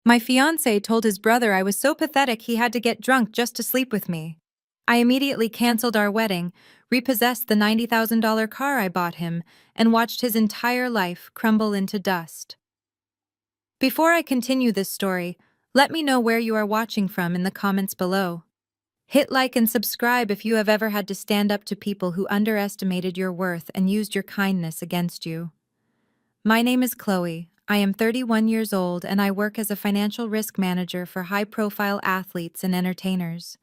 My fiancé told his brother I was so pathetic he had to get drunk just to sleep with me. I immediately canceled our wedding, repossessed the $90,000 car I bought him, and watched his entire life crumble into dust. Before I continue this story, let me know where you are watching from in the comments below. Hit like and subscribe if you have ever had to stand up to people who underestimated your worth and used your kindness against you. My name is Chloe. I am 31 years old and I work as a financial risk manager for high-profile athletes and entertainers.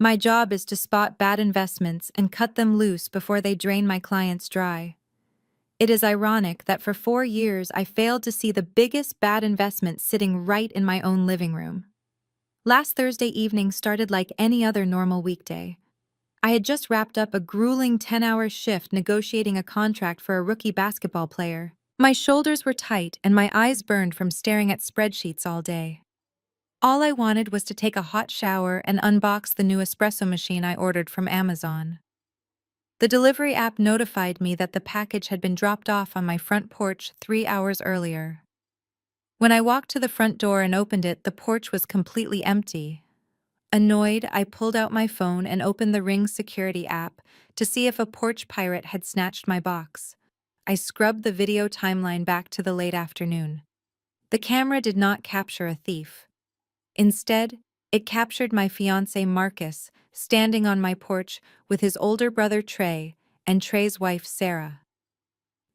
My job is to spot bad investments and cut them loose before they drain my clients dry. It is ironic that for 4 years I failed to see the biggest bad investment sitting right in my own living room. Last Thursday evening started like any other normal weekday. I had just wrapped up a grueling 10-hour shift negotiating a contract for a rookie basketball player. My shoulders were tight and my eyes burned from staring at spreadsheets all day. All I wanted was to take a hot shower and unbox the new espresso machine I ordered from Amazon. The delivery app notified me that the package had been dropped off on my front porch 3 hours earlier. When I walked to the front door and opened it, the porch was completely empty. Annoyed, I pulled out my phone and opened the Ring security app to see if a porch pirate had snatched my box. I scrubbed the video timeline back to the late afternoon. The camera did not capture a thief. Instead, it captured my fiancé Marcus standing on my porch with his older brother Trey and Trey's wife Sarah.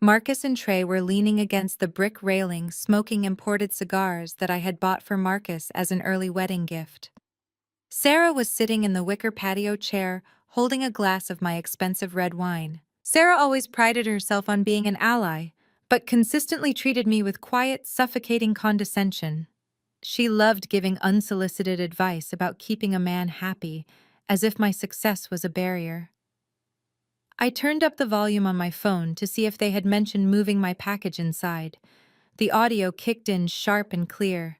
Marcus and Trey were leaning against the brick railing smoking imported cigars that I had bought for Marcus as an early wedding gift. Sarah was sitting in the wicker patio chair holding a glass of my expensive red wine. Sarah always prided herself on being an ally, but consistently treated me with quiet, suffocating condescension. She loved giving unsolicited advice about keeping a man happy, as if my success was a barrier. I turned up the volume on my phone to see if they had mentioned moving my package inside. The audio kicked in sharp and clear.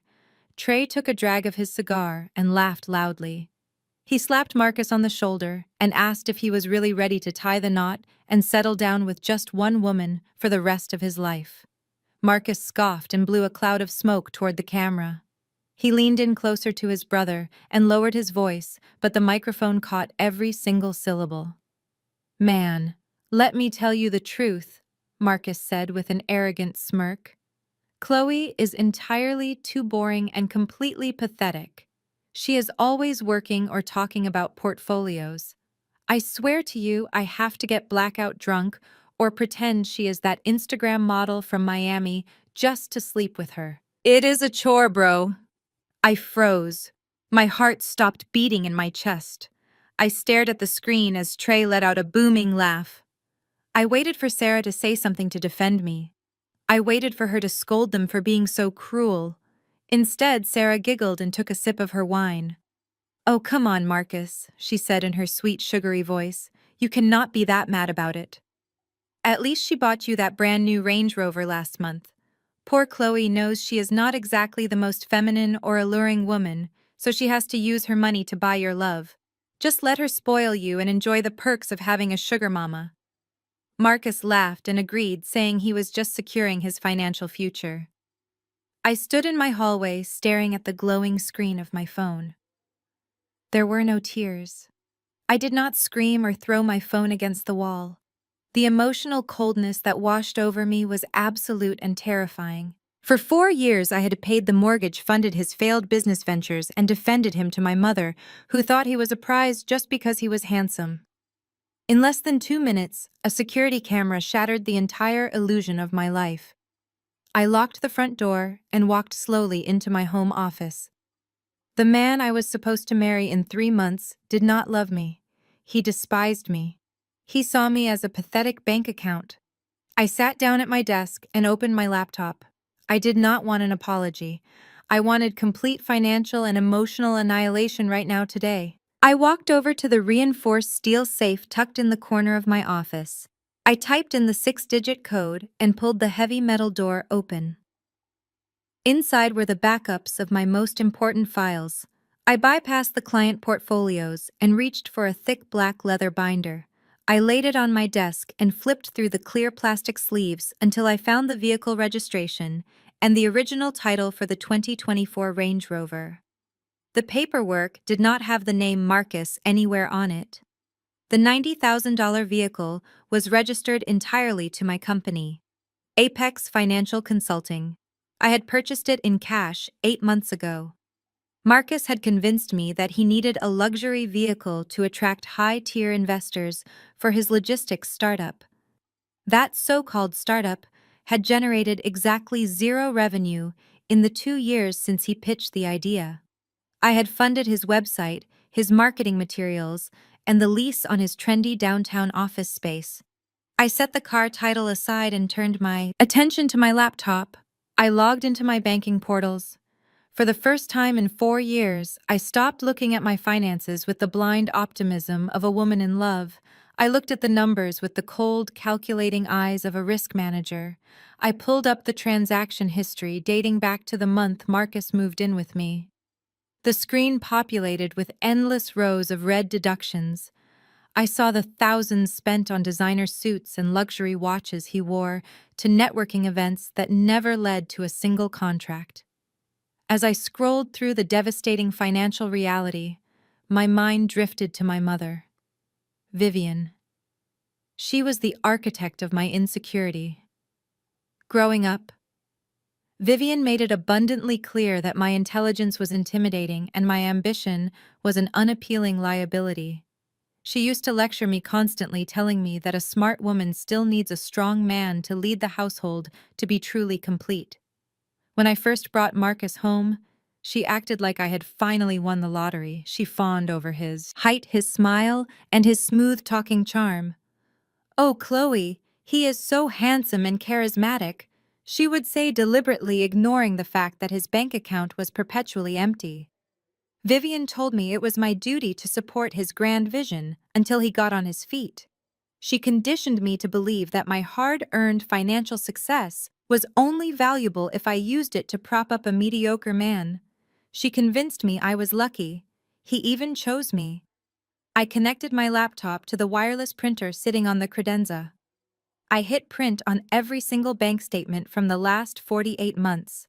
Trey took a drag of his cigar and laughed loudly. He slapped Marcus on the shoulder and asked if he was really ready to tie the knot and settle down with just one woman for the rest of his life. Marcus scoffed and blew a cloud of smoke toward the camera. He leaned in closer to his brother and lowered his voice, but the microphone caught every single syllable. "Man, let me tell you the truth," Marcus said with an arrogant smirk. "Chloe is entirely too boring and completely pathetic. She is always working or talking about portfolios. I swear to you I have to get blackout drunk or pretend she is that Instagram model from Miami just to sleep with her. It is a chore, bro." I froze. My heart stopped beating in my chest. I stared at the screen as Trey let out a booming laugh. I waited for Sarah to say something to defend me. I waited for her to scold them for being so cruel. Instead, Sarah giggled and took a sip of her wine. "Oh, come on, Marcus," she said in her sweet, sugary voice. "You cannot be that mad about it. At least she bought you that brand new Range Rover last month. Poor Chloe knows she is not exactly the most feminine or alluring woman, so she has to use her money to buy your love. Just let her spoil you and enjoy the perks of having a sugar mama." Marcus laughed and agreed, saying he was just securing his financial future. I stood in my hallway staring at the glowing screen of my phone. There were no tears. I did not scream or throw my phone against the wall. The emotional coldness that washed over me was absolute and terrifying. For 4 years I had paid the mortgage, funded his failed business ventures, and defended him to my mother, who thought he was a prize just because he was handsome. In less than 2 minutes, a security camera shattered the entire illusion of my life. I locked the front door and walked slowly into my home office. The man I was supposed to marry in 3 months did not love me. He despised me. He saw me as a pathetic bank account. I sat down at my desk and opened my laptop. I did not want an apology. I wanted complete financial and emotional annihilation right now today. I walked over to the reinforced steel safe tucked in the corner of my office. I typed in the 6-digit code and pulled the heavy metal door open. Inside were the backups of my most important files. I bypassed the client portfolios and reached for a thick black leather binder. I laid it on my desk and flipped through the clear plastic sleeves until I found the vehicle registration and the original title for the 2024 Range Rover. The paperwork did not have the name Marcus anywhere on it. The $90,000 vehicle was registered entirely to my company, Apex Financial Consulting. I had purchased it in cash 8 months ago. Marcus had convinced me that he needed a luxury vehicle to attract high-tier investors for his logistics startup. That so-called startup had generated exactly zero revenue in the 2 years since he pitched the idea. I had funded his website, his marketing materials, and the lease on his trendy downtown office space. I set the car title aside and turned my attention to my laptop. I logged into my banking portals. For the first time in 4 years, I stopped looking at my finances with the blind optimism of a woman in love. I looked at the numbers with the cold, calculating eyes of a risk manager. I pulled up the transaction history dating back to the month Marcus moved in with me. The screen populated with endless rows of red deductions. I saw the thousands spent on designer suits and luxury watches he wore to networking events that never led to a single contract. As I scrolled through the devastating financial reality, my mind drifted to my mother, Vivian. She was the architect of my insecurity. Growing up, Vivian made it abundantly clear that my intelligence was intimidating and my ambition was an unappealing liability. She used to lecture me constantly, telling me that a smart woman still needs a strong man to lead the household to be truly complete. When I first brought Marcus home, she acted like I had finally won the lottery. She fawned over his height, his smile, and his smooth-talking charm. "Oh, Chloe, he is so handsome and charismatic," she would say, deliberately ignoring the fact that his bank account was perpetually empty. Vivian told me it was my duty to support his grand vision until he got on his feet. She conditioned me to believe that my hard-earned financial success was only valuable if I used it to prop up a mediocre man. She convinced me I was lucky. He even chose me. I connected my laptop to the wireless printer sitting on the credenza. I hit print on every single bank statement from the last 48 months.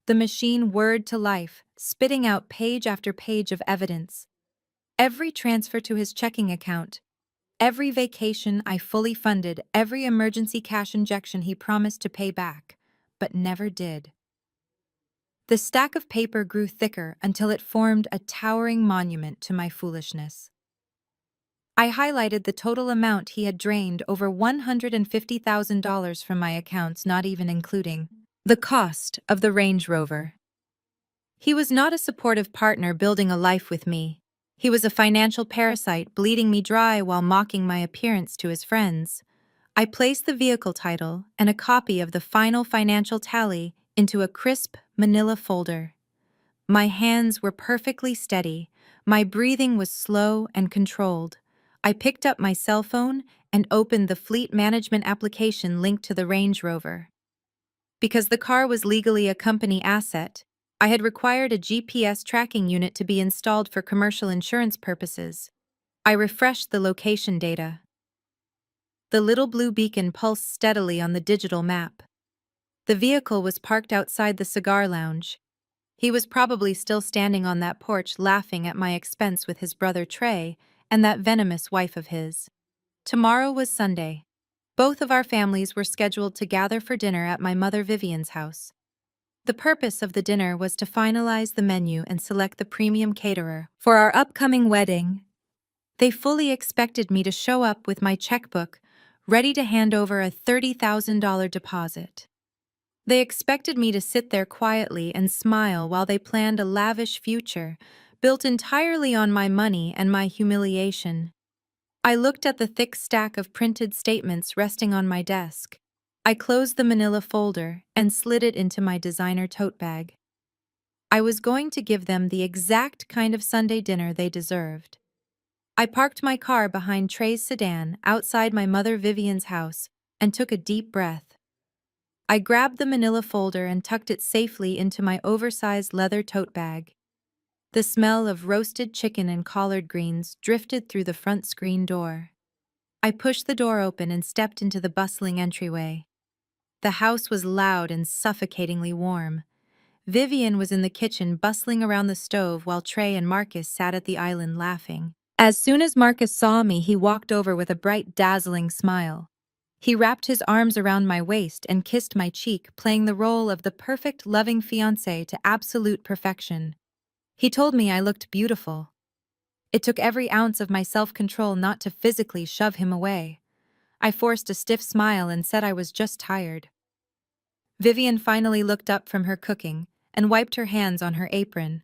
The machine whirred to life, spitting out page after page of evidence. Every transfer to his checking account, every vacation I fully funded, every emergency cash injection he promised to pay back, but never did. The stack of paper grew thicker until it formed a towering monument to my foolishness. I highlighted the total amount he had drained, over $150,000 from my accounts, not even including the cost of the Range Rover. He was not a supportive partner building a life with me. He was a financial parasite, bleeding me dry while mocking my appearance to his friends. I placed the vehicle title and a copy of the final financial tally into a crisp manila folder. My hands were perfectly steady. My breathing was slow and controlled. I picked up my cell phone and opened the fleet management application linked to the Range Rover. Because the car was legally a company asset, I had required a GPS tracking unit to be installed for commercial insurance purposes. I refreshed the location data. The little blue beacon pulsed steadily on the digital map. The vehicle was parked outside the cigar lounge. He was probably still standing on that porch laughing at my expense with his brother Trey and that venomous wife of his. Tomorrow was Sunday. Both of our families were scheduled to gather for dinner at my mother Vivian's house. The purpose of the dinner was to finalize the menu and select the premium caterer for our upcoming wedding. They fully expected me to show up with my checkbook, ready to hand over a $30,000 deposit. They expected me to sit there quietly and smile while they planned a lavish future, built entirely on my money and my humiliation. I looked at the thick stack of printed statements resting on my desk. I closed the manila folder and slid it into my designer tote bag. I was going to give them the exact kind of Sunday dinner they deserved. I parked my car behind Trey's sedan outside my mother Vivian's house and took a deep breath. I grabbed the manila folder and tucked it safely into my oversized leather tote bag. The smell of roasted chicken and collard greens drifted through the front screen door. I pushed the door open and stepped into the bustling entryway. The house was loud and suffocatingly warm. Vivian was in the kitchen bustling around the stove while Trey and Marcus sat at the island laughing. As soon as Marcus saw me, he walked over with a bright, dazzling smile. He wrapped his arms around my waist and kissed my cheek, playing the role of the perfect, loving fiancé to absolute perfection. He told me I looked beautiful. It took every ounce of my self-control not to physically shove him away. I forced a stiff smile and said I was just tired. Vivian finally looked up from her cooking and wiped her hands on her apron.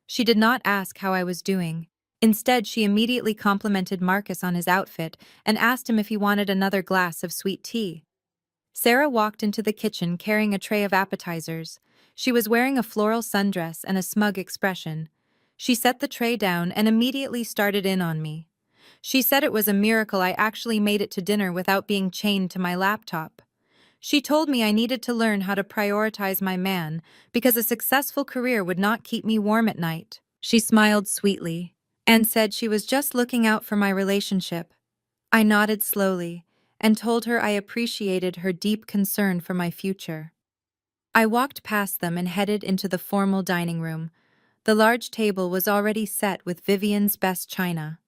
She did not ask how I was doing. Instead, she immediately complimented Marcus on his outfit and asked him if he wanted another glass of sweet tea. Sarah walked into the kitchen carrying a tray of appetizers. She was wearing a floral sundress and a smug expression. She set the tray down and immediately started in on me. She said it was a miracle I actually made it to dinner without being chained to my laptop. She told me I needed to learn how to prioritize my man because a successful career would not keep me warm at night. She smiled sweetly and said she was just looking out for my relationship. I nodded slowly and told her I appreciated her deep concern for my future. I walked past them and headed into the formal dining room. The large table was already set with Vivian's best china.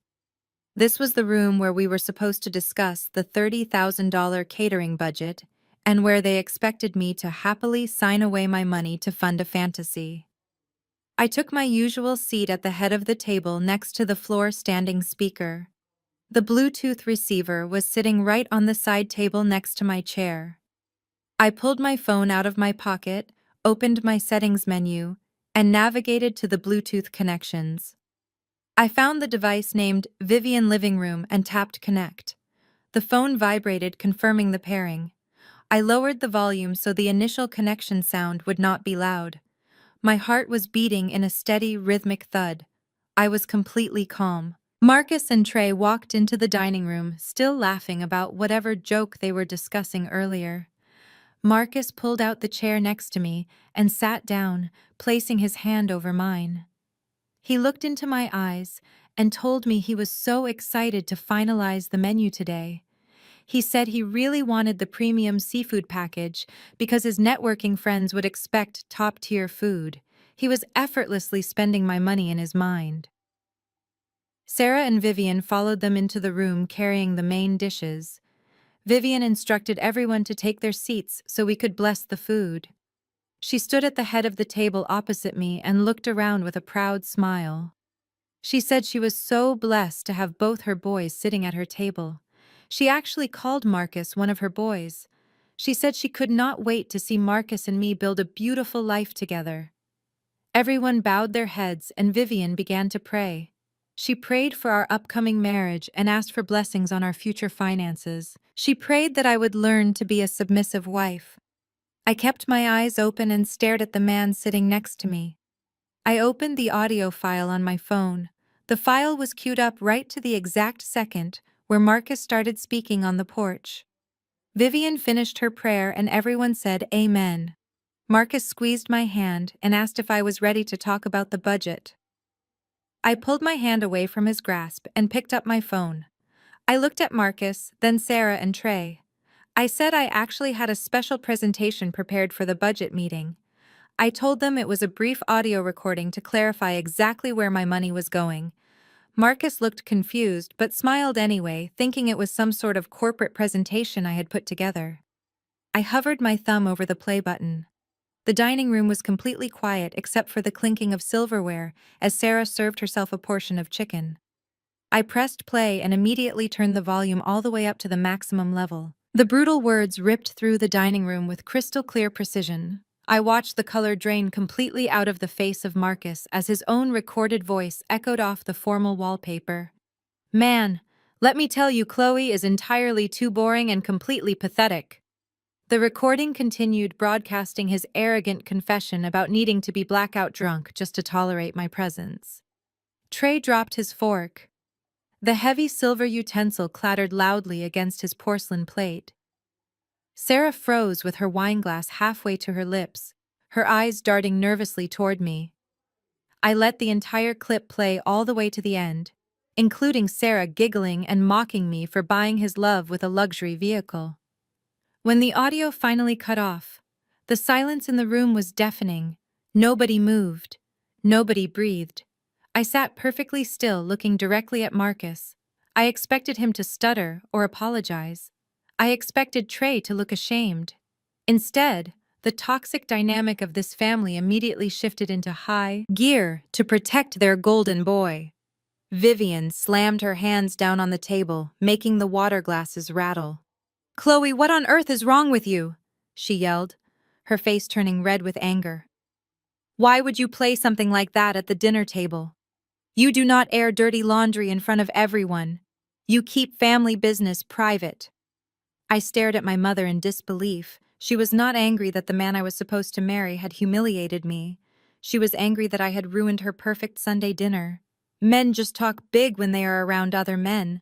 This was the room where we were supposed to discuss the $30,000 catering budget and where they expected me to happily sign away my money to fund a fantasy. I took my usual seat at the head of the table next to the floor-standing speaker. The Bluetooth receiver was sitting right on the side table next to my chair. I pulled my phone out of my pocket, opened my settings menu, and navigated to the Bluetooth connections. I found the device named Vivian Living Room and tapped Connect. The phone vibrated, confirming the pairing. I lowered the volume so the initial connection sound would not be loud. My heart was beating in a steady, rhythmic thud. I was completely calm. Marcus and Trey walked into the dining room, still laughing about whatever joke they were discussing earlier. Marcus pulled out the chair next to me and sat down, placing his hand over mine. He looked into my eyes and told me he was so excited to finalize the menu today. He said he really wanted the premium seafood package because his networking friends would expect top-tier food. He was effortlessly spending my money in his mind. Sarah and Vivian followed them into the room carrying the main dishes. Vivian instructed everyone to take their seats so we could bless the food. She stood at the head of the table opposite me and looked around with a proud smile. She said she was so blessed to have both her boys sitting at her table. She actually called Marcus one of her boys. She said she could not wait to see Marcus and me build a beautiful life together. Everyone bowed their heads and Vivian began to pray. She prayed for our upcoming marriage and asked for blessings on our future finances. She prayed that I would learn to be a submissive wife. I kept my eyes open and stared at the man sitting next to me. I opened the audio file on my phone. The file was queued up right to the exact second where Marcus started speaking on the porch. Vivian finished her prayer and everyone said Amen. Marcus squeezed my hand and asked if I was ready to talk about the budget. I pulled my hand away from his grasp and picked up my phone. I looked at Marcus, then Sarah and Trey. I said I actually had a special presentation prepared for the budget meeting. I told them it was a brief audio recording to clarify exactly where my money was going. Marcus looked confused but smiled anyway, thinking it was some sort of corporate presentation I had put together. I hovered my thumb over the play button. The dining room was completely quiet except for the clinking of silverware as Sarah served herself a portion of chicken. I pressed play and immediately turned the volume all the way up to the maximum level. The brutal words ripped through the dining room with crystal clear precision. I watched the color drain completely out of the face of Marcus as his own recorded voice echoed off the formal wallpaper. Man, let me tell you, Chloe is entirely too boring and completely pathetic. The recording continued broadcasting his arrogant confession about needing to be blackout drunk just to tolerate my presence. Trey dropped his fork. The heavy silver utensil clattered loudly against his porcelain plate. Sarah froze with her wineglass halfway to her lips, her eyes darting nervously toward me. I let the entire clip play all the way to the end, including Sarah giggling and mocking me for buying his love with a luxury vehicle. When the audio finally cut off, the silence in the room was deafening. Nobody moved. Nobody breathed. I sat perfectly still, looking directly at Marcus. I expected him to stutter or apologize. I expected Trey to look ashamed. Instead, the toxic dynamic of this family immediately shifted into high gear to protect their golden boy. Vivian slammed her hands down on the table, making the water glasses rattle. "Chloe, what on earth is wrong with you?" she yelled, her face turning red with anger. "Why would you play something like that at the dinner table? You do not air dirty laundry in front of everyone. You keep family business private." I stared at my mother in disbelief. She was not angry that the man I was supposed to marry had humiliated me. She was angry that I had ruined her perfect Sunday dinner. Men just talk big when they are around other men.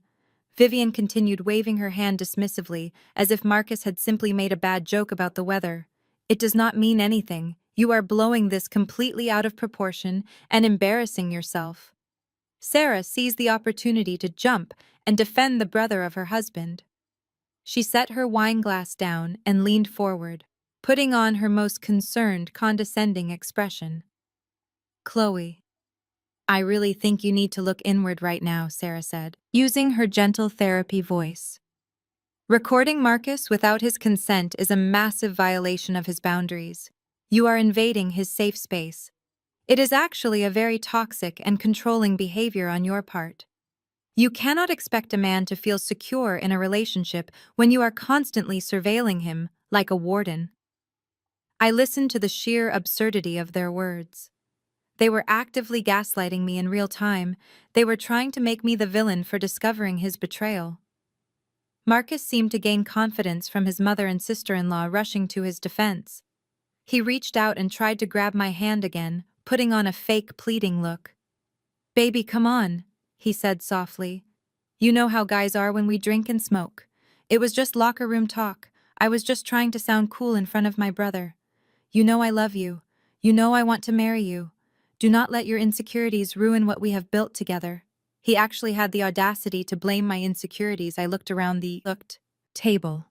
Vivian continued waving her hand dismissively, as if Marcus had simply made a bad joke about the weather. "It does not mean anything. You are blowing this completely out of proportion and embarrassing yourself." Sarah seized the opportunity to jump and defend the brother of her husband. She set her wine glass down and leaned forward, putting on her most concerned, condescending expression. "Chloe, I really think you need to look inward right now," Sarah said, using her gentle therapy voice. "Recording Marcus without his consent is a massive violation of his boundaries. You are invading his safe space. It is actually a very toxic and controlling behavior on your part. You cannot expect a man to feel secure in a relationship when you are constantly surveilling him like a warden." I listened to the sheer absurdity of their words. They were actively gaslighting me in real time. They were trying to make me the villain for discovering his betrayal. Marcus seemed to gain confidence from his mother and sister-in-law rushing to his defense. He reached out and tried to grab my hand again, putting on a fake pleading look. "Baby, come on," he said softly. "You know how guys are when we drink and smoke. It was just locker room talk. I was just trying to sound cool in front of my brother. You know I love you. You know I want to marry you. Do not let your insecurities ruin what we have built together." He actually had the audacity to blame my insecurities. I looked around the table.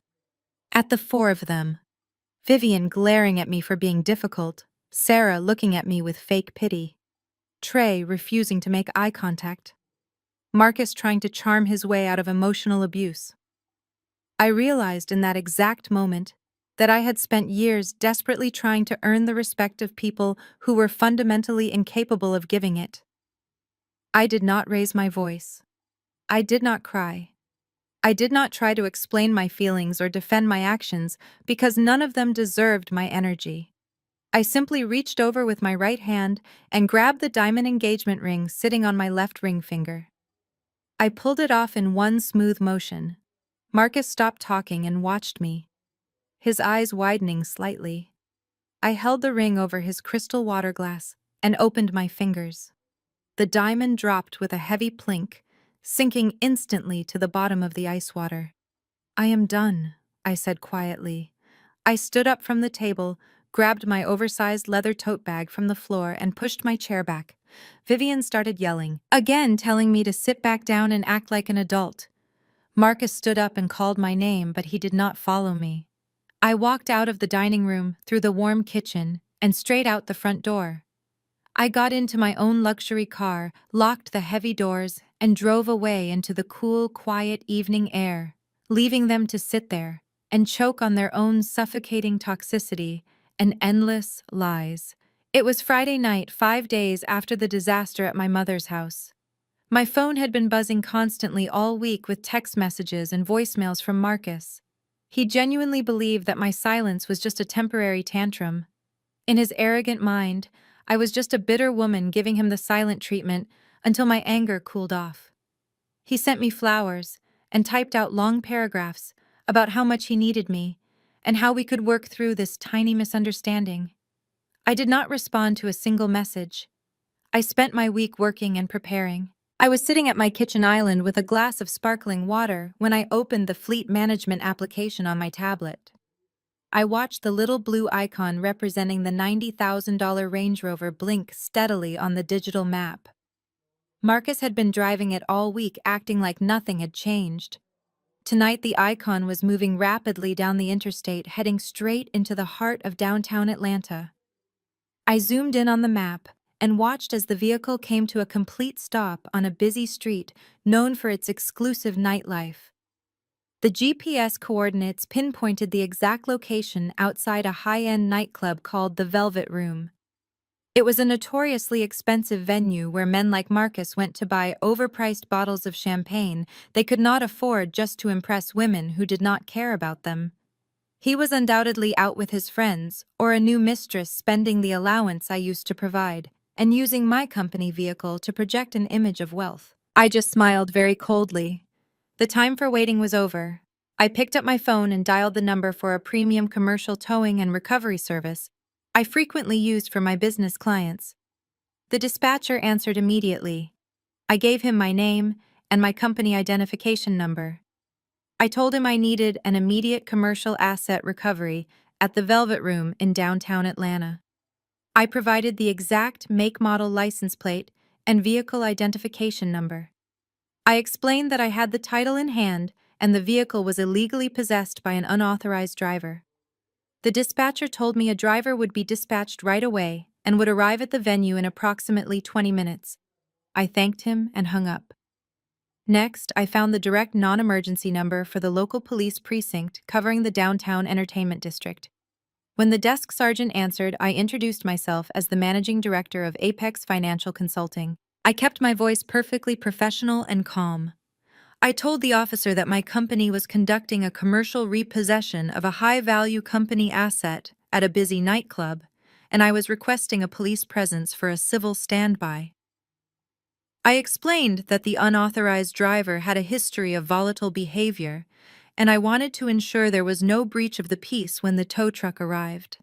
At the four of them. Vivian glaring at me for being difficult. Sarah looking at me with fake pity. Trey refusing to make eye contact. Marcus trying to charm his way out of emotional abuse. I realized in that exact moment that I had spent years desperately trying to earn the respect of people who were fundamentally incapable of giving it. I did not raise my voice. I did not cry. I did not try to explain my feelings or defend my actions because none of them deserved my energy. I simply reached over with my right hand and grabbed the diamond engagement ring sitting on my left ring finger. I pulled it off in one smooth motion. Marcus stopped talking and watched me, his eyes widening slightly. I held the ring over his crystal water glass and opened my fingers. The diamond dropped with a heavy plink, sinking instantly to the bottom of the ice water. "I am done," I said quietly. I stood up from the table, grabbed my oversized leather tote bag from the floor, and pushed my chair back. Vivian started yelling, again telling me to sit back down and act like an adult. Marcus stood up and called my name, but he did not follow me. I walked out of the dining room, through the warm kitchen, and straight out the front door. I got into my own luxury car, locked the heavy doors, and drove away into the cool, quiet evening air, leaving them to sit there and choke on their own suffocating toxicity and endless lies. It was Friday night, 5 days after the disaster at my mother's house. My phone had been buzzing constantly all week with text messages and voicemails from Marcus. He genuinely believed that my silence was just a temporary tantrum. In his arrogant mind, I was just a bitter woman giving him the silent treatment until my anger cooled off. He sent me flowers and typed out long paragraphs about how much he needed me and how we could work through this tiny misunderstanding. I did not respond to a single message. I spent my week working and preparing. I was sitting at my kitchen island with a glass of sparkling water when I opened the fleet management application on my tablet. I watched the little blue icon representing the $90,000 Range Rover blink steadily on the digital map. Marcus had been driving it all week, acting like nothing had changed. Tonight, the Icon was moving rapidly down the interstate, heading straight into the heart of downtown Atlanta. I zoomed in on the map and watched as the vehicle came to a complete stop on a busy street known for its exclusive nightlife. The GPS coordinates pinpointed the exact location outside a high-end nightclub called the Velvet Room. It was a notoriously expensive venue where men like Marcus went to buy overpriced bottles of champagne they could not afford just to impress women who did not care about them. He was undoubtedly out with his friends, or a new mistress spending the allowance I used to provide, and using my company vehicle to project an image of wealth. I just smiled very coldly. The time for waiting was over. I picked up my phone and dialed the number for a premium commercial towing and recovery service I frequently used for my business clients. The dispatcher answered immediately. I gave him my name and my company identification number. I told him I needed an immediate commercial asset recovery at the Velvet Room in downtown Atlanta. I provided the exact make-model license plate and vehicle identification number. I explained that I had the title in hand and the vehicle was illegally possessed by an unauthorized driver. The dispatcher told me a driver would be dispatched right away and would arrive at the venue in approximately 20 minutes. I thanked him and hung up. Next, I found the direct non-emergency number for the local police precinct covering the downtown entertainment district. When the desk sergeant answered, I introduced myself as the managing director of Apex Financial Consulting. I kept my voice perfectly professional and calm. I told the officer that my company was conducting a commercial repossession of a high-value company asset at a busy nightclub, and I was requesting a police presence for a civil standby. I explained that the unauthorized driver had a history of volatile behavior, and I wanted to ensure there was no breach of the peace when the tow truck arrived.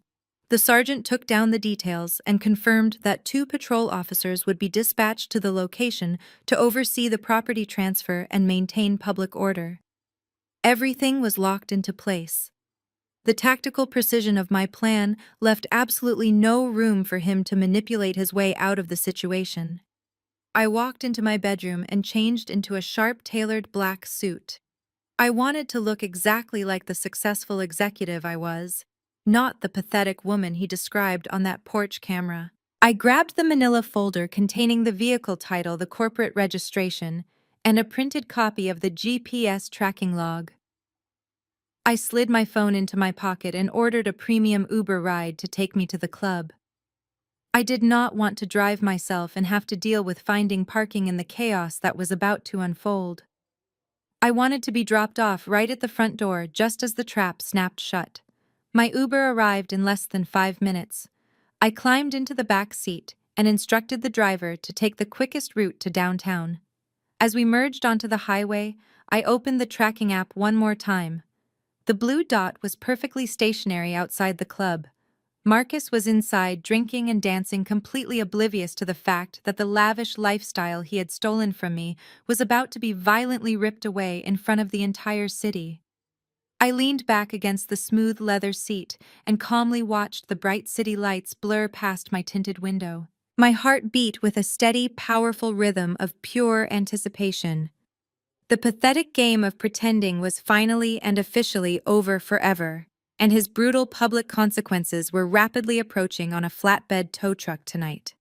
The sergeant took down the details and confirmed that 2 patrol officers would be dispatched to the location to oversee the property transfer and maintain public order. Everything was locked into place. The tactical precision of my plan left absolutely no room for him to manipulate his way out of the situation. I walked into my bedroom and changed into a sharp-tailored black suit. I wanted to look exactly like the successful executive I was, not the pathetic woman he described on that porch camera. I grabbed the manila folder containing the vehicle title, the corporate registration, and a printed copy of the GPS tracking log. I slid my phone into my pocket and ordered a premium Uber ride to take me to the club. I did not want to drive myself and have to deal with finding parking in the chaos that was about to unfold. I wanted to be dropped off right at the front door just as the trap snapped shut. My Uber arrived in less than 5 minutes. I climbed into the back seat and instructed the driver to take the quickest route to downtown. As we merged onto the highway, I opened the tracking app one more time. The blue dot was perfectly stationary outside the club. Marcus was inside drinking and dancing, completely oblivious to the fact that the lavish lifestyle he had stolen from me was about to be violently ripped away in front of the entire city. I leaned back against the smooth leather seat and calmly watched the bright city lights blur past my tinted window. My heart beat with a steady, powerful rhythm of pure anticipation. The pathetic game of pretending was finally and officially over forever, and his brutal public consequences were rapidly approaching on a flatbed tow truck tonight.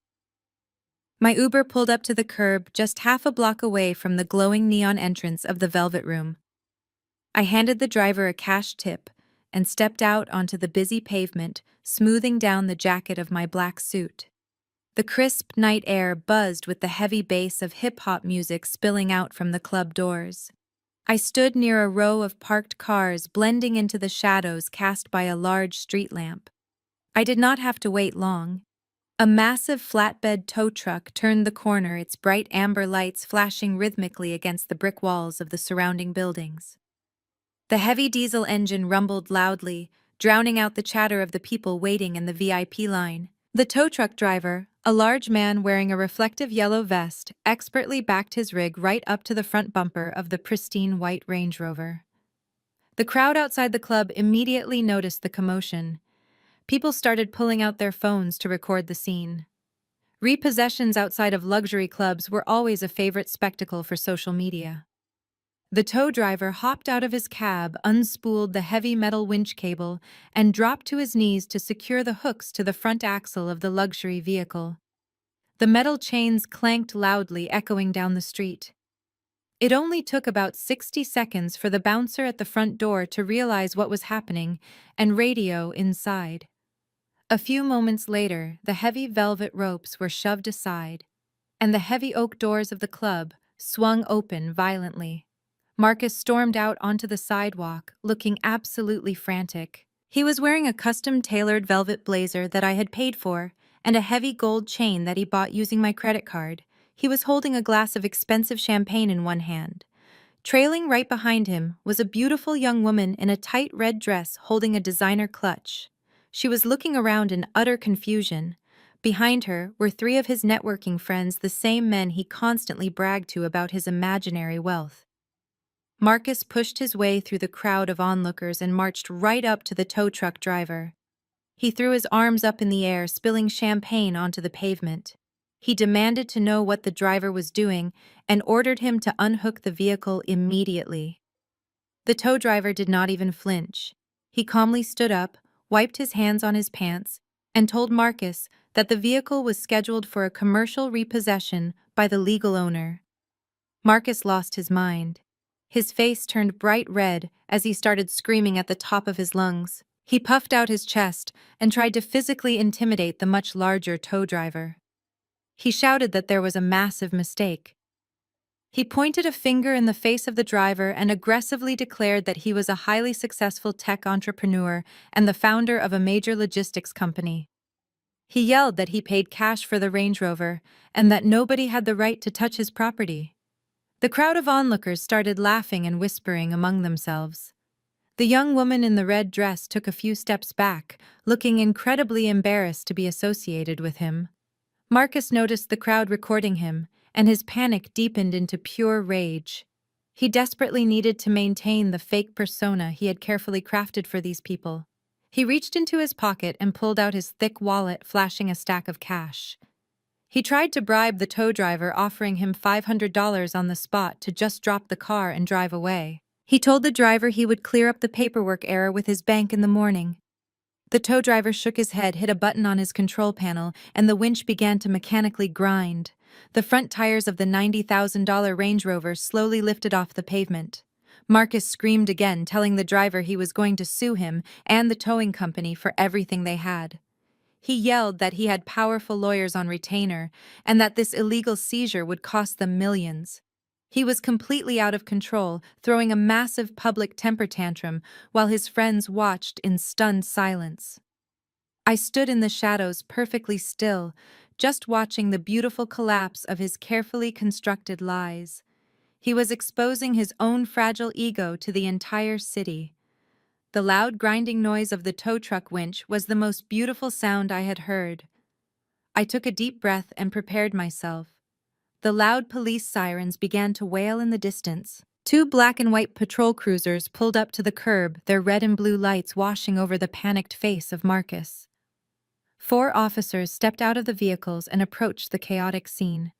My Uber pulled up to the curb just half a block away from the glowing neon entrance of the Velvet Room. I handed the driver a cash tip and stepped out onto the busy pavement, smoothing down the jacket of my black suit. The crisp night air buzzed with the heavy bass of hip-hop music spilling out from the club doors. I stood near a row of parked cars blending into the shadows cast by a large street lamp. I did not have to wait long. A massive flatbed tow truck turned the corner, its bright amber lights flashing rhythmically against the brick walls of the surrounding buildings. The heavy diesel engine rumbled loudly, drowning out the chatter of the people waiting in the VIP line. The tow truck driver, a large man wearing a reflective yellow vest, expertly backed his rig right up to the front bumper of the pristine white Range Rover. The crowd outside the club immediately noticed the commotion. People started pulling out their phones to record the scene. Repossessions outside of luxury clubs were always a favorite spectacle for social media. The tow driver hopped out of his cab, unspooled the heavy metal winch cable, and dropped to his knees to secure the hooks to the front axle of the luxury vehicle. The metal chains clanked loudly, echoing down the street. It only took about 60 seconds for the bouncer at the front door to realize what was happening and radio inside. A few moments later, the heavy velvet ropes were shoved aside, and the heavy oak doors of the club swung open violently. Marcus stormed out onto the sidewalk, looking absolutely frantic. He was wearing a custom-tailored velvet blazer that I had paid for, and a heavy gold chain that he bought using my credit card. He was holding a glass of expensive champagne in one hand. Trailing right behind him was a beautiful young woman in a tight red dress holding a designer clutch. She was looking around in utter confusion. Behind her were three of his networking friends, the same men he constantly bragged to about his imaginary wealth. Marcus pushed his way through the crowd of onlookers and marched right up to the tow truck driver. He threw his arms up in the air, spilling champagne onto the pavement. He demanded to know what the driver was doing and ordered him to unhook the vehicle immediately. The tow driver did not even flinch. He calmly stood up, wiped his hands on his pants, and told Marcus that the vehicle was scheduled for a commercial repossession by the legal owner. Marcus lost his mind. His face turned bright red as he started screaming at the top of his lungs. He puffed out his chest and tried to physically intimidate the much larger tow driver. He shouted that there was a massive mistake. He pointed a finger in the face of the driver and aggressively declared that he was a highly successful tech entrepreneur and the founder of a major logistics company. He yelled that he paid cash for the Range Rover and that nobody had the right to touch his property. The crowd of onlookers started laughing and whispering among themselves. The young woman in the red dress took a few steps back, looking incredibly embarrassed to be associated with him. Marcus noticed the crowd recording him, and his panic deepened into pure rage. He desperately needed to maintain the fake persona he had carefully crafted for these people. He reached into his pocket and pulled out his thick wallet, flashing a stack of cash. He tried to bribe the tow driver, offering him $500 on the spot to just drop the car and drive away. He told the driver he would clear up the paperwork error with his bank in the morning. The tow driver shook his head, hit a button on his control panel, and the winch began to mechanically grind. The front tires of the $90,000 Range Rover slowly lifted off the pavement. Marcus screamed again, telling the driver he was going to sue him and the towing company for everything they had. He yelled that he had powerful lawyers on retainer and that this illegal seizure would cost them millions. He was completely out of control, throwing a massive public temper tantrum while his friends watched in stunned silence. I stood in the shadows, perfectly still, just watching the beautiful collapse of his carefully constructed lies. He was exposing his own fragile ego to the entire city. The loud grinding noise of the tow truck winch was the most beautiful sound I had heard. I took a deep breath and prepared myself. The loud police sirens began to wail in the distance. Two black and white patrol cruisers pulled up to the curb, their red and blue lights washing over the panicked face of Marcus. 4 officers stepped out of the vehicles and approached the chaotic scene.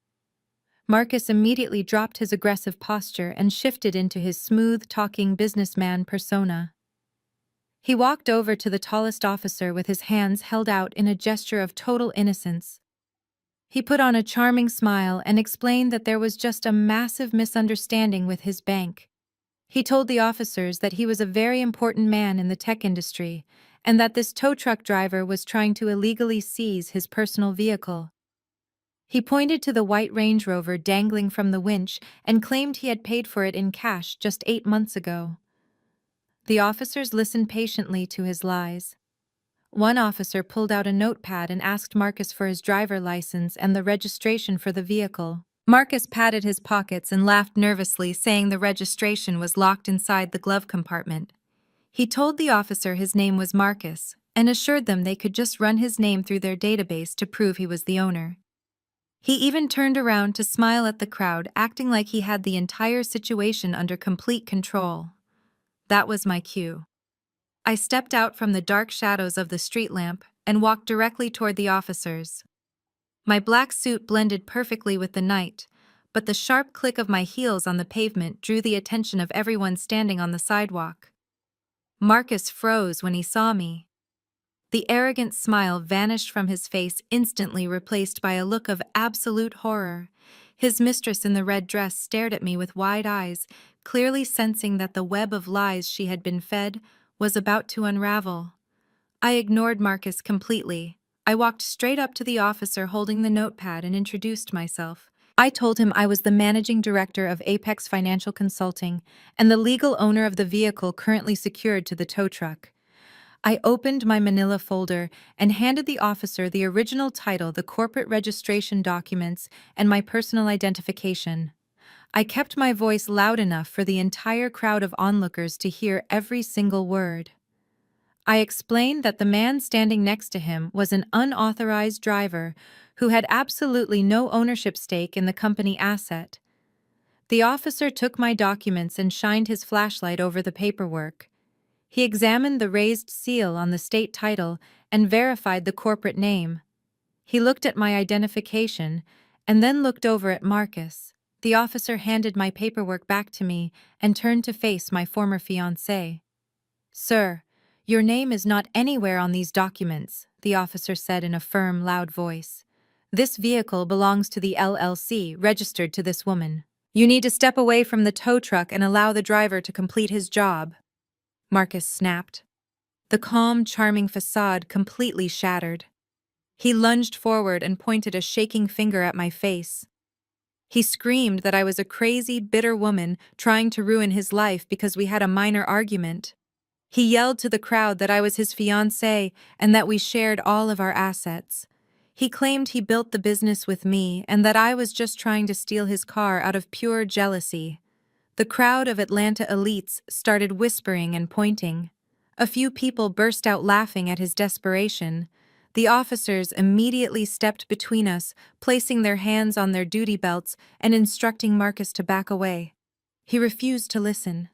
Marcus immediately dropped his aggressive posture and shifted into his smooth-talking businessman persona. He walked over to the tallest officer with his hands held out in a gesture of total innocence. He put on a charming smile and explained that there was just a massive misunderstanding with his bank. He told the officers that he was a very important man in the tech industry and that this tow truck driver was trying to illegally seize his personal vehicle. He pointed to the white Range Rover dangling from the winch and claimed he had paid for it in cash just 8 months ago. The officers listened patiently to his lies. One officer pulled out a notepad and asked Marcus for his driver license and the registration for the vehicle. Marcus patted his pockets and laughed nervously, saying the registration was locked inside the glove compartment. He told the officer his name was Marcus and assured them they could just run his name through their database to prove he was the owner. He even turned around to smile at the crowd, acting like he had the entire situation under complete control. That was my cue. I stepped out from the dark shadows of the street lamp and walked directly toward the officers. My black suit blended perfectly with the night, but the sharp click of my heels on the pavement drew the attention of everyone standing on the sidewalk. Marcus froze when he saw me. The arrogant smile vanished from his face, instantly replaced by a look of absolute horror. His mistress in the red dress stared at me with wide eyes, clearly sensing that the web of lies she had been fed was about to unravel. I ignored Marcus completely. I walked straight up to the officer holding the notepad and introduced myself. I told him I was the managing director of Apex Financial Consulting and the legal owner of the vehicle currently secured to the tow truck. I opened my manila folder and handed the officer the original title, the corporate registration documents, and my personal identification. I kept my voice loud enough for the entire crowd of onlookers to hear every single word. I explained that the man standing next to him was an unauthorized driver who had absolutely no ownership stake in the company asset. The officer took my documents and shined his flashlight over the paperwork. He examined the raised seal on the state title and verified the corporate name. He looked at my identification and then looked over at Marcus. The officer handed my paperwork back to me and turned to face my former fiancé. "Sir, your name is not anywhere on these documents," the officer said in a firm, loud voice. "This vehicle belongs to the LLC registered to this woman. You need to step away from the tow truck and allow the driver to complete his job." Marcus snapped. The calm, charming facade completely shattered. He lunged forward and pointed a shaking finger at my face. He screamed that I was a crazy, bitter woman trying to ruin his life because we had a minor argument. He yelled to the crowd that I was his fiancé and that we shared all of our assets. He claimed he built the business with me and that I was just trying to steal his car out of pure jealousy. The crowd of Atlanta elites started whispering and pointing. A few people burst out laughing at his desperation. The officers immediately stepped between us, placing their hands on their duty belts and instructing Marcus to back away. He refused to listen.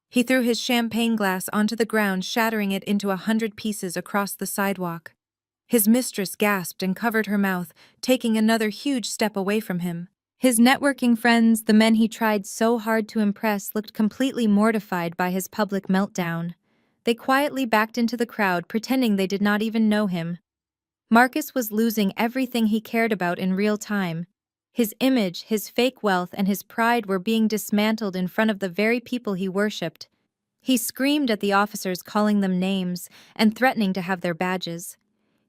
He threw his champagne glass onto the ground, shattering it into 100 pieces across the sidewalk. His mistress gasped and covered her mouth, taking another huge step away from him. His networking friends, the men he tried so hard to impress, looked completely mortified by his public meltdown. They quietly backed into the crowd, pretending they did not even know him. Marcus was losing everything he cared about in real time. His image, his fake wealth, and his pride were being dismantled in front of the very people he worshipped. He screamed at the officers, calling them names and threatening to have their badges.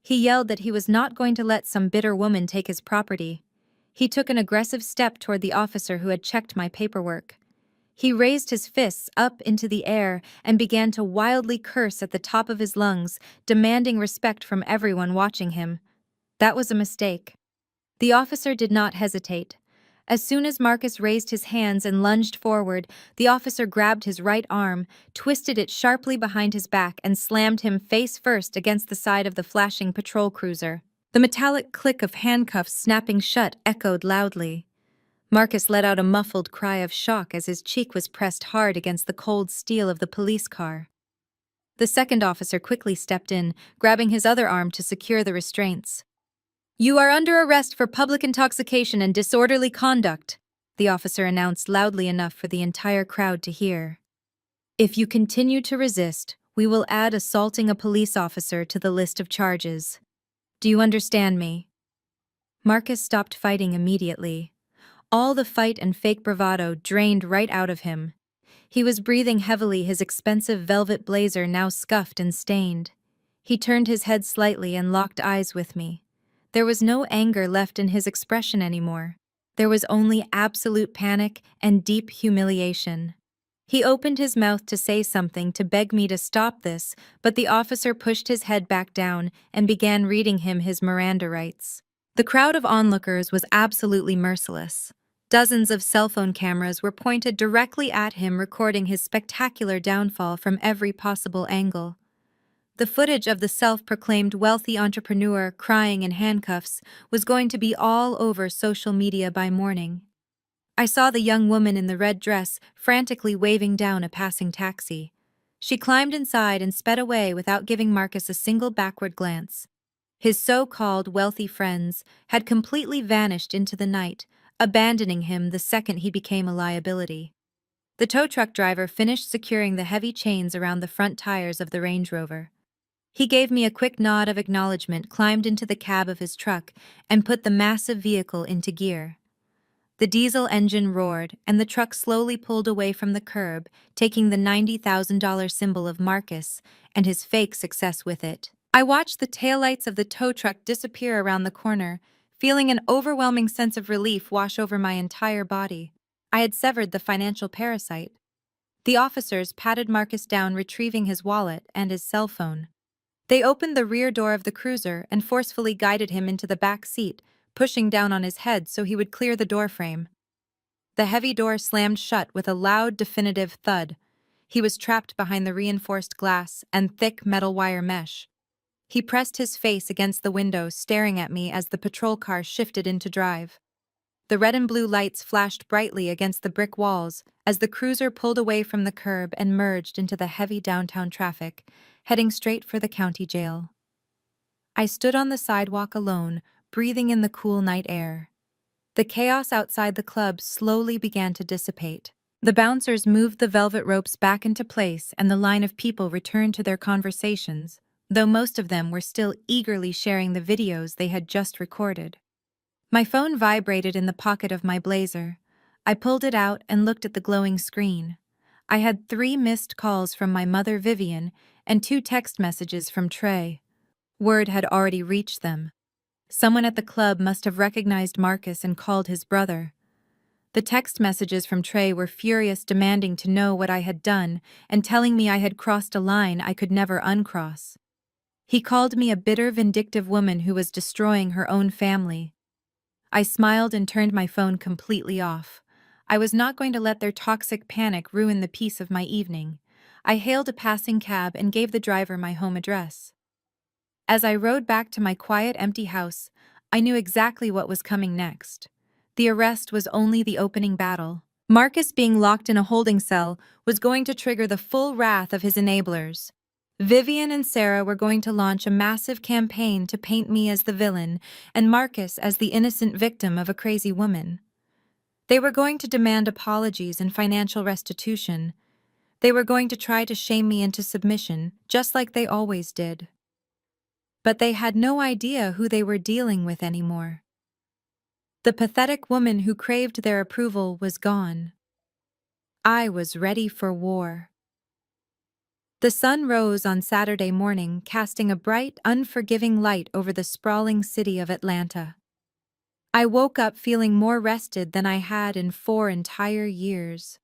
He yelled that he was not going to let some bitter woman take his property. He took an aggressive step toward the officer who had checked my paperwork. He raised his fists up into the air and began to wildly curse at the top of his lungs, demanding respect from everyone watching him. That was a mistake. The officer did not hesitate. As soon as Marcus raised his hands and lunged forward, the officer grabbed his right arm, twisted it sharply behind his back, and slammed him face first against the side of the flashing patrol cruiser. The metallic click of handcuffs snapping shut echoed loudly. Marcus let out a muffled cry of shock as his cheek was pressed hard against the cold steel of the police car. The second officer quickly stepped in, grabbing his other arm to secure the restraints. "You are under arrest for public intoxication and disorderly conduct," the officer announced loudly enough for the entire crowd to hear. "If you continue to resist, we will add assaulting a police officer to the list of charges. Do you understand me?" Marcus stopped fighting immediately. All the fight and fake bravado drained right out of him. He was breathing heavily, his expensive velvet blazer now scuffed and stained. He turned his head slightly and locked eyes with me. There was no anger left in his expression anymore. There was only absolute panic and deep humiliation. He opened his mouth to say something to beg me to stop this, but the officer pushed his head back down and began reading him his Miranda rights. The crowd of onlookers was absolutely merciless. Dozens of cell phone cameras were pointed directly at him, recording his spectacular downfall from every possible angle. The footage of the self-proclaimed wealthy entrepreneur crying in handcuffs was going to be all over social media by morning. I saw the young woman in the red dress frantically waving down a passing taxi. She climbed inside and sped away without giving Marcus a single backward glance. His so-called wealthy friends had completely vanished into the night, abandoning him the second he became a liability. The tow truck driver finished securing the heavy chains around the front tires of the Range Rover. He gave me a quick nod of acknowledgement, climbed into the cab of his truck, and put the massive vehicle into gear. The diesel engine roared, and the truck slowly pulled away from the curb, taking the $90,000 symbol of Marcus and his fake success with it. I watched the taillights of the tow truck disappear around the corner, feeling an overwhelming sense of relief wash over my entire body. I had severed the financial parasite. The officers patted Marcus down, retrieving his wallet and his cell phone. They opened the rear door of the cruiser and forcefully guided him into the back seat, pushing down on his head so he would clear the doorframe. The heavy door slammed shut with a loud, definitive thud. He was trapped behind the reinforced glass and thick metal wire mesh. He pressed his face against the window, staring at me as the patrol car shifted into drive. The red and blue lights flashed brightly against the brick walls as the cruiser pulled away from the curb and merged into the heavy downtown traffic, heading straight for the county jail. I stood on the sidewalk alone, breathing in the cool night air. The chaos outside the club slowly began to dissipate. The bouncers moved the velvet ropes back into place and the line of people returned to their conversations, though most of them were still eagerly sharing the videos they had just recorded. My phone vibrated in the pocket of my blazer. I pulled it out and looked at the glowing screen. I had 3 missed calls from my mother, Vivian, and 2 text messages from Trey. Word had already reached them. Someone at the club must have recognized Marcus and called his brother. The text messages from Trey were furious, demanding to know what I had done and telling me I had crossed a line I could never uncross. He called me a bitter, vindictive woman who was destroying her own family. I smiled and turned my phone completely off. I was not going to let their toxic panic ruin the peace of my evening. I hailed a passing cab and gave the driver my home address. As I rode back to my quiet, empty house, I knew exactly what was coming next. The arrest was only the opening battle. Marcus being locked in a holding cell was going to trigger the full wrath of his enablers. Vivian and Sarah were going to launch a massive campaign to paint me as the villain and Marcus as the innocent victim of a crazy woman. They were going to demand apologies and financial restitution. They were going to try to shame me into submission, just like they always did. But they had no idea who they were dealing with anymore. The pathetic woman who craved their approval was gone. I was ready for war. The sun rose on Saturday morning, casting a bright, unforgiving light over the sprawling city of Atlanta. I woke up feeling more rested than I had in 4 entire years.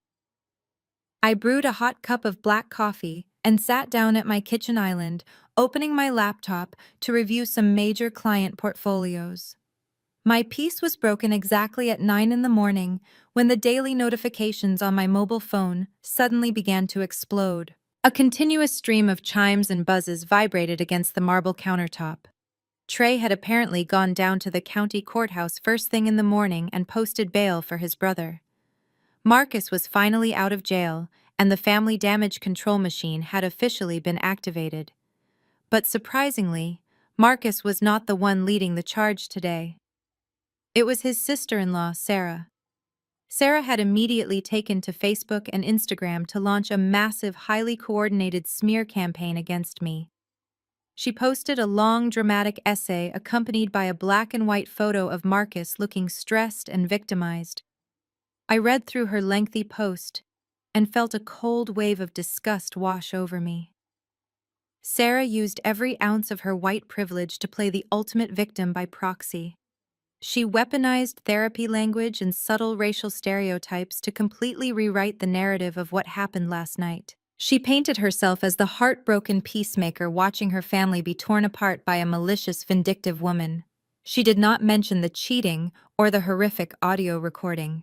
I brewed a hot cup of black coffee and sat down at my kitchen island, opening my laptop to review some major client portfolios. My peace was broken exactly at 9 in the morning when the daily notifications on my mobile phone suddenly began to explode. A continuous stream of chimes and buzzes vibrated against the marble countertop. Trey had apparently gone down to the county courthouse first thing in the morning and posted bail for his brother. Marcus was finally out of jail, and the family damage control machine had officially been activated. But surprisingly, Marcus was not the one leading the charge today. It was his sister-in-law, Sarah. Sarah had immediately taken to Facebook and Instagram to launch a massive, highly coordinated smear campaign against me. She posted a long, dramatic essay accompanied by a black and white photo of Marcus looking stressed and victimized. I read through her lengthy post and felt a cold wave of disgust wash over me. Sarah used every ounce of her white privilege to play the ultimate victim by proxy. She weaponized therapy language and subtle racial stereotypes to completely rewrite the narrative of what happened last night. She painted herself as the heartbroken peacemaker watching her family be torn apart by a malicious, vindictive woman. She did not mention the cheating or the horrific audio recording.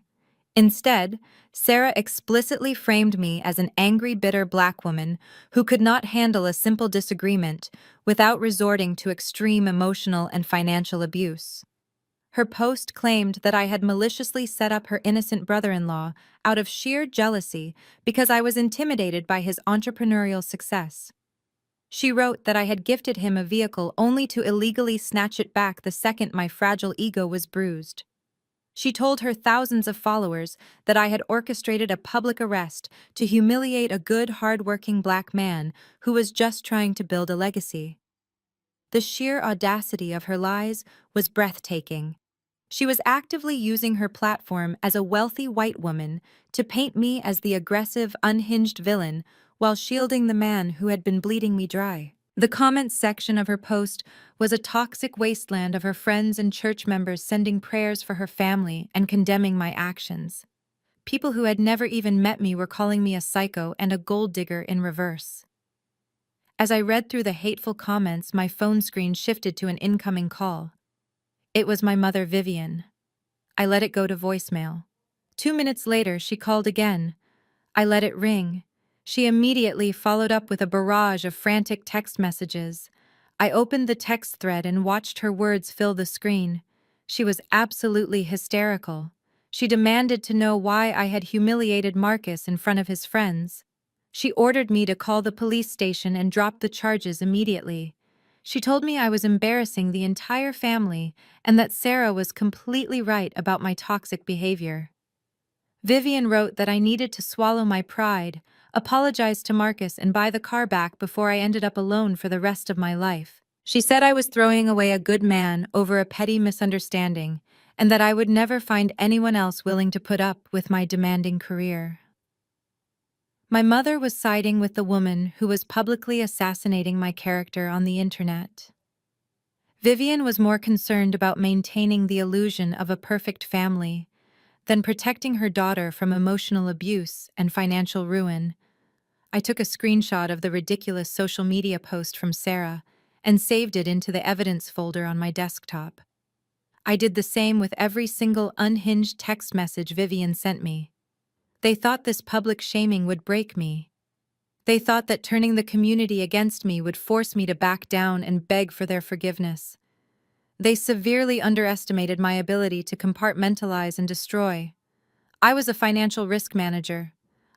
Instead, Sarah explicitly framed me as an angry, bitter black woman who could not handle a simple disagreement without resorting to extreme emotional and financial abuse. Her post claimed that I had maliciously set up her innocent brother-in-law out of sheer jealousy because I was intimidated by his entrepreneurial success. She wrote that I had gifted him a vehicle only to illegally snatch it back the second my fragile ego was bruised. She told her thousands of followers that I had orchestrated a public arrest to humiliate a good, hard-working black man who was just trying to build a legacy. The sheer audacity of her lies was breathtaking. She was actively using her platform as a wealthy white woman to paint me as the aggressive, unhinged villain while shielding the man who had been bleeding me dry. The comments section of her post was a toxic wasteland of her friends and church members sending prayers for her family and condemning my actions. People who had never even met me were calling me a psycho and a gold digger in reverse. As I read through the hateful comments, my phone screen shifted to an incoming call. It was my mother, Vivian. I let it go to voicemail. 2 minutes later, she called again. I let it ring. She immediately followed up with a barrage of frantic text messages. I opened the text thread and watched her words fill the screen. She was absolutely hysterical. She demanded to know why I had humiliated Marcus in front of his friends. She ordered me to call the police station and drop the charges immediately. She told me I was embarrassing the entire family and that Sarah was completely right about my toxic behavior. Vivian wrote that I needed to swallow my pride, apologize to Marcus, and buy the car back before I ended up alone for the rest of my life. She said I was throwing away a good man over a petty misunderstanding, and that I would never find anyone else willing to put up with my demanding career. My mother was siding with the woman who was publicly assassinating my character on the internet. Vivian was more concerned about maintaining the illusion of a perfect family than protecting her daughter from emotional abuse and financial ruin. I took a screenshot of the ridiculous social media post from Sarah and saved it into the evidence folder on my desktop. I did the same with every single unhinged text message Vivian sent me. They thought this public shaming would break me. They thought that turning the community against me would force me to back down and beg for their forgiveness. They severely underestimated my ability to compartmentalize and destroy. I was a financial risk manager.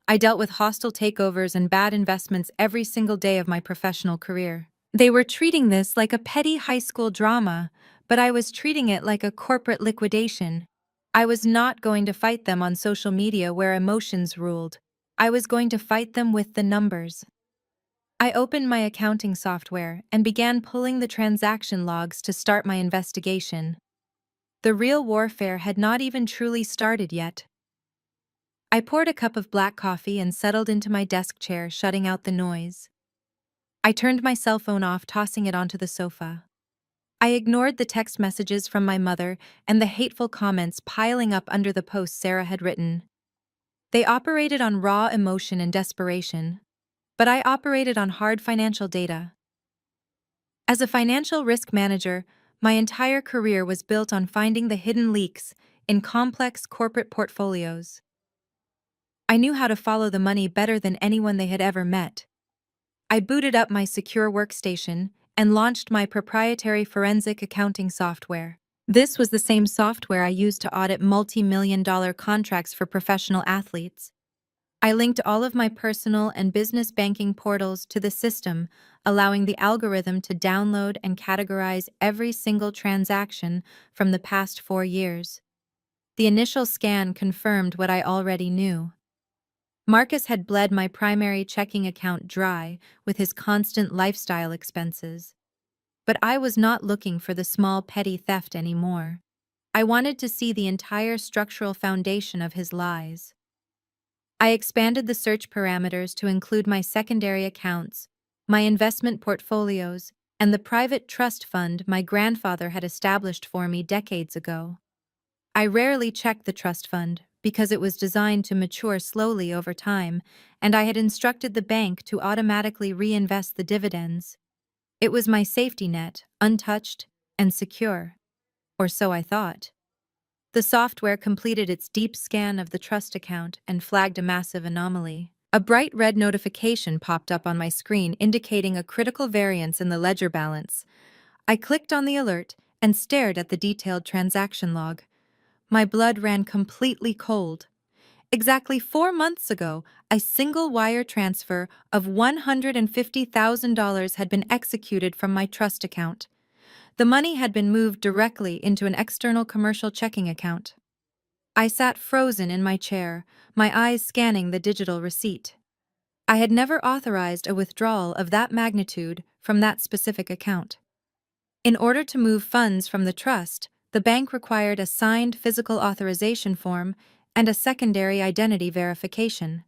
I dealt with hostile takeovers and bad investments every single day of my professional career. They were treating this like a petty high school drama, but I was treating it like a corporate liquidation. I was not going to fight them on social media where emotions ruled. I was going to fight them with the numbers. I opened my accounting software and began pulling the transaction logs to start my investigation. The real warfare had not even truly started yet. I poured a cup of black coffee and settled into my desk chair, shutting out the noise. I turned my cell phone off, tossing it onto the sofa. I ignored the text messages from my mother and the hateful comments piling up under the post Sarah had written. They operated on raw emotion and desperation, but I operated on hard financial data. As a financial risk manager, my entire career was built on finding the hidden leaks in complex corporate portfolios. I knew how to follow the money better than anyone they had ever met. I booted up my secure workstation and launched my proprietary forensic accounting software. This was the same software I used to audit multi-million-dollar contracts for professional athletes. I linked all of my personal and business banking portals to the system, allowing the algorithm to download and categorize every single transaction from the past 4 years. The initial scan confirmed what I already knew. Marcus had bled my primary checking account dry with his constant lifestyle expenses. But I was not looking for the small petty theft anymore. I wanted to see the entire structural foundation of his lies. I expanded the search parameters to include my secondary accounts, my investment portfolios, and the private trust fund my grandfather had established for me decades ago. I rarely checked the trust fund because it was designed to mature slowly over time, and I had instructed the bank to automatically reinvest the dividends. It was my safety net, untouched and secure. Or so I thought. The software completed its deep scan of the trust account and flagged a massive anomaly. A bright red notification popped up on my screen indicating a critical variance in the ledger balance. I clicked on the alert and stared at the detailed transaction log. My blood ran completely cold. Exactly 4 months ago, a single wire transfer of $150,000 had been executed from my trust account. The money had been moved directly into an external commercial checking account. I sat frozen in my chair, my eyes scanning the digital receipt. I had never authorized a withdrawal of that magnitude from that specific account. In order to move funds from the trust, the bank required a signed physical authorization form and a secondary identity verification.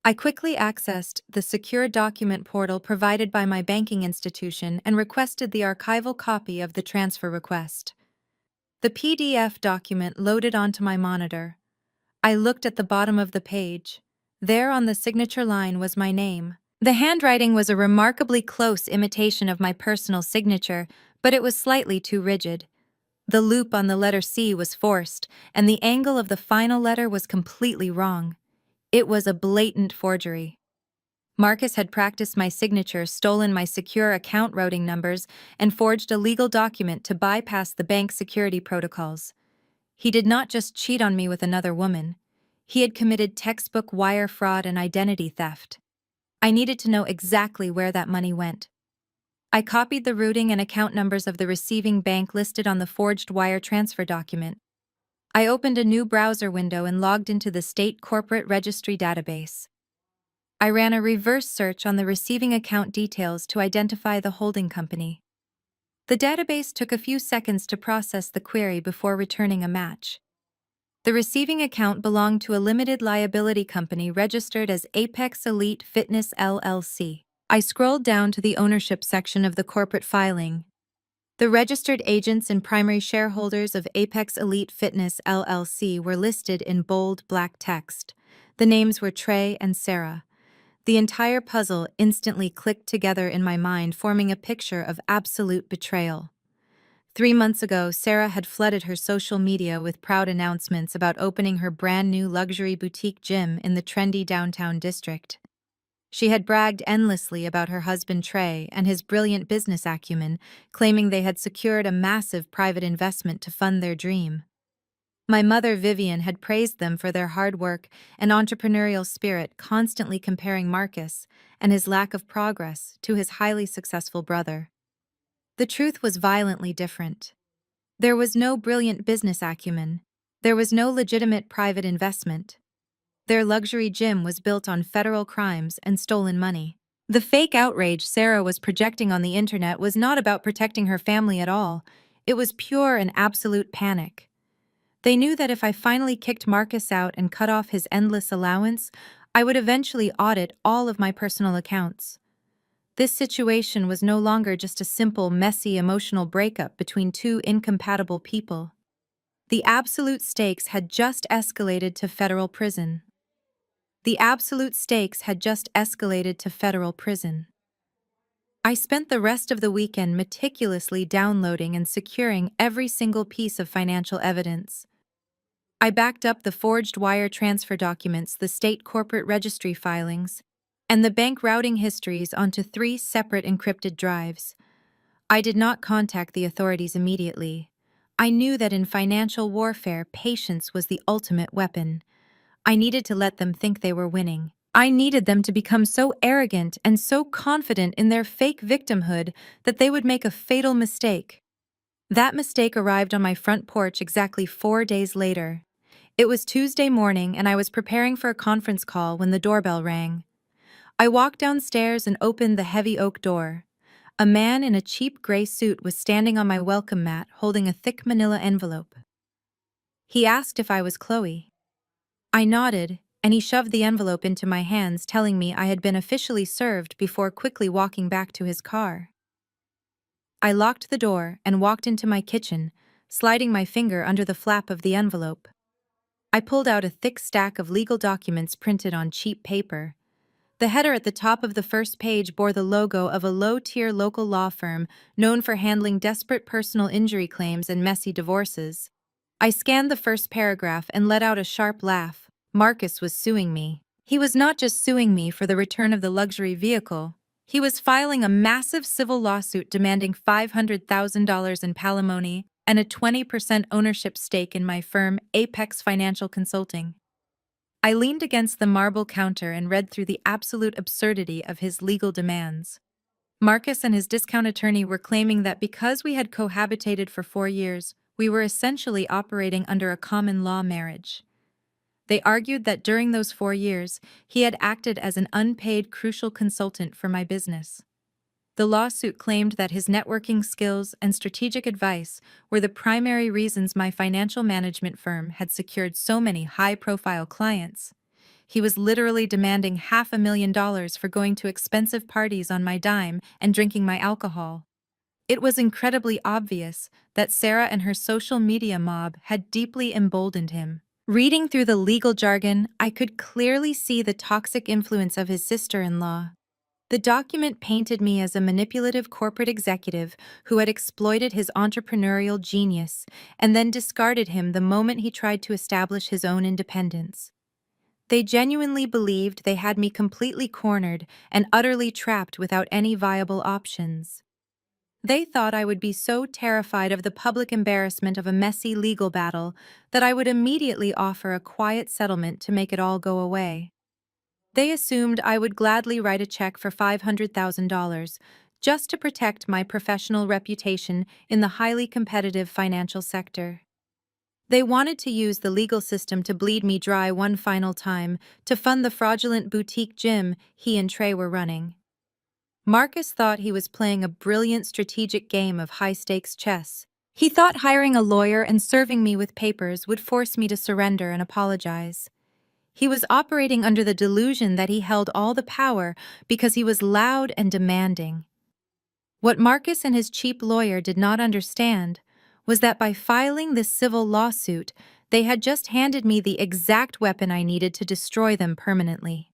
I quickly accessed the secure document portal provided by my banking institution and requested the archival copy of the transfer request. The PDF document loaded onto my monitor. I looked at the bottom of the page. There on the signature line was my name. The handwriting was a remarkably close imitation of my personal signature, but it was slightly too rigid. The loop on the letter C was forced, and the angle of the final letter was completely wrong. It was a blatant forgery. Marcus had practiced my signature, stolen my secure account routing numbers, and forged a legal document to bypass the bank's security protocols. He did not just cheat on me with another woman. He had committed textbook wire fraud and identity theft. I needed to know exactly where that money went. I copied the routing and account numbers of the receiving bank listed on the forged wire transfer document. I opened a new browser window and logged into the state corporate registry database. I ran a reverse search on the receiving account details to identify the holding company. The database took a few seconds to process the query before returning a match. The receiving account belonged to a limited liability company registered as Apex Elite Fitness LLC. I scrolled down to the ownership section of the corporate filing. The registered agents and primary shareholders of Apex Elite Fitness LLC were listed in bold black text. The names were Trey and Sarah. The entire puzzle instantly clicked together in my mind, forming a picture of absolute betrayal. 3 months ago, Sarah had flooded her social media with proud announcements about opening her brand new luxury boutique gym in the trendy downtown district. She had bragged endlessly about her husband Trey and his brilliant business acumen, claiming they had secured a massive private investment to fund their dream. My mother Vivian had praised them for their hard work and entrepreneurial spirit, constantly comparing Marcus and his lack of progress to his highly successful brother. The truth was violently different. There was no brilliant business acumen. There was no legitimate private investment. Their luxury gym was built on federal crimes and stolen money. The fake outrage Sarah was projecting on the internet was not about protecting her family at all. It was pure and absolute panic. They knew that if I finally kicked Marcus out and cut off his endless allowance, I would eventually audit all of my personal accounts. This situation was no longer just a simple, messy, emotional breakup between two incompatible people. The absolute stakes had just escalated to federal prison. The absolute stakes had just escalated to federal prison. I spent the rest of the weekend meticulously downloading and securing every single piece of financial evidence. I backed up the forged wire transfer documents, the state corporate registry filings, and the bank routing histories onto 3 separate encrypted drives. I did not contact the authorities immediately. I knew that in financial warfare, patience was the ultimate weapon. I needed to let them think they were winning. I needed them to become so arrogant and so confident in their fake victimhood that they would make a fatal mistake. That mistake arrived on my front porch exactly 4 days later. It was Tuesday morning, and I was preparing for a conference call when the doorbell rang. I walked downstairs and opened the heavy oak door. A man in a cheap gray suit was standing on my welcome mat holding a thick manila envelope. He asked if I was Chloe. I nodded, and he shoved the envelope into my hands, telling me I had been officially served before quickly walking back to his car. I locked the door and walked into my kitchen, sliding my finger under the flap of the envelope. I pulled out a thick stack of legal documents printed on cheap paper. The header at the top of the first page bore the logo of a low-tier local law firm known for handling desperate personal injury claims and messy divorces. I scanned the first paragraph and let out a sharp laugh. Marcus was suing me. He was not just suing me for the return of the luxury vehicle. He was filing a massive civil lawsuit demanding $500,000 in palimony and a 20% ownership stake in my firm, Apex Financial Consulting. I leaned against the marble counter and read through the absolute absurdity of his legal demands. Marcus and his discount attorney were claiming that because we had cohabitated for 4 years, We were essentially operating under a common law marriage. They argued that during those 4 years, he had acted as an unpaid crucial consultant for my business. The lawsuit claimed that his networking skills and strategic advice were the primary reasons my financial management firm had secured so many high-profile clients. He was literally demanding $500,000 for going to expensive parties on my dime and drinking my alcohol. It was incredibly obvious that Sarah and her social media mob had deeply emboldened him. Reading through the legal jargon, I could clearly see the toxic influence of his sister-in-law. The document painted me as a manipulative corporate executive who had exploited his entrepreneurial genius and then discarded him the moment he tried to establish his own independence. They genuinely believed they had me completely cornered and utterly trapped without any viable options. They thought I would be so terrified of the public embarrassment of a messy legal battle that I would immediately offer a quiet settlement to make it all go away. They assumed I would gladly write a check for $500,000 just to protect my professional reputation in the highly competitive financial sector. They wanted to use the legal system to bleed me dry one final time to fund the fraudulent boutique gym he and Trey were running. Marcus thought he was playing a brilliant strategic game of high-stakes chess. He thought hiring a lawyer and serving me with papers would force me to surrender and apologize. He was operating under the delusion that he held all the power because he was loud and demanding. What Marcus and his cheap lawyer did not understand was that by filing this civil lawsuit, they had just handed me the exact weapon I needed to destroy them permanently.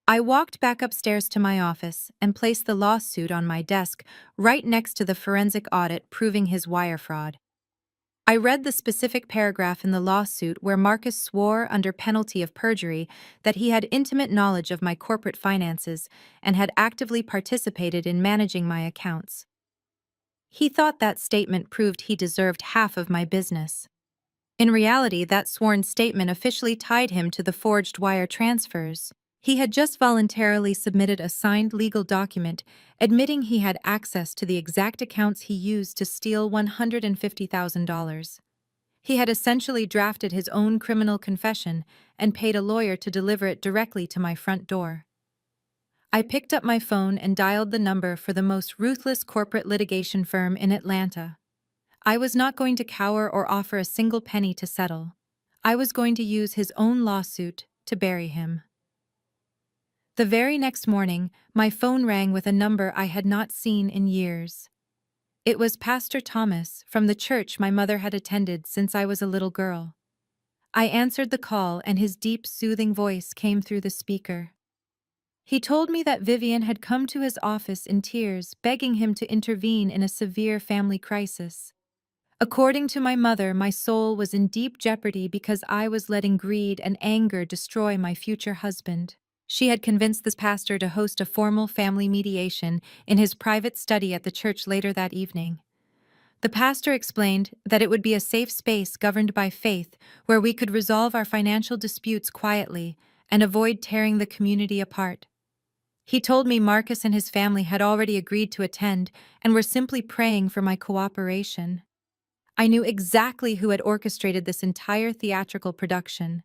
I walked back upstairs to my office and placed the lawsuit on my desk right next to the forensic audit proving his wire fraud. I read the specific paragraph in the lawsuit where Marcus swore under penalty of perjury that he had intimate knowledge of my corporate finances and had actively participated in managing my accounts. He thought that statement proved he deserved half of my business. In reality, that sworn statement officially tied him to the forged wire transfers. He had just voluntarily submitted a signed legal document admitting he had access to the exact accounts he used to steal $150,000. He had essentially drafted his own criminal confession and paid a lawyer to deliver it directly to my front door. I picked up my phone and dialed the number for the most ruthless corporate litigation firm in Atlanta. I was not going to cower or offer a single penny to settle. I was going to use his own lawsuit to bury him. The very next morning, my phone rang with a number I had not seen in years. It was Pastor Thomas from the church my mother had attended since I was a little girl. I answered the call and his deep, soothing voice came through the speaker. He told me that Vivian had come to his office in tears, begging him to intervene in a severe family crisis. According to my mother, my soul was in deep jeopardy because I was letting greed and anger destroy my future husband. She had convinced this pastor to host a formal family mediation in his private study at the church later that evening. The pastor explained that it would be a safe space governed by faith where we could resolve our financial disputes quietly and avoid tearing the community apart. He told me Marcus and his family had already agreed to attend and were simply praying for my cooperation. I knew exactly who had orchestrated this entire theatrical production: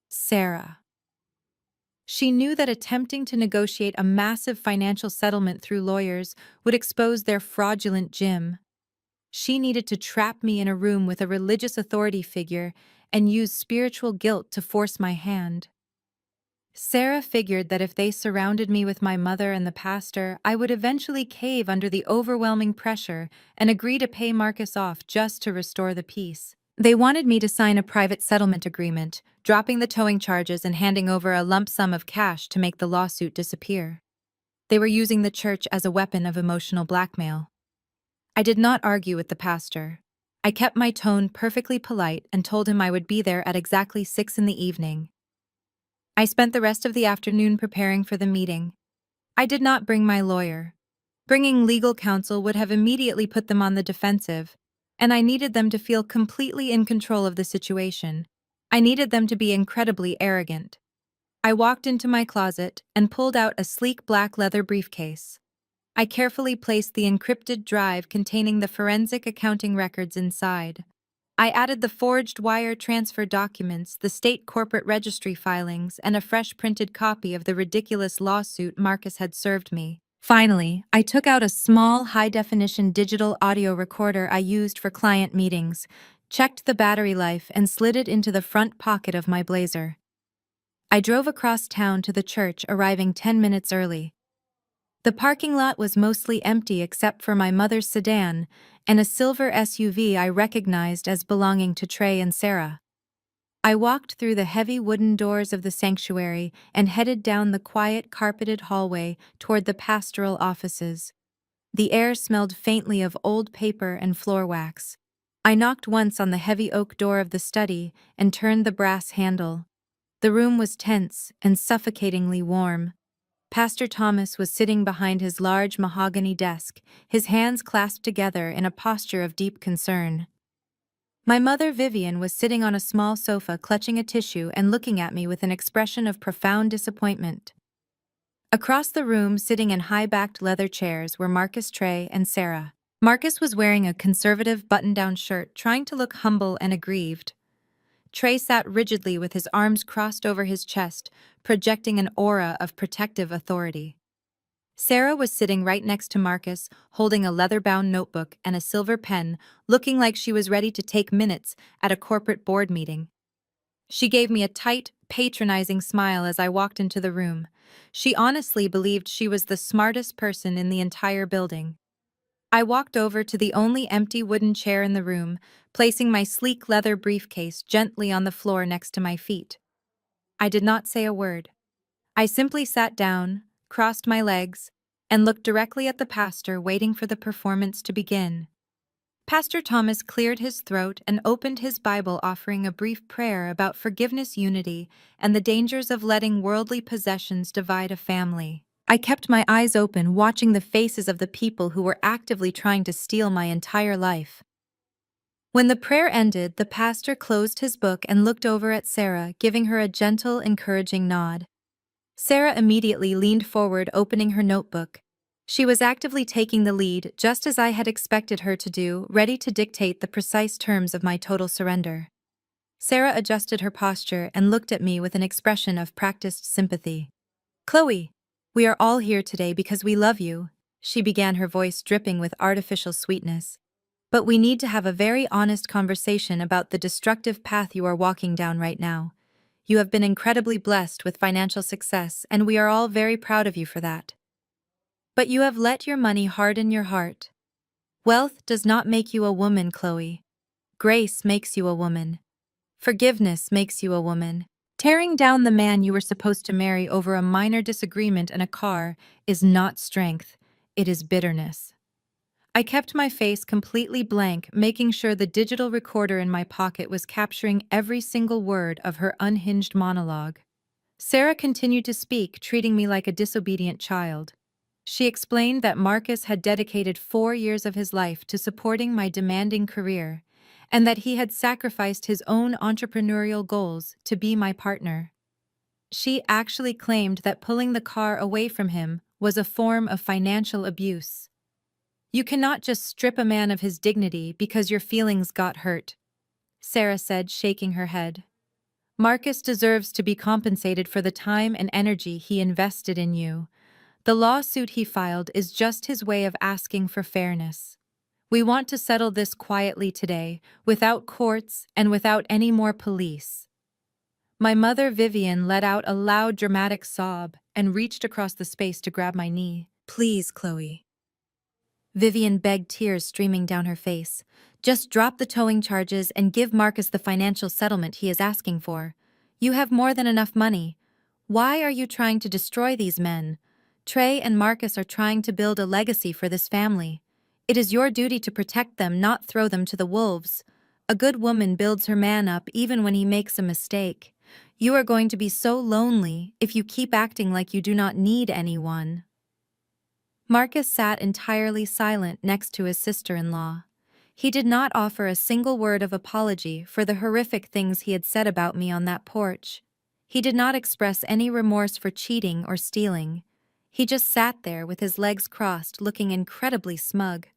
Sarah. She knew that attempting to negotiate a massive financial settlement through lawyers would expose their fraudulent gym. She needed to trap me in a room with a religious authority figure and use spiritual guilt to force my hand. Sarah figured that if they surrounded me with my mother and the pastor, I would eventually cave under the overwhelming pressure and agree to pay Marcus off just to restore the peace. They wanted me to sign a private settlement agreement, dropping the towing charges and handing over a lump sum of cash to make the lawsuit disappear. They were using the church as a weapon of emotional blackmail. I did not argue with the pastor. I kept my tone perfectly polite and told him I would be there at exactly 6 p.m. I spent the rest of the afternoon preparing for the meeting. I did not bring my lawyer. Bringing legal counsel would have immediately put them on the defensive, and I needed them to feel completely in control of the situation. I needed them to be incredibly arrogant. I walked into my closet and pulled out a sleek black leather briefcase. I carefully placed the encrypted drive containing the forensic accounting records inside. I added the forged wire transfer documents, the state corporate registry filings, and a fresh printed copy of the ridiculous lawsuit Marcus had served me. Finally, I took out a small, high-definition digital audio recorder I used for client meetings, checked the battery life, and slid it into the front pocket of my blazer. I drove across town to the church, arriving 10 minutes early. The parking lot was mostly empty except for my mother's sedan and a silver SUV I recognized as belonging to Trey and Sarah. I walked through the heavy wooden doors of the sanctuary and headed down the quiet carpeted hallway toward the pastoral offices. The air smelled faintly of old paper and floor wax. I knocked once on the heavy oak door of the study and turned the brass handle. The room was tense and suffocatingly warm. Pastor Thomas was sitting behind his large mahogany desk, his hands clasped together in a posture of deep concern. My mother Vivian was sitting on a small sofa clutching a tissue and looking at me with an expression of profound disappointment. Across the room, sitting in high-backed leather chairs, were Marcus, Trey, and Sarah. Marcus was wearing a conservative button-down shirt, trying to look humble and aggrieved. Trey sat rigidly with his arms crossed over his chest, projecting an aura of protective authority. Sarah was sitting right next to Marcus, holding a leather-bound notebook and a silver pen, looking like she was ready to take minutes at a corporate board meeting. She gave me a tight, patronizing smile as I walked into the room. She honestly believed she was the smartest person in the entire building. I walked over to the only empty wooden chair in the room, placing my sleek leather briefcase gently on the floor next to my feet. I did not say a word. I simply sat down, crossed my legs, and looked directly at the pastor, waiting for the performance to begin. Pastor Thomas cleared his throat and opened his Bible, offering a brief prayer about forgiveness, unity, and the dangers of letting worldly possessions divide a family. I kept my eyes open, watching the faces of the people who were actively trying to steal my entire life. When the prayer ended, the pastor closed his book and looked over at Sarah, giving her a gentle, encouraging nod. Sarah immediately leaned forward, opening her notebook. She was actively taking the lead, just as I had expected her to do, ready to dictate the precise terms of my total surrender. Sarah adjusted her posture and looked at me with an expression of practiced sympathy. "Chloe, we are all here today because we love you," she began, her voice dripping with artificial sweetness. "But we need to have a very honest conversation about the destructive path you are walking down right now. You have been incredibly blessed with financial success, and we are all very proud of you for that. But you have let your money harden your heart. Wealth does not make you a woman, Chloe. Grace makes you a woman. Forgiveness makes you a woman. Tearing down the man you were supposed to marry over a minor disagreement and a car is not strength, it is bitterness." I kept my face completely blank, making sure the digital recorder in my pocket was capturing every single word of her unhinged monologue. Sarah continued to speak, treating me like a disobedient child. She explained that Marcus had dedicated 4 years of his life to supporting my demanding career, and that he had sacrificed his own entrepreneurial goals to be my partner. She actually claimed that pulling the car away from him was a form of financial abuse. "You cannot just strip a man of his dignity because your feelings got hurt," Sarah said, shaking her head. "Marcus deserves to be compensated for the time and energy he invested in you. The lawsuit he filed is just his way of asking for fairness. We want to settle this quietly today, without courts and without any more police." My mother Vivian let out a loud, dramatic sob and reached across the space to grab my knee. "Please, Chloe." Vivian begged, tears streaming down her face. "Just drop the towing charges and give Marcus the financial settlement he is asking for. You have more than enough money. Why are you trying to destroy these men? Trey and Marcus are trying to build a legacy for this family. It is your duty to protect them, not throw them to the wolves. A good woman builds her man up even when he makes a mistake. You are going to be so lonely if you keep acting like you do not need anyone." Marcus sat entirely silent next to his sister-in-law. He did not offer a single word of apology for the horrific things he had said about me on that porch. He did not express any remorse for cheating or stealing. He just sat there with his legs crossed, looking incredibly smug.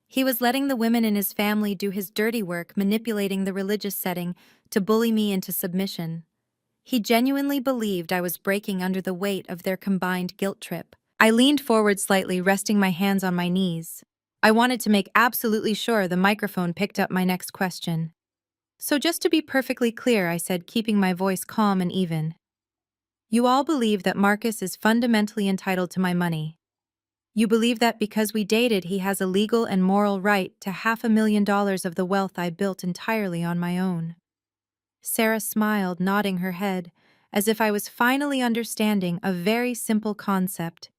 He was letting the women in his family do his dirty work, manipulating the religious setting to bully me into submission. He genuinely believed I was breaking under the weight of their combined guilt trip. I leaned forward slightly, resting my hands on my knees. I wanted to make absolutely sure the microphone picked up my next question. So just to be perfectly clear, I said, keeping my voice calm and even. You all believe that Marcus is fundamentally entitled to my money. You believe that because we dated, he has a legal and moral right to $500,000 of the wealth I built entirely on my own. Sarah smiled, nodding her head, as if I was finally understanding a very simple concept.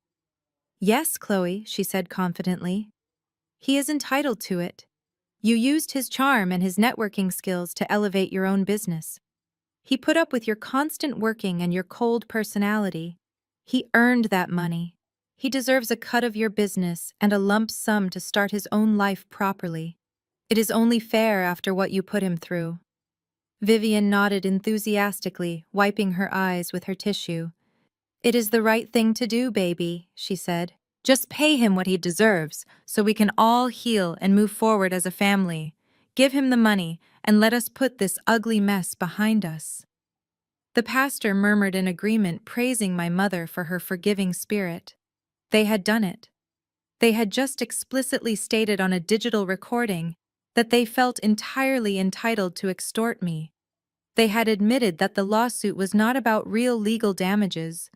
Yes, Chloe, she said confidently. He is entitled to it. You used his charm and his networking skills to elevate your own business. He put up with your constant working and your cold personality. He earned that money. He deserves a cut of your business and a lump sum to start his own life properly. It is only fair after what you put him through. Vivian nodded enthusiastically, wiping her eyes with her tissue. It is the right thing to do, baby, she said. Just pay him what he deserves, so we can all heal and move forward as a family. Give him the money, and let us put this ugly mess behind us. The pastor murmured in agreement, praising my mother for her forgiving spirit. They had done it. They had just explicitly stated on a digital recording that they felt entirely entitled to extort me. They had admitted that the lawsuit was not about real legal damages,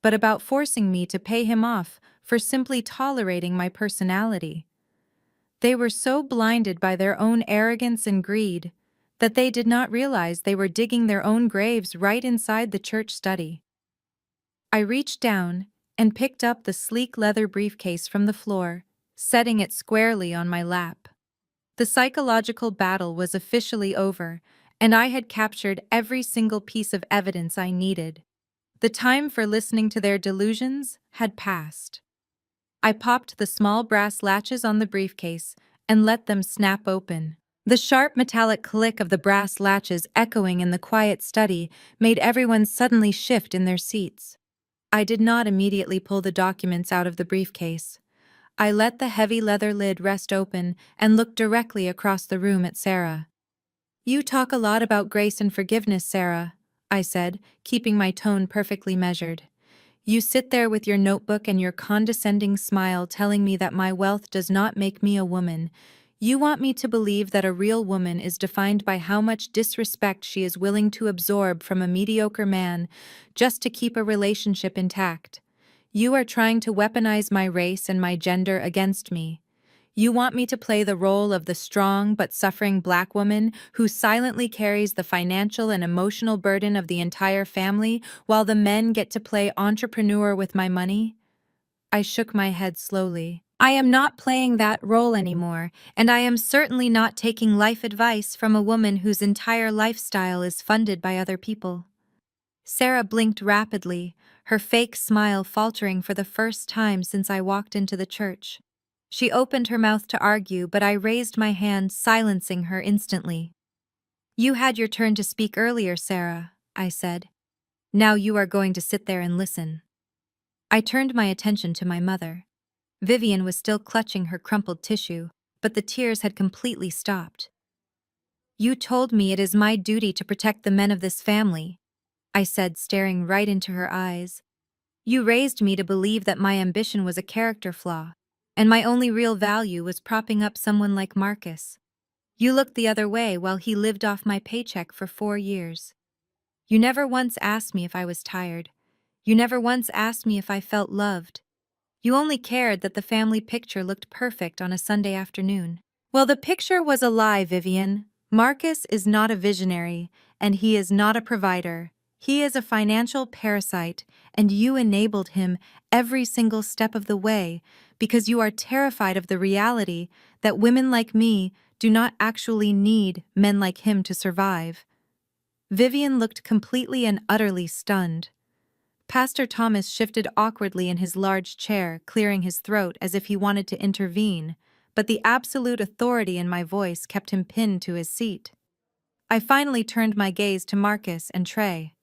but about forcing me to pay him off for simply tolerating my personality. They were so blinded by their own arrogance and greed that they did not realize they were digging their own graves right inside the church study. I reached down and picked up the sleek leather briefcase from the floor, setting it squarely on my lap. The psychological battle was officially over, and I had captured every single piece of evidence I needed. The time for listening to their delusions had passed. I popped the small brass latches on the briefcase and let them snap open. The sharp metallic click of the brass latches echoing in the quiet study made everyone suddenly shift in their seats. I did not immediately pull the documents out of the briefcase. I let the heavy leather lid rest open and looked directly across the room at Sarah. You talk a lot about grace and forgiveness, Sarah, I said, keeping my tone perfectly measured. You sit there with your notebook and your condescending smile telling me that my wealth does not make me a woman. You want me to believe that a real woman is defined by how much disrespect she is willing to absorb from a mediocre man just to keep a relationship intact. You are trying to weaponize my race and my gender against me. You want me to play the role of the strong but suffering Black woman who silently carries the financial and emotional burden of the entire family while the men get to play entrepreneur with my money? I shook my head slowly. I am not playing that role anymore, and I am certainly not taking life advice from a woman whose entire lifestyle is funded by other people. Sarah blinked rapidly, her fake smile faltering for the first time since I walked into the church. She opened her mouth to argue, but I raised my hand, silencing her instantly. You had your turn to speak earlier, Sarah, I said. Now you are going to sit there and listen. I turned my attention to my mother. Vivian was still clutching her crumpled tissue, but the tears had completely stopped. You told me it is my duty to protect the men of this family, I said, staring right into her eyes. You raised me to believe that my ambition was a character flaw, and my only real value was propping up someone like Marcus. You looked the other way while he lived off my paycheck for 4 years. You never once asked me if I was tired. You never once asked me if I felt loved. You only cared that the family picture looked perfect on a Sunday afternoon. Well, the picture was a lie, Vivian. Marcus is not a visionary, and he is not a provider. He is a financial parasite, and you enabled him every single step of the way because you are terrified of the reality that women like me do not actually need men like him to survive. Vivian looked completely and utterly stunned. Pastor Thomas shifted awkwardly in his large chair, clearing his throat as if he wanted to intervene, but the absolute authority in my voice kept him pinned to his seat. I finally turned my gaze to Marcus and Trey.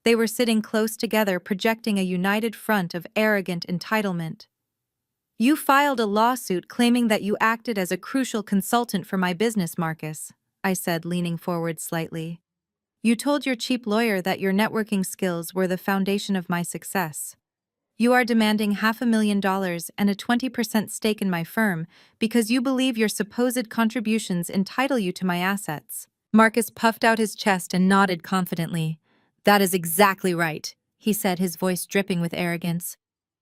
They were sitting close together, projecting a united front of arrogant entitlement. "You filed a lawsuit claiming that you acted as a crucial consultant for my business, Marcus," I said, leaning forward slightly. "You told your cheap lawyer that your networking skills were the foundation of my success. You are demanding $500,000 and a 20% stake in my firm because you believe your supposed contributions entitle you to my assets." Marcus puffed out his chest and nodded confidently. "That is exactly right," he said, his voice dripping with arrogance.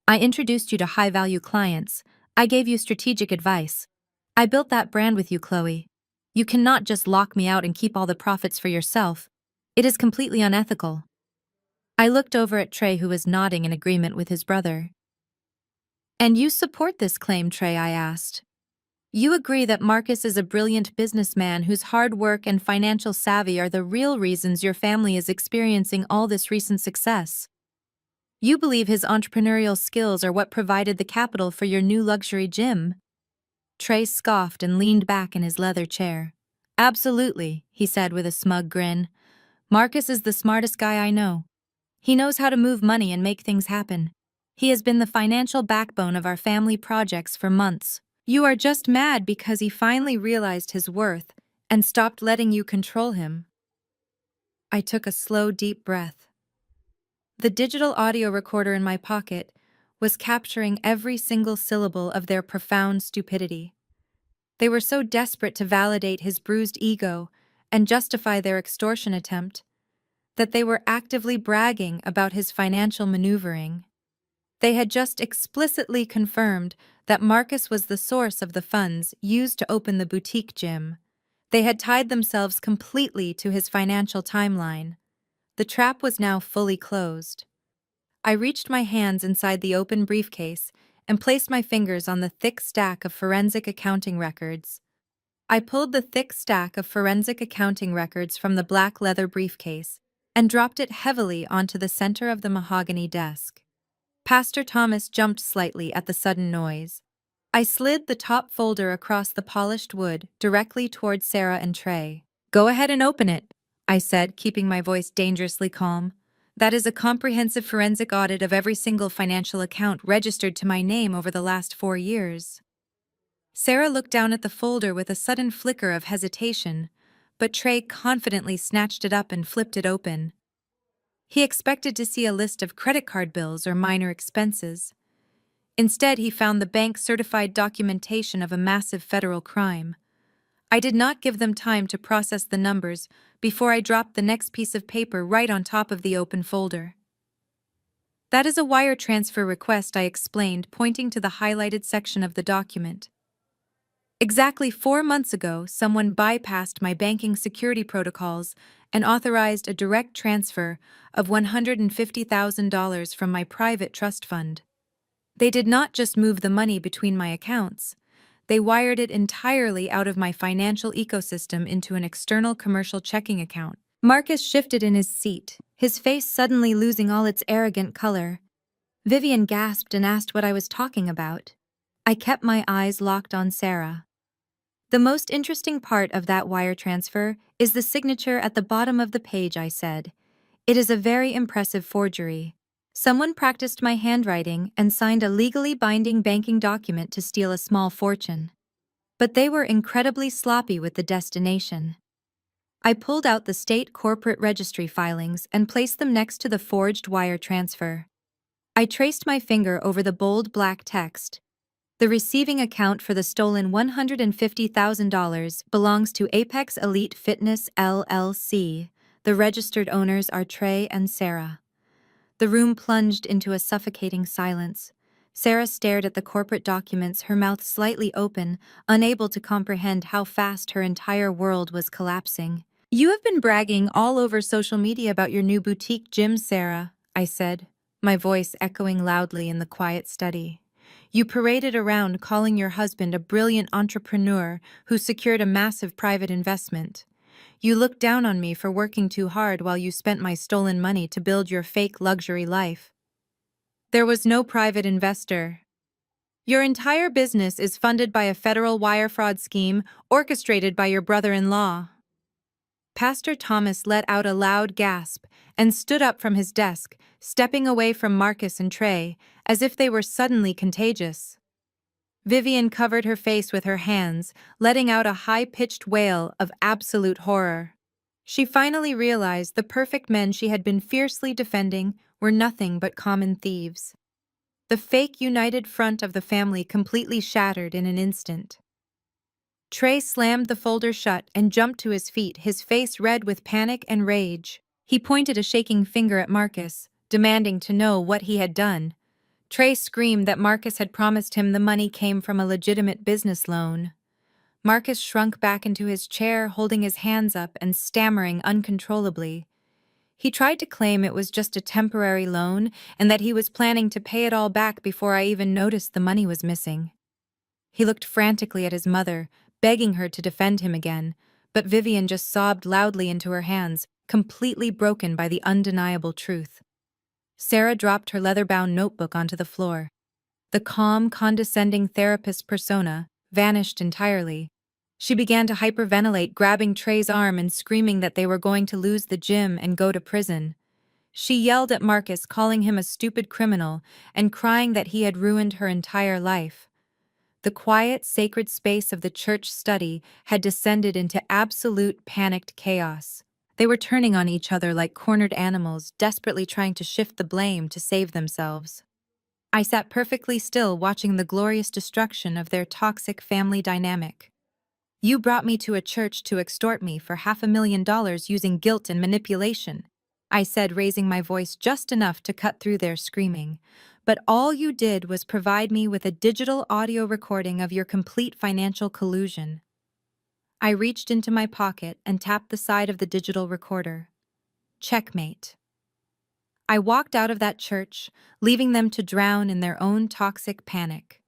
"I introduced you to high-value clients. I gave you strategic advice. I built that brand with you, Chloe. You cannot just lock me out and keep all the profits for yourself. It is completely unethical." I looked over at Trey, who was nodding in agreement with his brother. "And you support this claim, Trey?" I asked. "You agree that Marcus is a brilliant businessman whose hard work and financial savvy are the real reasons your family is experiencing all this recent success. You believe his entrepreneurial skills are what provided the capital for your new luxury gym?" Trey scoffed and leaned back in his leather chair. "Absolutely," he said with a smug grin. "Marcus is the smartest guy I know. He knows how to move money and make things happen. He has been the financial backbone of our family projects for months. You are just mad because he finally realized his worth and stopped letting you control him." I took a slow, deep breath. The digital audio recorder in my pocket was capturing every single syllable of their profound stupidity. They were so desperate to validate his bruised ego and justify their extortion attempt that they were actively bragging about his financial maneuvering. They had just explicitly confirmed that Marcus was the source of the funds used to open the boutique gym. They had tied themselves completely to his financial timeline. The trap was now fully closed. I reached my hands inside the open briefcase and placed my fingers on the thick stack of forensic accounting records. I pulled the thick stack of forensic accounting records from the black leather briefcase and dropped it heavily onto the center of the mahogany desk. Pastor Thomas jumped slightly at the sudden noise. I slid the top folder across the polished wood directly toward Sarah and Trey. "Go ahead and open it," I said, keeping my voice dangerously calm. "That is a comprehensive forensic audit of every single financial account registered to my name over the last 4 years. Sarah looked down at the folder with a sudden flicker of hesitation, but Trey confidently snatched it up and flipped it open. He expected to see a list of credit card bills or minor expenses. Instead, he found the bank-certified documentation of a massive federal crime. I did not give them time to process the numbers before I dropped the next piece of paper right on top of the open folder. "That is a wire transfer request," I explained, pointing to the highlighted section of the document. "Exactly 4 months ago, someone bypassed my banking security protocols and authorized a direct transfer of $150,000 from my private trust fund. They did not just move the money between my accounts. They wired it entirely out of my financial ecosystem into an external commercial checking account." Marcus shifted in his seat, his face suddenly losing all its arrogant color. Vivian gasped and asked what I was talking about. I kept my eyes locked on Sarah. "The most interesting part of that wire transfer is the signature at the bottom of the page," I said. "It is a very impressive forgery. Someone practiced my handwriting and signed a legally binding banking document to steal a small fortune. But they were incredibly sloppy with the destination." I pulled out the state corporate registry filings and placed them next to the forged wire transfer. I traced my finger over the bold black text. "The receiving account for the stolen $150,000 belongs to Apex Elite Fitness LLC. The registered owners are Trey and Sarah." The room plunged into a suffocating silence. Sarah stared at the corporate documents, her mouth slightly open, unable to comprehend how fast her entire world was collapsing. "You have been bragging all over social media about your new boutique gym, Sarah," I said, my voice echoing loudly in the quiet study. "You paraded around calling your husband a brilliant entrepreneur who secured a massive private investment. You looked down on me for working too hard while you spent my stolen money to build your fake luxury life. There was no private investor. Your entire business is funded by a federal wire fraud scheme orchestrated by your brother-in-law." Pastor Thomas let out a loud gasp and stood up from his desk, stepping away from Marcus and Trey, as if they were suddenly contagious. Vivian covered her face with her hands, letting out a high-pitched wail of absolute horror. She finally realized the perfect men she had been fiercely defending were nothing but common thieves. The fake united front of the family completely shattered in an instant. Trey slammed the folder shut and jumped to his feet, his face red with panic and rage. He pointed a shaking finger at Marcus, demanding to know what he had done. Trey screamed that Marcus had promised him the money came from a legitimate business loan. Marcus shrunk back into his chair, holding his hands up and stammering uncontrollably. He tried to claim it was just a temporary loan and that he was planning to pay it all back before I even noticed the money was missing. He looked frantically at his mother, begging her to defend him again, but Vivian just sobbed loudly into her hands, completely broken by the undeniable truth. Sarah dropped her leather-bound notebook onto the floor. The calm, condescending therapist persona vanished entirely. She began to hyperventilate, grabbing Trey's arm and screaming that they were going to lose the gym and go to prison. She yelled at Marcus, calling him a stupid criminal and crying that he had ruined her entire life. The quiet, sacred space of the church study had descended into absolute panicked chaos. They were turning on each other like cornered animals, desperately trying to shift the blame to save themselves. I sat perfectly still, watching the glorious destruction of their toxic family dynamic. "You brought me to a church to extort me for $500,000 using guilt and manipulation," I said, raising my voice just enough to cut through their screaming. "But all you did was provide me with a digital audio recording of your complete financial collusion." I reached into my pocket and tapped the side of the digital recorder. Checkmate. I walked out of that church, leaving them to drown in their own toxic panic.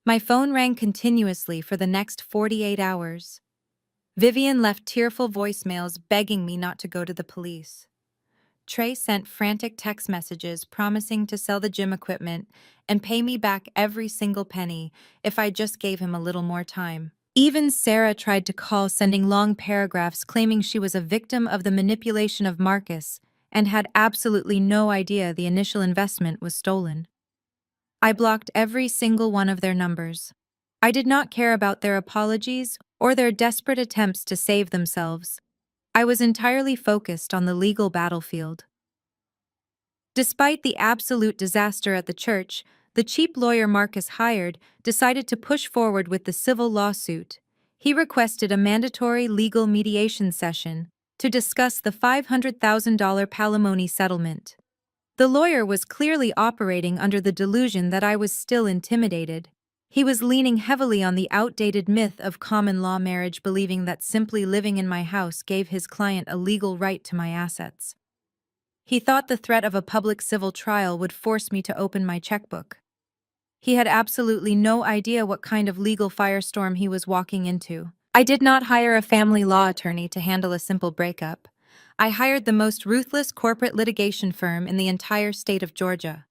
My phone rang continuously for the next 48 hours. Vivian left tearful voicemails begging me not to go to the police. Trey sent frantic text messages promising to sell the gym equipment and pay me back every single penny if I just gave him a little more time. Even Sarah tried to call, sending long paragraphs claiming she was a victim of the manipulation of Marcus and had absolutely no idea the initial investment was stolen. I blocked every single one of their numbers. I did not care about their apologies or their desperate attempts to save themselves. I was entirely focused on the legal battlefield. Despite the absolute disaster at the church, the cheap lawyer Marcus hired decided to push forward with the civil lawsuit. He requested a mandatory legal mediation session to discuss the $500,000 palimony settlement. The lawyer was clearly operating under the delusion that I was still intimidated. He was leaning heavily on the outdated myth of common law marriage, believing that simply living in my house gave his client a legal right to my assets. He thought the threat of a public civil trial would force me to open my checkbook. He had absolutely no idea what kind of legal firestorm he was walking into. I did not hire a family law attorney to handle a simple breakup. I hired the most ruthless corporate litigation firm in the entire state of Georgia.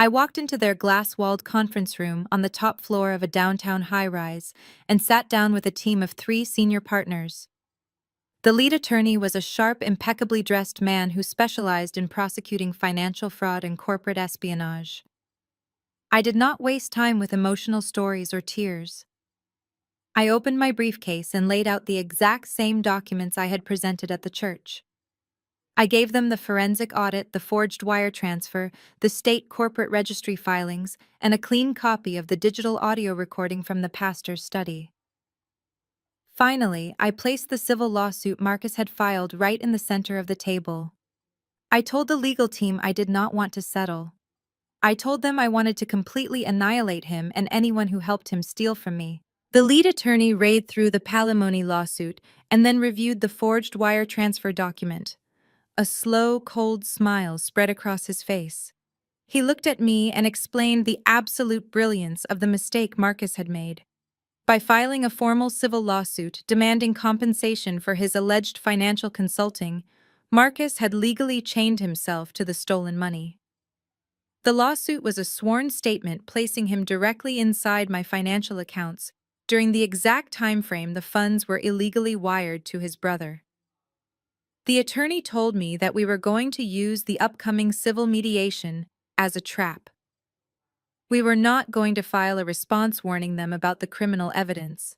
I walked into their glass-walled conference room on the top floor of a downtown high-rise and sat down with a team of 3 senior partners. The lead attorney was a sharp, impeccably dressed man who specialized in prosecuting financial fraud and corporate espionage. I did not waste time with emotional stories or tears. I opened my briefcase and laid out the exact same documents I had presented at the church. I gave them the forensic audit, the forged wire transfer, the state corporate registry filings, and a clean copy of the digital audio recording from the pastor's study. Finally, I placed the civil lawsuit Marcus had filed right in the center of the table. I told the legal team I did not want to settle. I told them I wanted to completely annihilate him and anyone who helped him steal from me. The lead attorney read through the palimony lawsuit and then reviewed the forged wire transfer document. A slow, cold smile spread across his face. He looked at me and explained the absolute brilliance of the mistake Marcus had made. By filing a formal civil lawsuit demanding compensation for his alleged financial consulting, Marcus had legally chained himself to the stolen money. The lawsuit was a sworn statement placing him directly inside my financial accounts, during the exact time frame the funds were illegally wired to his brother. The attorney told me that we were going to use the upcoming civil mediation as a trap. We were not going to file a response warning them about the criminal evidence.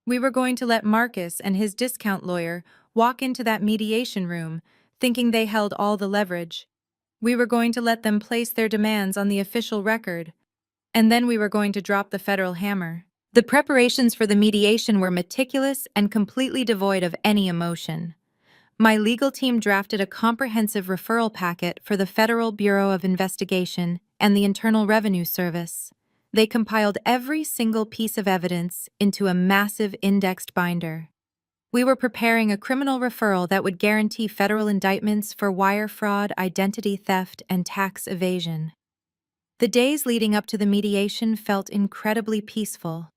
We were going to let Marcus and his discount lawyer walk into that mediation room, thinking they held all the leverage. We were going to let them place their demands on the official record, and then we were going to drop the federal hammer. The preparations for the mediation were meticulous and completely devoid of any emotion. My legal team drafted a comprehensive referral packet for the Federal Bureau of Investigation and the Internal Revenue Service. They compiled every single piece of evidence into a massive indexed binder. We were preparing a criminal referral that would guarantee federal indictments for wire fraud, identity theft, and tax evasion. The days leading up to the mediation felt incredibly peaceful.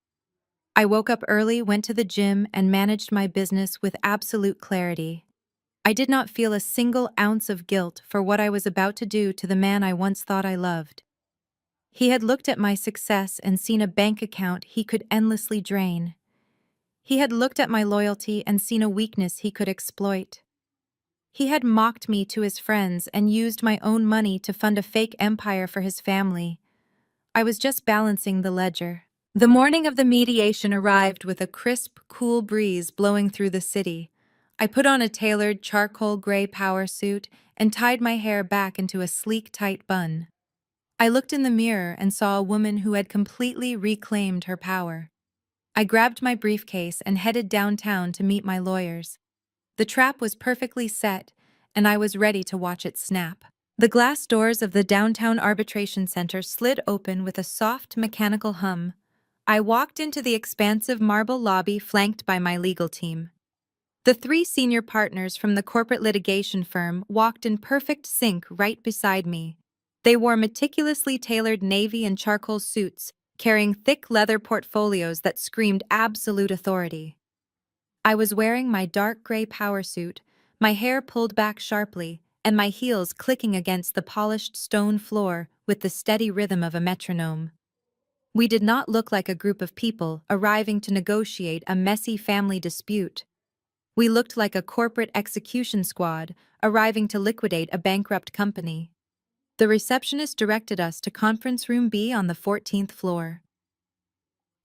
I woke up early, went to the gym, and managed my business with absolute clarity. I did not feel a single ounce of guilt for what I was about to do to the man I once thought I loved. He had looked at my success and seen a bank account he could endlessly drain. He had looked at my loyalty and seen a weakness he could exploit. He had mocked me to his friends and used my own money to fund a fake empire for his family. I was just balancing the ledger. The morning of the mediation arrived with a crisp, cool breeze blowing through the city. I put on a tailored charcoal gray power suit and tied my hair back into a sleek, tight bun. I looked in the mirror and saw a woman who had completely reclaimed her power. I grabbed my briefcase and headed downtown to meet my lawyers. The trap was perfectly set, and I was ready to watch it snap. The glass doors of the downtown arbitration center slid open with a soft, mechanical hum. I walked into the expansive marble lobby flanked by my legal team. The 3 senior partners from the corporate litigation firm walked in perfect sync right beside me. They wore meticulously tailored navy and charcoal suits, carrying thick leather portfolios that screamed absolute authority. I was wearing my dark gray power suit, my hair pulled back sharply, and my heels clicking against the polished stone floor with the steady rhythm of a metronome. We did not look like a group of people arriving to negotiate a messy family dispute. We looked like a corporate execution squad arriving to liquidate a bankrupt company. The receptionist directed us to Conference Room B on the 14th floor.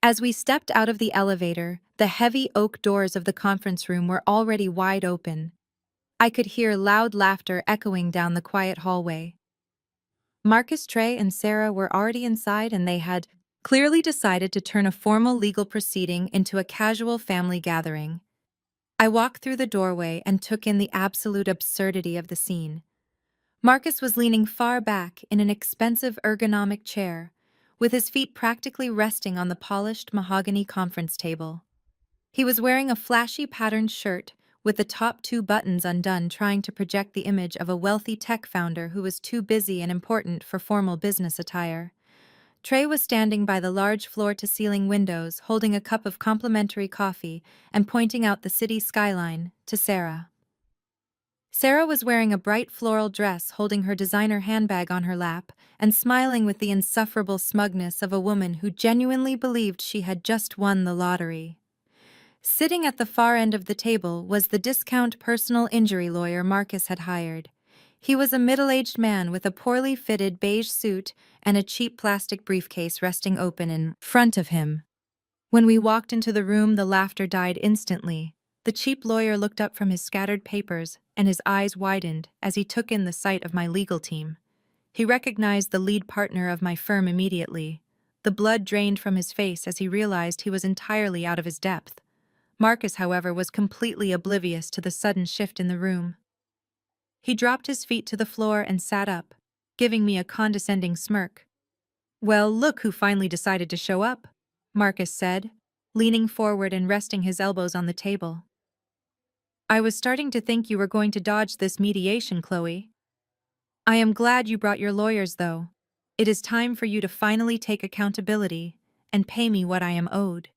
As we stepped out of the elevator, the heavy oak doors of the conference room were already wide open. I could hear loud laughter echoing down the quiet hallway. Marcus, Trey, and Sarah were already inside, and they had clearly decided to turn a formal legal proceeding into a casual family gathering. I walked through the doorway and took in the absolute absurdity of the scene. Marcus was leaning far back in an expensive ergonomic chair, with his feet practically resting on the polished mahogany conference table. He was wearing a flashy patterned shirt with the top 2 buttons undone, trying to project the image of a wealthy tech founder who was too busy and important for formal business attire. Trey was standing by the large floor-to-ceiling windows, holding a cup of complimentary coffee and pointing out the city skyline to Sarah. Sarah was wearing a bright floral dress, holding her designer handbag on her lap and smiling with the insufferable smugness of a woman who genuinely believed she had just won the lottery. Sitting at the far end of the table was the discount personal injury lawyer Marcus had hired. He was a middle-aged man with a poorly fitted beige suit and a cheap plastic briefcase resting open in front of him. When we walked into the room, the laughter died instantly. The cheap lawyer looked up from his scattered papers, and his eyes widened as he took in the sight of my legal team. He recognized the lead partner of my firm immediately. The blood drained from his face as he realized he was entirely out of his depth. Marcus, however, was completely oblivious to the sudden shift in the room. He dropped his feet to the floor and sat up, giving me a condescending smirk. "Well, look who finally decided to show up," Marcus said, leaning forward and resting his elbows on the table. "I was starting to think you were going to dodge this mediation, Chloe. I am glad you brought your lawyers, though. It is time for you to finally take accountability and pay me what I am owed.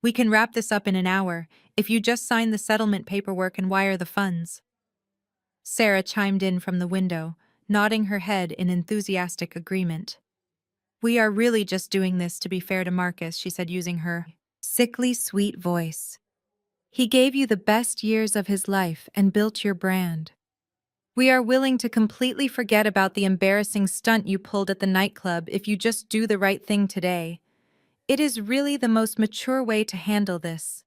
We can wrap this up in an hour if you just sign the settlement paperwork and wire the funds." Sarah chimed in from the window, nodding her head in enthusiastic agreement. "We are really just doing this to be fair to Marcus," she said, using her sickly sweet voice. He gave you the best years of his life and built your brand. We are willing to completely forget about the embarrassing stunt you pulled at the nightclub if you just do the right thing today. It is really the most mature way to handle this.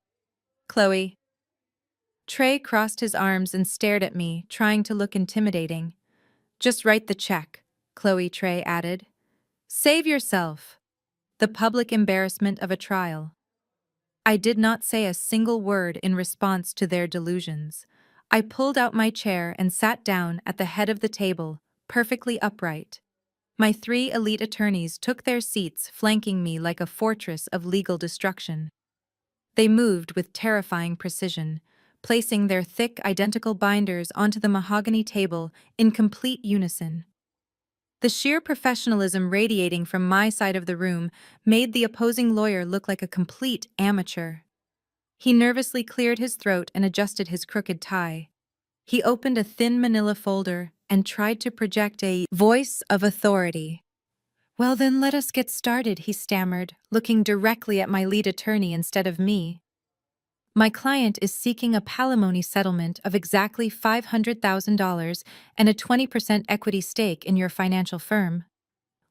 Chloe. Trey crossed his arms and stared at me, trying to look intimidating. Just write the check, Chloe Trey added. Save yourself. The public embarrassment of a trial. I did not say a single word in response to their delusions. I pulled out my chair and sat down at the head of the table, perfectly upright. My three elite attorneys took their seats, flanking me like a fortress of legal destruction. They moved with terrifying precision, placing their thick, identical binders onto the mahogany table in complete unison. The sheer professionalism radiating from my side of the room made the opposing lawyer look like a complete amateur. He nervously cleared his throat and adjusted his crooked tie. He opened a thin manila folder and tried to project a voice of authority. Well, then let us get started, he stammered, looking directly at my lead attorney instead of me. My client is seeking a palimony settlement of exactly $500,000 and a 20% equity stake in your financial firm.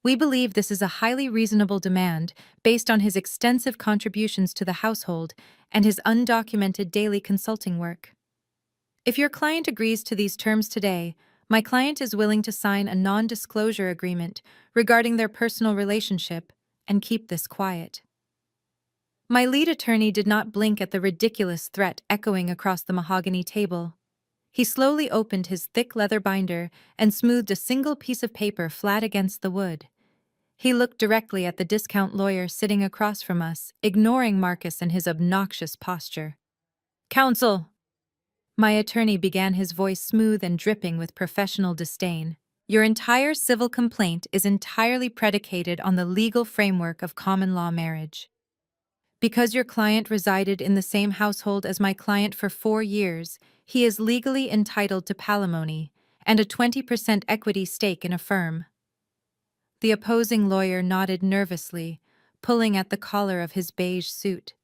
We believe this is a highly reasonable demand based on his extensive contributions to the household and his undocumented daily consulting work. If your client agrees to these terms today, my client is willing to sign a non-disclosure agreement regarding their personal relationship and keep this quiet. My lead attorney did not blink at the ridiculous threat echoing across the mahogany table. He slowly opened his thick leather binder and smoothed a single piece of paper flat against the wood. He looked directly at the discount lawyer sitting across from us, ignoring Marcus and his obnoxious posture. Counsel! My attorney began, his voice smooth and dripping with professional disdain. Your entire civil complaint is entirely predicated on the legal framework of common law marriage. Because your client resided in the same household as my client for 4 years, he is legally entitled to palimony and a 20% equity stake in a firm. The opposing lawyer nodded nervously, pulling at the collar of his beige suit.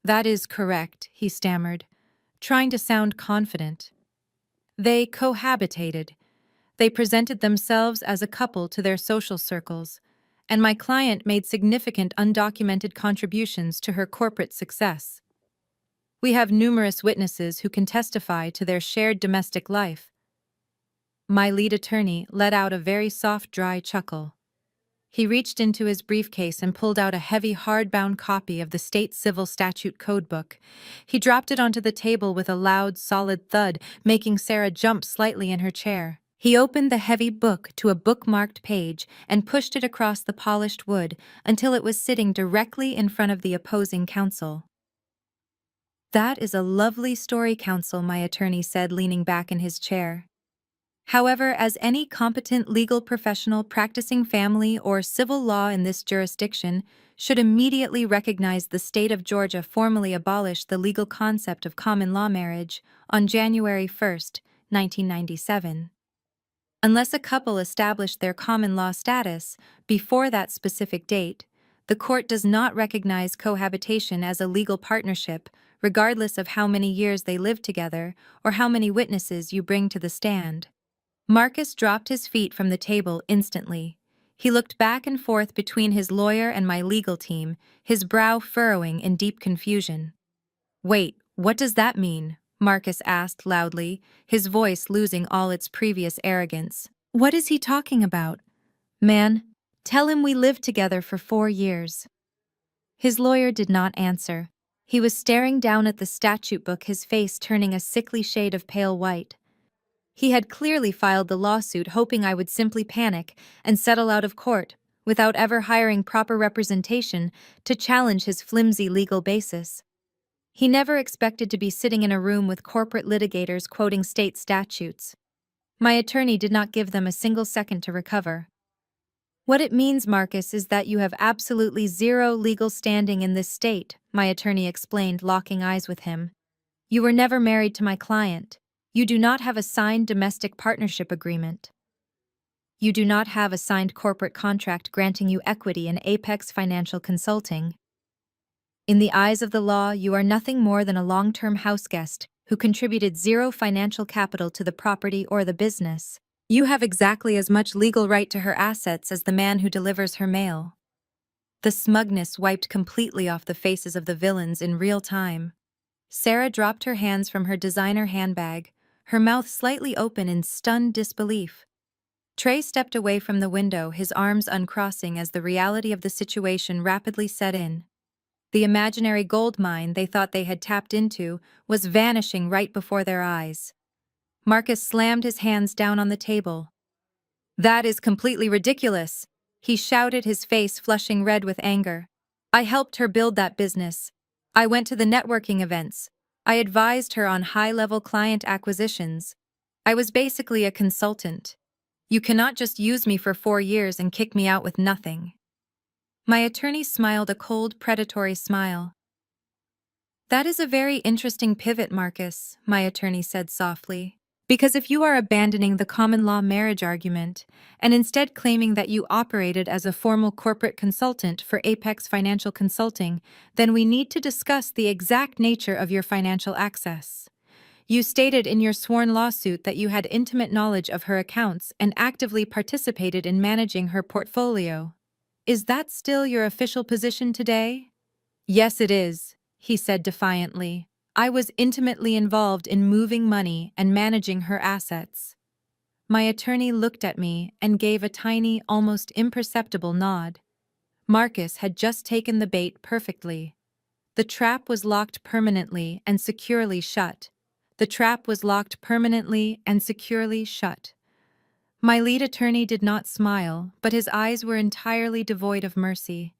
That is correct, he stammered, trying to sound confident. They cohabitated. They presented themselves as a couple to their social circles, and my client made significant undocumented contributions to her corporate success. We have numerous witnesses who can testify to their shared domestic life. My lead attorney let out a very soft, dry chuckle. He reached into his briefcase and pulled out a heavy, hardbound copy of the State Civil Statute Codebook. He dropped it onto the table with a loud, solid thud, making Sarah jump slightly in her chair. He opened the heavy book to a bookmarked page and pushed it across the polished wood until it was sitting directly in front of the opposing counsel. That is a lovely story, counsel, my attorney said, leaning back in his chair. However, as any competent legal professional practicing family or civil law in this jurisdiction should immediately recognize, the state of Georgia formally abolished the legal concept of common law marriage on January 1st, 1997. Unless a couple established their common law status before that specific date, the court does not recognize cohabitation as a legal partnership, regardless of how many years they live together or how many witnesses you bring to the stand. Marcus dropped his feet from the table instantly. He looked back and forth between his lawyer and my legal team, his brow furrowing in deep confusion. Wait, what does that mean? Marcus asked loudly, his voice losing all its previous arrogance. What is he talking about? Man, tell him we lived together for 4 years. His lawyer did not answer. He was staring down at the statute book, his face turning a sickly shade of pale white. He had clearly filed the lawsuit hoping I would simply panic and settle out of court, without ever hiring proper representation to challenge his flimsy legal basis. He never expected to be sitting in a room with corporate litigators quoting state statutes. My attorney did not give them a single second to recover. What it means, Marcus, is that you have absolutely zero legal standing in this state, my attorney explained, locking eyes with him. You were never married to my client. You do not have a signed domestic partnership agreement. You do not have a signed corporate contract granting you equity in Apex Financial Consulting. In the eyes of the law, you are nothing more than a long-term house guest who contributed zero financial capital to the property or the business. You have exactly as much legal right to her assets as the man who delivers her mail. The smugness wiped completely off the faces of the villains in real time. Sarah dropped her hands from her designer handbag, her mouth slightly open in stunned disbelief. Trey stepped away from the window, his arms uncrossing as the reality of the situation rapidly set in. The imaginary gold mine they thought they had tapped into was vanishing right before their eyes. Marcus slammed his hands down on the table. "That is completely ridiculous," he shouted, his face flushing red with anger. "I helped her build that business. I went to the networking events. I advised her on high-level client acquisitions. I was basically a consultant. You cannot just use me for 4 years and kick me out with nothing." My attorney smiled a cold, predatory smile. "That is a very interesting pivot, Marcus," my attorney said softly. "Because if you are abandoning the common law marriage argument and instead claiming that you operated as a formal corporate consultant for Apex Financial Consulting, then we need to discuss the exact nature of your financial access. You stated in your sworn lawsuit that you had intimate knowledge of her accounts and actively participated in managing her portfolio. Is that still your official position today?" "Yes, it is," he said defiantly. "I was intimately involved in moving money and managing her assets." My attorney looked at me and gave a tiny, almost imperceptible nod. Marcus had just taken the bait perfectly. The trap was locked permanently and securely shut. The trap was locked permanently and securely shut. My lead attorney did not smile, but his eyes were entirely devoid of mercy.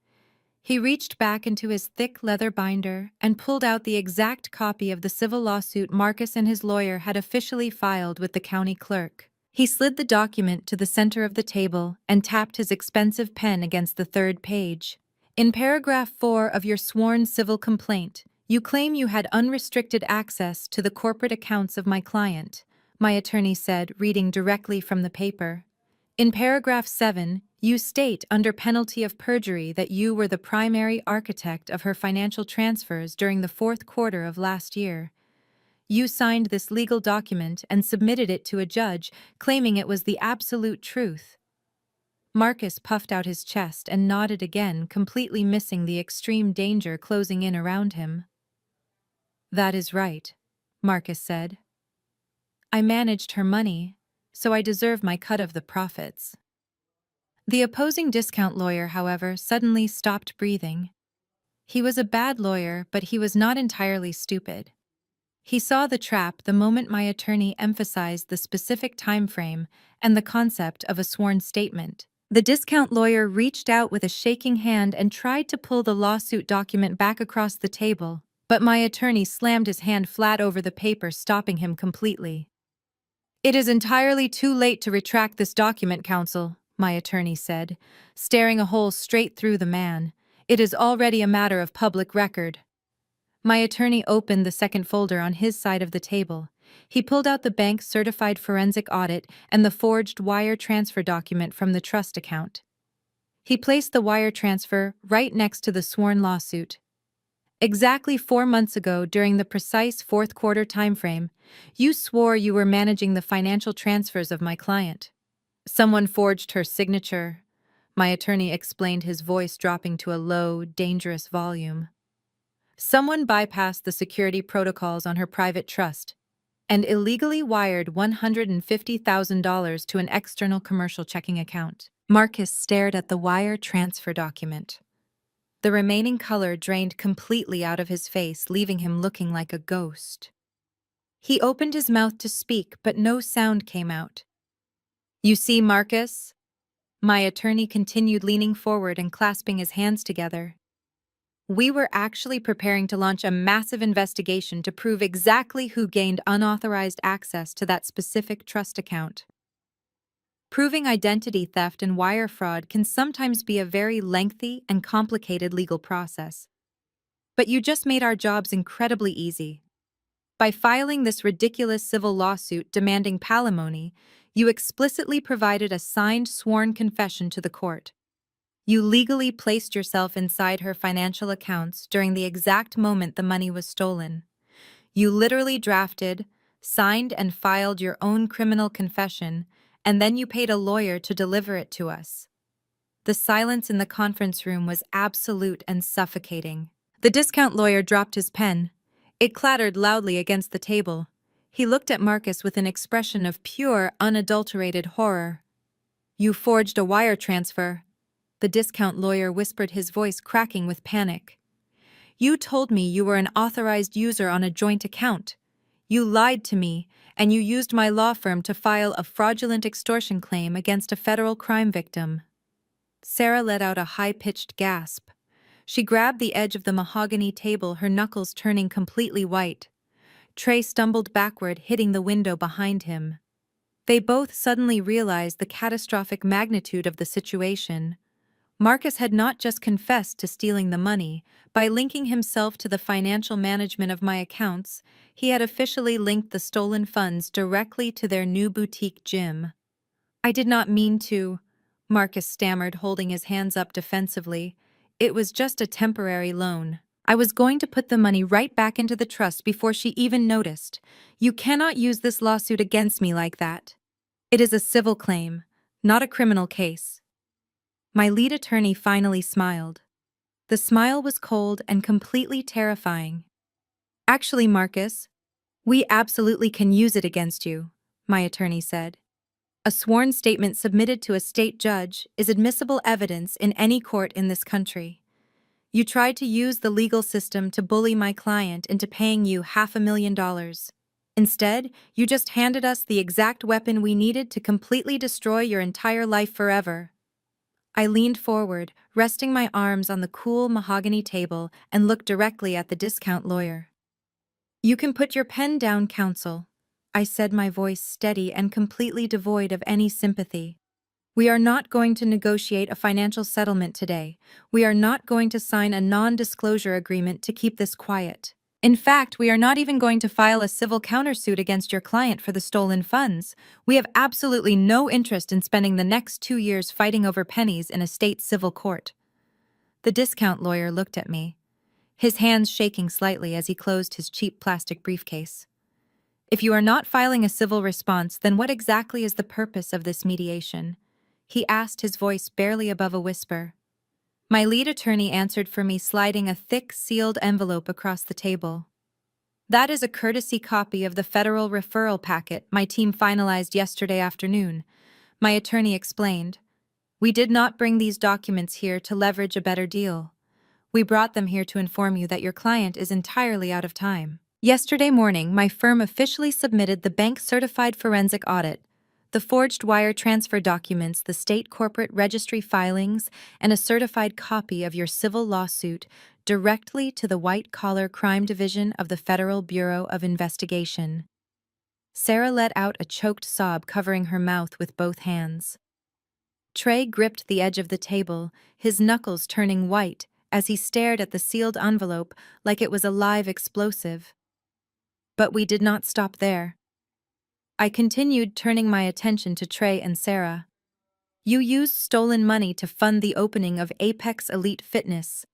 He reached back into his thick leather binder and pulled out the exact copy of the civil lawsuit Marcus and his lawyer had officially filed with the county clerk. He slid the document to the center of the table and tapped his expensive pen against the third page. "In paragraph 4 of your sworn civil complaint, you claim you had unrestricted access to the corporate accounts of my client," my attorney said, reading directly from the paper. "In paragraph 7, you state under penalty of perjury that you were the primary architect of her financial transfers during the 4th quarter of last year. You signed this legal document and submitted it to a judge, claiming it was the absolute truth." Marcus puffed out his chest and nodded again, completely missing the extreme danger closing in around him. "That is right," Marcus said. "I managed her money, so I deserve my cut of the profits." The opposing discount lawyer, however, suddenly stopped breathing. He was a bad lawyer, but he was not entirely stupid. He saw the trap the moment my attorney emphasized the specific time frame and the concept of a sworn statement. The discount lawyer reached out with a shaking hand and tried to pull the lawsuit document back across the table, but my attorney slammed his hand flat over the paper, stopping him completely. "It is entirely too late to retract this document, counsel," my attorney said, staring a hole straight through the man. "It is already a matter of public record." My attorney opened the second folder on his side of the table. He pulled out the bank-certified forensic audit and the forged wire transfer document from the trust account. He placed the wire transfer right next to the sworn lawsuit. "Exactly 4 months ago, during the precise 4th quarter timeframe, you swore you were managing the financial transfers of my client. Someone forged her signature," my attorney explained, his voice dropping to a low, dangerous volume. "Someone bypassed the security protocols on her private trust and illegally wired $150,000 to an external commercial checking account." Marcus stared at the wire transfer document. The remaining color drained completely out of his face, leaving him looking like a ghost. He opened his mouth to speak, but no sound came out. "You see, Marcus?" My attorney continued, leaning forward and clasping his hands together. "We were actually preparing to launch a massive investigation to prove exactly who gained unauthorized access to that specific trust account. Proving identity theft and wire fraud can sometimes be a very lengthy and complicated legal process. But you just made our jobs incredibly easy. By filing this ridiculous civil lawsuit demanding palimony, you explicitly provided a signed sworn confession to the court. You legally placed yourself inside her financial accounts during the exact moment the money was stolen. You literally drafted, signed, and filed your own criminal confession, and then you paid a lawyer to deliver it to us. The silence in the conference room was absolute and suffocating. The discount lawyer dropped his pen. It clattered loudly against the table. He looked at Marcus with an expression of pure, unadulterated horror. "You forged a wire transfer," the discount lawyer whispered, his voice cracking with panic. "You told me you were an authorized user on a joint account. You lied to me, and you used my law firm to file a fraudulent extortion claim against a federal crime victim." Sarah let out a high-pitched gasp. She grabbed the edge of the mahogany table, her knuckles turning completely white. Trey stumbled backward, hitting the window behind him. They both suddenly realized the catastrophic magnitude of the situation. Marcus had not just confessed to stealing the money. By linking himself to the financial management of my accounts, he had officially linked the stolen funds directly to their new boutique gym. "I did not mean to," Marcus stammered, holding his hands up defensively. "It was just a temporary loan. I was going to put the money right back into the trust before she even noticed. You cannot use this lawsuit against me like that. It is a civil claim, not a criminal case." My lead attorney finally smiled. The smile was cold and completely terrifying. "Actually, Marcus, we absolutely can use it against you," my attorney said. "A sworn statement submitted to a state judge is admissible evidence in any court in this country. You tried to use the legal system to bully my client into paying you $500,000. Instead, you just handed us the exact weapon we needed to completely destroy your entire life forever." I leaned forward, resting my arms on the cool mahogany table, and looked directly at the discount lawyer. "You can put your pen down, counsel," I said, my voice steady and completely devoid of any sympathy. "We are not going to negotiate a financial settlement today. We are not going to sign a non-disclosure agreement to keep this quiet. In fact, we are not even going to file a civil countersuit against your client for the stolen funds. We have absolutely no interest in spending the next 2 years fighting over pennies in a state civil court." The discount lawyer looked at me, his hands shaking slightly as he closed his cheap plastic briefcase. "If you are not filing a civil response, then what exactly is the purpose of this mediation?" he asked, his voice barely above a whisper. My lead attorney answered for me, sliding a thick, sealed envelope across the table. "That is a courtesy copy of the federal referral packet my team finalized yesterday afternoon," my attorney explained. "We did not bring these documents here to leverage a better deal. We brought them here to inform you that your client is entirely out of time. Yesterday morning, my firm officially submitted the bank-certified forensic audit, the forged wire transfer documents, the state corporate registry filings, and a certified copy of your civil lawsuit directly to the White-Collar Crime Division of the Federal Bureau of Investigation." Sarah let out a choked sob, covering her mouth with both hands. Trey gripped the edge of the table, his knuckles turning white as he stared at the sealed envelope like it was a live explosive. But we did not stop there. I continued, turning my attention to Trey and Sarah. "You used stolen money to fund the opening of Apex Elite Fitness.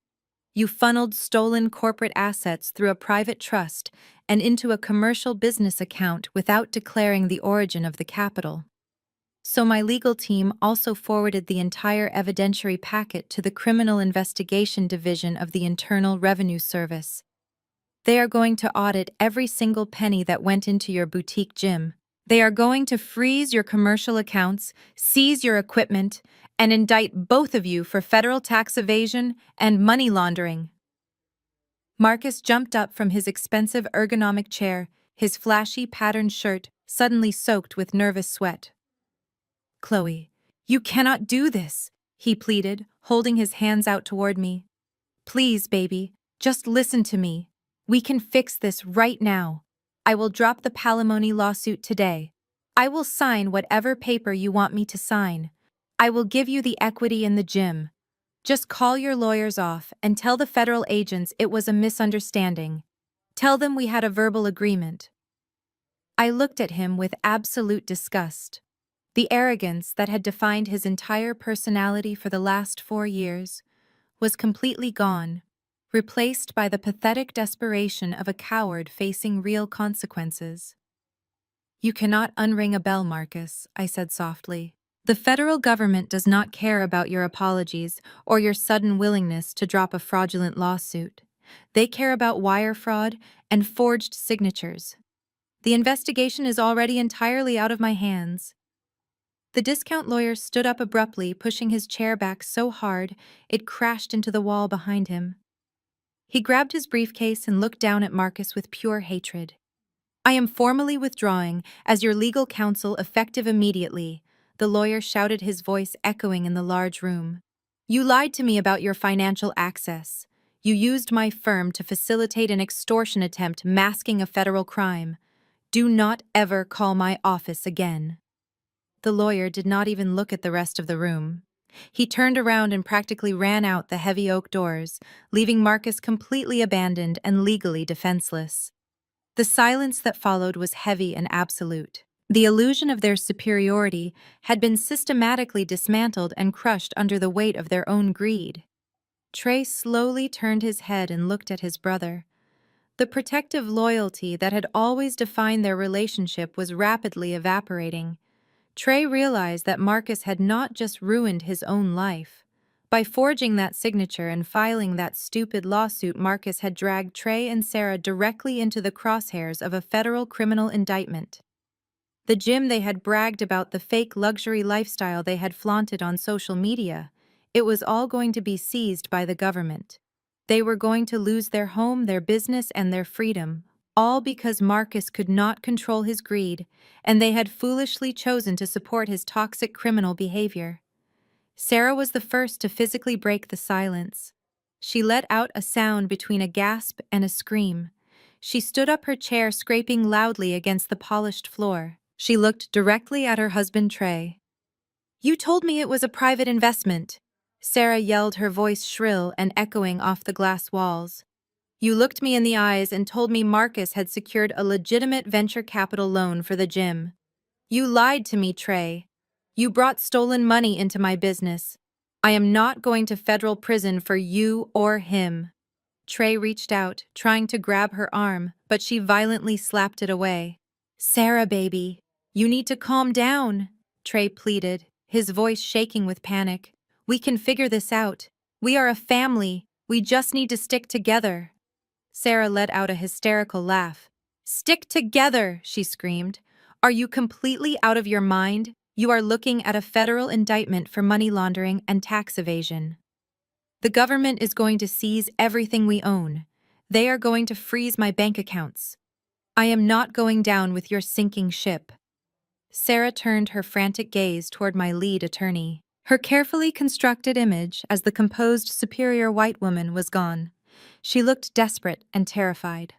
You funneled stolen corporate assets through a private trust and into a commercial business account without declaring the origin of the capital." So my legal team also forwarded the entire evidentiary packet to the Criminal Investigation Division of the Internal Revenue Service. They are going to audit every single penny that went into your boutique gym. They are going to freeze your commercial accounts, seize your equipment, and indict both of you for federal tax evasion and money laundering. Marcus jumped up from his expensive ergonomic chair, his flashy patterned shirt suddenly soaked with nervous sweat. "Chloe, you cannot do this," he pleaded, holding his hands out toward me. "Please, baby, just listen to me. We can fix this right now. I will drop the palimony lawsuit today. I will sign whatever paper you want me to sign. I will give you the equity in the gym. Just call your lawyers off and tell the federal agents it was a misunderstanding. Tell them we had a verbal agreement." I looked at him with absolute disgust. The arrogance that had defined his entire personality for the last 4 years was completely gone, replaced by the pathetic desperation of a coward facing real consequences. "You cannot unring a bell, Marcus," I said softly. "The federal government does not care about your apologies or your sudden willingness to drop a fraudulent lawsuit. They care about wire fraud and forged signatures. The investigation is already entirely out of my hands." The discount lawyer stood up abruptly, pushing his chair back so hard it crashed into the wall behind him. He grabbed his briefcase and looked down at Marcus with pure hatred. "I am formally withdrawing as your legal counsel effective immediately," the lawyer shouted, his voice echoing in the large room. "You lied to me about your financial access. You used my firm to facilitate an extortion attempt masking a federal crime. Do not ever call my office again." The lawyer did not even look at the rest of the room. He turned around and practically ran out the heavy oak doors, leaving Marcus completely abandoned and legally defenseless. The silence that followed was heavy and absolute. The illusion of their superiority had been systematically dismantled and crushed under the weight of their own greed. Trey slowly turned his head and looked at his brother. The protective loyalty that had always defined their relationship was rapidly evaporating. Trey realized that Marcus had not just ruined his own life. By forging that signature and filing that stupid lawsuit, Marcus had dragged Trey and Sarah directly into the crosshairs of a federal criminal indictment. The gym they had bragged about, the fake luxury lifestyle they had flaunted on social media, it was all going to be seized by the government. They were going to lose their home, their business, and their freedom, all because Marcus could not control his greed, and they had foolishly chosen to support his toxic criminal behavior. Sarah was the first to physically break the silence. She let out a sound between a gasp and a scream. She stood up, her chair scraping loudly against the polished floor. She looked directly at her husband, Trey. "You told me it was a private investment," Sarah yelled, her voice shrill and echoing off the glass walls. "You looked me in the eyes and told me Marcus had secured a legitimate venture capital loan for the gym. You lied to me, Trey. You brought stolen money into my business. I am not going to federal prison for you or him." Trey reached out, trying to grab her arm, but she violently slapped it away. "Sarah, baby, you need to calm down," Trey pleaded, his voice shaking with panic. "We can figure this out. We are a family. We just need to stick together." Sarah let out a hysterical laugh. "Stick together," she screamed. "Are you completely out of your mind? You are looking at a federal indictment for money laundering and tax evasion. The government is going to seize everything we own. They are going to freeze my bank accounts. I am not going down with your sinking ship." Sarah turned her frantic gaze toward my lead attorney. Her carefully constructed image as the composed, superior white woman was gone. She looked desperate and terrified.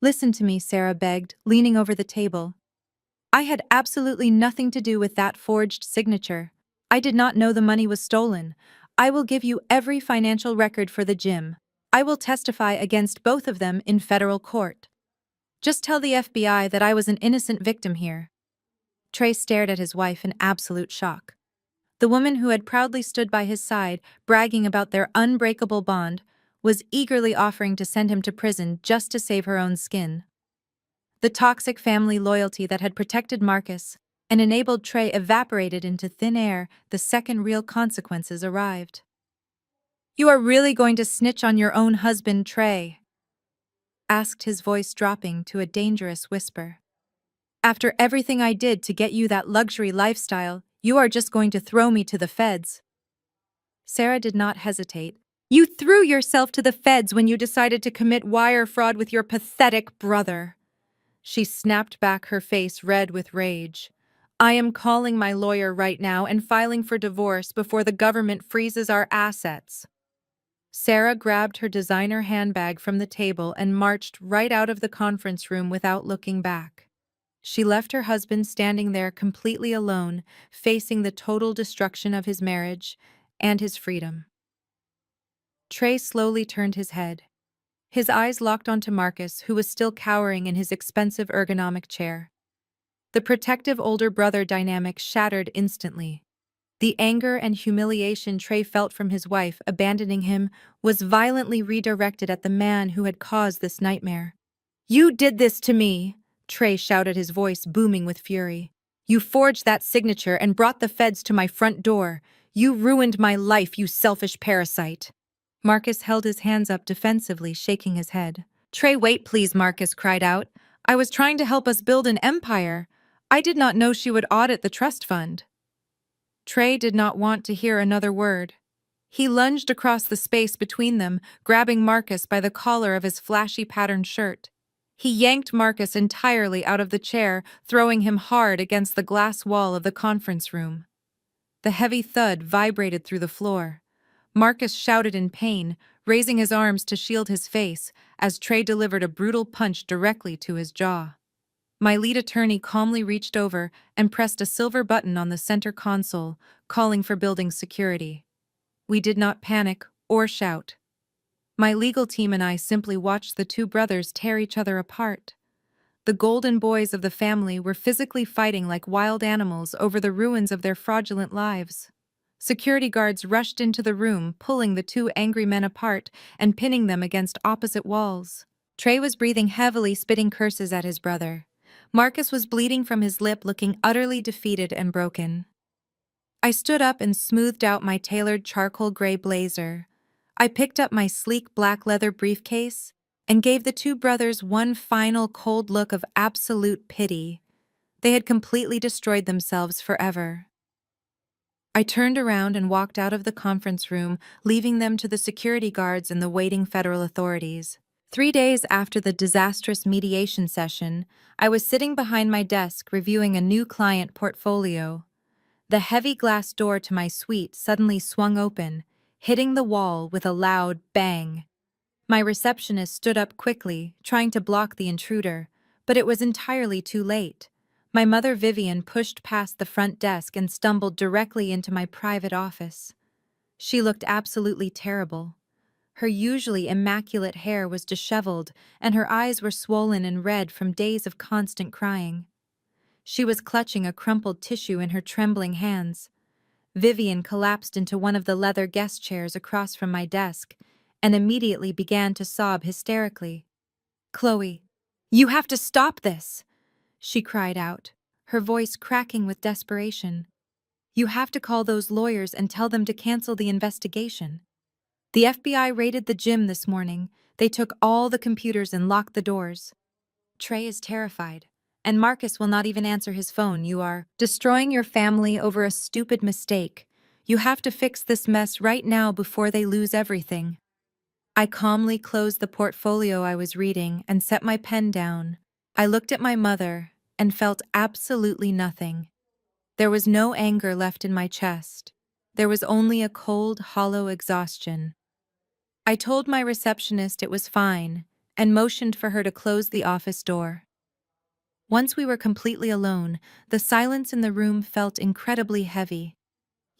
"Listen to me," Sarah begged, leaning over the table. "I had absolutely nothing to do with that forged signature. I did not know the money was stolen. I will give you every financial record for the gym. I will testify against both of them in federal court. Just tell the FBI that I was an innocent victim here." Trey stared at his wife in absolute shock. The woman who had proudly stood by his side, bragging about their unbreakable bond, was eagerly offering to send him to prison just to save her own skin. The toxic family loyalty that had protected Marcus and enabled Trey evaporated into thin air the second real consequences arrived. "You are really going to snitch on your own husband, Trey?" asked, his voice dropping to a dangerous whisper. "After everything I did to get you that luxury lifestyle, you are just going to throw me to the feds?" Sarah did not hesitate. "You threw yourself to the feds when you decided to commit wire fraud with your pathetic brother." She snapped back, her face red with rage. "I am calling my lawyer right now and filing for divorce before the government freezes our assets." Sarah grabbed her designer handbag from the table and marched right out of the conference room without looking back. She left her husband standing there completely alone, facing the total destruction of his marriage and his freedom. Trey slowly turned his head. His eyes locked onto Marcus, who was still cowering in his expensive ergonomic chair. The protective older brother dynamic shattered instantly. The anger and humiliation Trey felt from his wife abandoning him was violently redirected at the man who had caused this nightmare. "You did this to me!" Trey shouted, his voice booming with fury. "You forged that signature and brought the feds to my front door. You ruined my life, you selfish parasite!" Marcus held his hands up defensively, shaking his head. "Trey, wait please," Marcus cried out. "I was trying to help us build an empire. I did not know she would audit the trust fund." Trey did not want to hear another word. He lunged across the space between them, grabbing Marcus by the collar of his flashy patterned shirt. He yanked Marcus entirely out of the chair, throwing him hard against the glass wall of the conference room. The heavy thud vibrated through the floor. Marcus shouted in pain, raising his arms to shield his face, as Trey delivered a brutal punch directly to his jaw. My lead attorney calmly reached over and pressed a silver button on the center console, calling for building security. We did not panic or shout. My legal team and I simply watched the two brothers tear each other apart. The golden boys of the family were physically fighting like wild animals over the ruins of their fraudulent lives. Security guards rushed into the room, pulling the two angry men apart and pinning them against opposite walls. Trey was breathing heavily, spitting curses at his brother. Marcus was bleeding from his lip, looking utterly defeated and broken. I stood up and smoothed out my tailored charcoal gray blazer. I picked up my sleek black leather briefcase and gave the two brothers one final cold look of absolute pity. They had completely destroyed themselves forever. I turned around and walked out of the conference room, leaving them to the security guards and the waiting federal authorities. 3 days after the disastrous mediation session, I was sitting behind my desk reviewing a new client portfolio. The heavy glass door to my suite suddenly swung open, hitting the wall with a loud bang. My receptionist stood up quickly, trying to block the intruder, but it was entirely too late. My mother Vivian pushed past the front desk and stumbled directly into my private office. She looked absolutely terrible. Her usually immaculate hair was disheveled, and her eyes were swollen and red from days of constant crying. She was clutching a crumpled tissue in her trembling hands. Vivian collapsed into one of the leather guest chairs across from my desk and immediately began to sob hysterically. "Chloe, you have to stop this!" she cried out, her voice cracking with desperation. "You have to call those lawyers and tell them to cancel the investigation. The FBI raided the gym this morning. They took all the computers and locked the doors. Trey is terrified, and Marcus will not even answer his phone. You are destroying your family over a stupid mistake. You have to fix this mess right now before they lose everything." I calmly closed the portfolio I was reading and set my pen down. I looked at my mother and felt absolutely nothing. There was no anger left in my chest. There was only a cold, hollow exhaustion. I told my receptionist it was fine and motioned for her to close the office door. Once we were completely alone, the silence in the room felt incredibly heavy.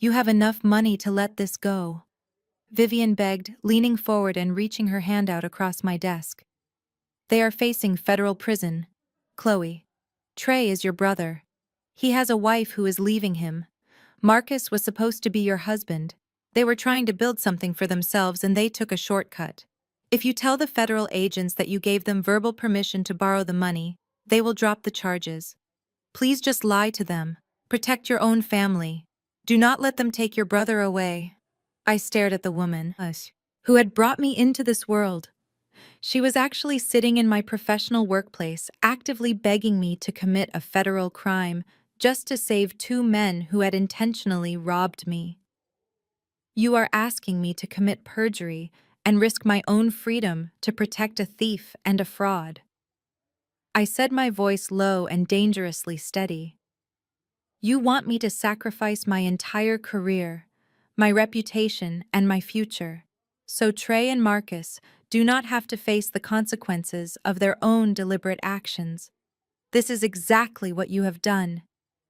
"You have enough money to let this go," Vivian begged, leaning forward and reaching her hand out across my desk. "They are facing federal prison. Chloe, Trey is your brother. He has a wife who is leaving him. Marcus was supposed to be your husband. They were trying to build something for themselves and they took a shortcut. If you tell the federal agents that you gave them verbal permission to borrow the money, they will drop the charges. Please just lie to them. Protect your own family. Do not let them take your brother away." I stared at the woman who had brought me into this world. She was actually sitting in my professional workplace, actively begging me to commit a federal crime just to save two men who had intentionally robbed me. "You are asking me to commit perjury and risk my own freedom to protect a thief and a fraud." I said, my voice low and dangerously steady. "You want me to sacrifice my entire career, my reputation, and my future, so Trey and Marcus do not have to face the consequences of their own deliberate actions. This is exactly what you have done.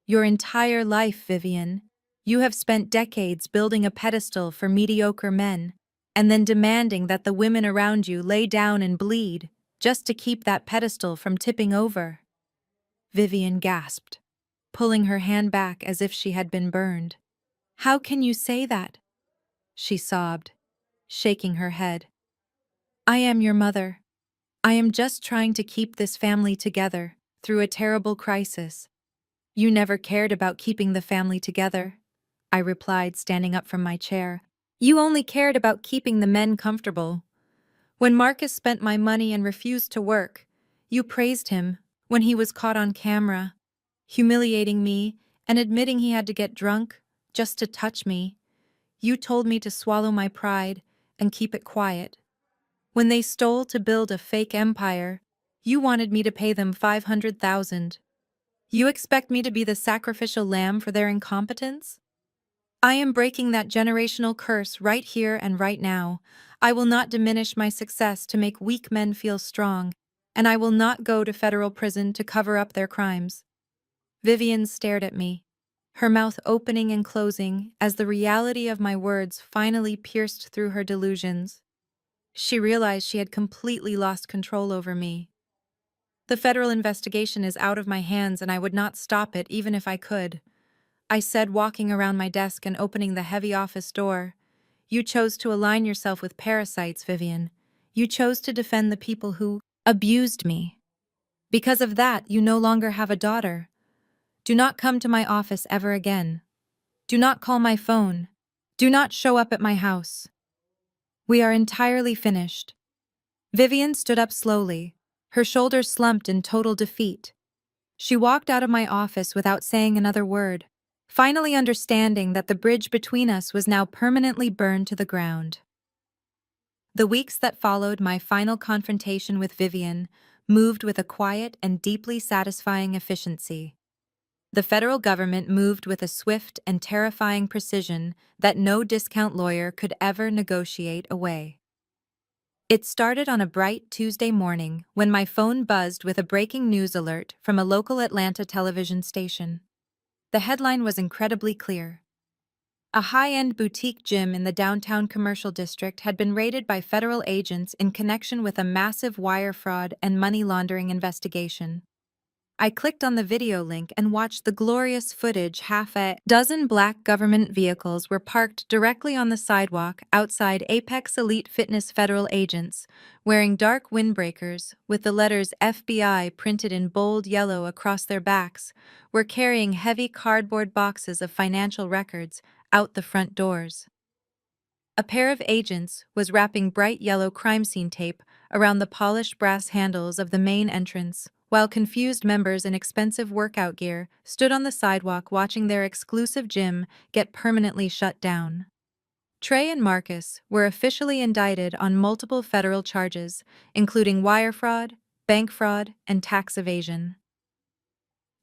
Your entire life, Vivian. You have spent decades building a pedestal for mediocre men, and then demanding that the women around you lay down and bleed just to keep that pedestal from tipping over." Vivian gasped, pulling her hand back as if she had been burned. "How can you say that?" she sobbed, shaking her head. "I am your mother. I am just trying to keep this family together through a terrible crisis." "You never cared about keeping the family together," I replied, standing up from my chair. "You only cared about keeping the men comfortable. When Marcus spent my money and refused to work, you praised him when he was caught on camera, humiliating me and admitting he had to get drunk just to touch me. You told me to swallow my pride and keep it quiet. When they stole to build a fake empire, you wanted me to pay them $500,000. You expect me to be the sacrificial lamb for their incompetence? I am breaking that generational curse right here and right now. I will not diminish my success to make weak men feel strong, and I will not go to federal prison to cover up their crimes." Vivian stared at me, her mouth opening and closing as the reality of my words finally pierced through her delusions. She realized she had completely lost control over me. "The federal investigation is out of my hands and I would not stop it even if I could," I said, walking around my desk and opening the heavy office door. "You chose to align yourself with parasites, Vivian. You chose to defend the people who abused me. Because of that, you no longer have a daughter. Do not come to my office ever again. Do not call my phone. Do not show up at my house. We are entirely finished." Vivian stood up slowly, her shoulders slumped in total defeat. She walked out of my office without saying another word, finally understanding that the bridge between us was now permanently burned to the ground. The weeks that followed my final confrontation with Vivian moved with a quiet and deeply satisfying efficiency. The federal government moved with a swift and terrifying precision that no discount lawyer could ever negotiate away. It started on a bright Tuesday morning when my phone buzzed with a breaking news alert from a local Atlanta television station. The headline was incredibly clear. A high-end boutique gym in the downtown commercial district had been raided by federal agents in connection with a massive wire fraud and money laundering investigation. I clicked on the video link and watched the glorious footage. Half a dozen black government vehicles were parked directly on the sidewalk outside Apex Elite Fitness federal agents, wearing dark windbreakers with the letters FBI printed in bold yellow across their backs, were carrying heavy cardboard boxes of financial records out the front doors. A pair of agents was wrapping bright yellow crime scene tape around the polished brass handles of the main entrance, while confused members in expensive workout gear stood on the sidewalk watching their exclusive gym get permanently shut down. Trey and Marcus were officially indicted on multiple federal charges, including wire fraud, bank fraud, and tax evasion.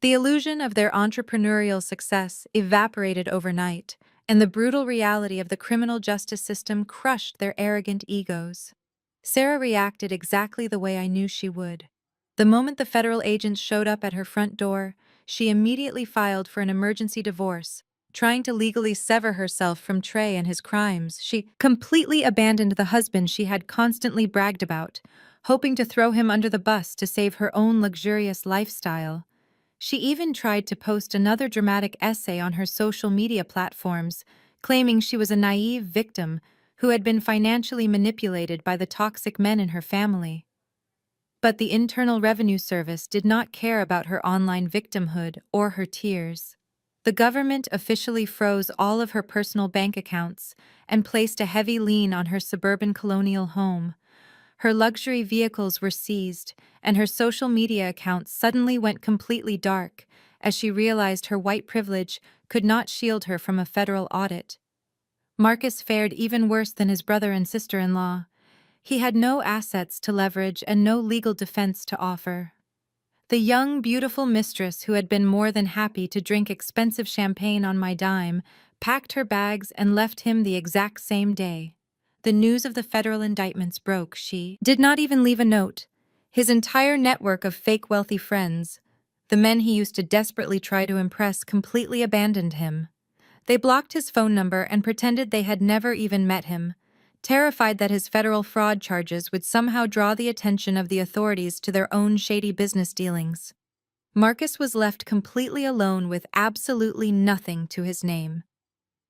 The illusion of their entrepreneurial success evaporated overnight, and the brutal reality of the criminal justice system crushed their arrogant egos. Sarah reacted exactly the way I knew she would. The moment the federal agents showed up at her front door, she immediately filed for an emergency divorce, trying to legally sever herself from Trey and his crimes. She completely abandoned the husband she had constantly bragged about, hoping to throw him under the bus to save her own luxurious lifestyle. She even tried to post another dramatic essay on her social media platforms, claiming she was a naive victim who had been financially manipulated by the toxic men in her family. But the Internal Revenue Service did not care about her online victimhood or her tears. The government officially froze all of her personal bank accounts and placed a heavy lien on her suburban colonial home. Her luxury vehicles were seized, and her social media accounts suddenly went completely dark as she realized her white privilege could not shield her from a federal audit. Marcus fared even worse than his brother and sister-in-law. He had no assets to leverage and no legal defense to offer. The young, beautiful mistress who had been more than happy to drink expensive champagne on my dime packed her bags and left him the exact same day. The news of the federal indictments broke. She did not even leave a note. His entire network of fake wealthy friends, the men he used to desperately try to impress, completely abandoned him. They blocked his phone number and pretended they had never even met him, terrified that his federal fraud charges would somehow draw the attention of the authorities to their own shady business dealings. Marcus was left completely alone with absolutely nothing to his name.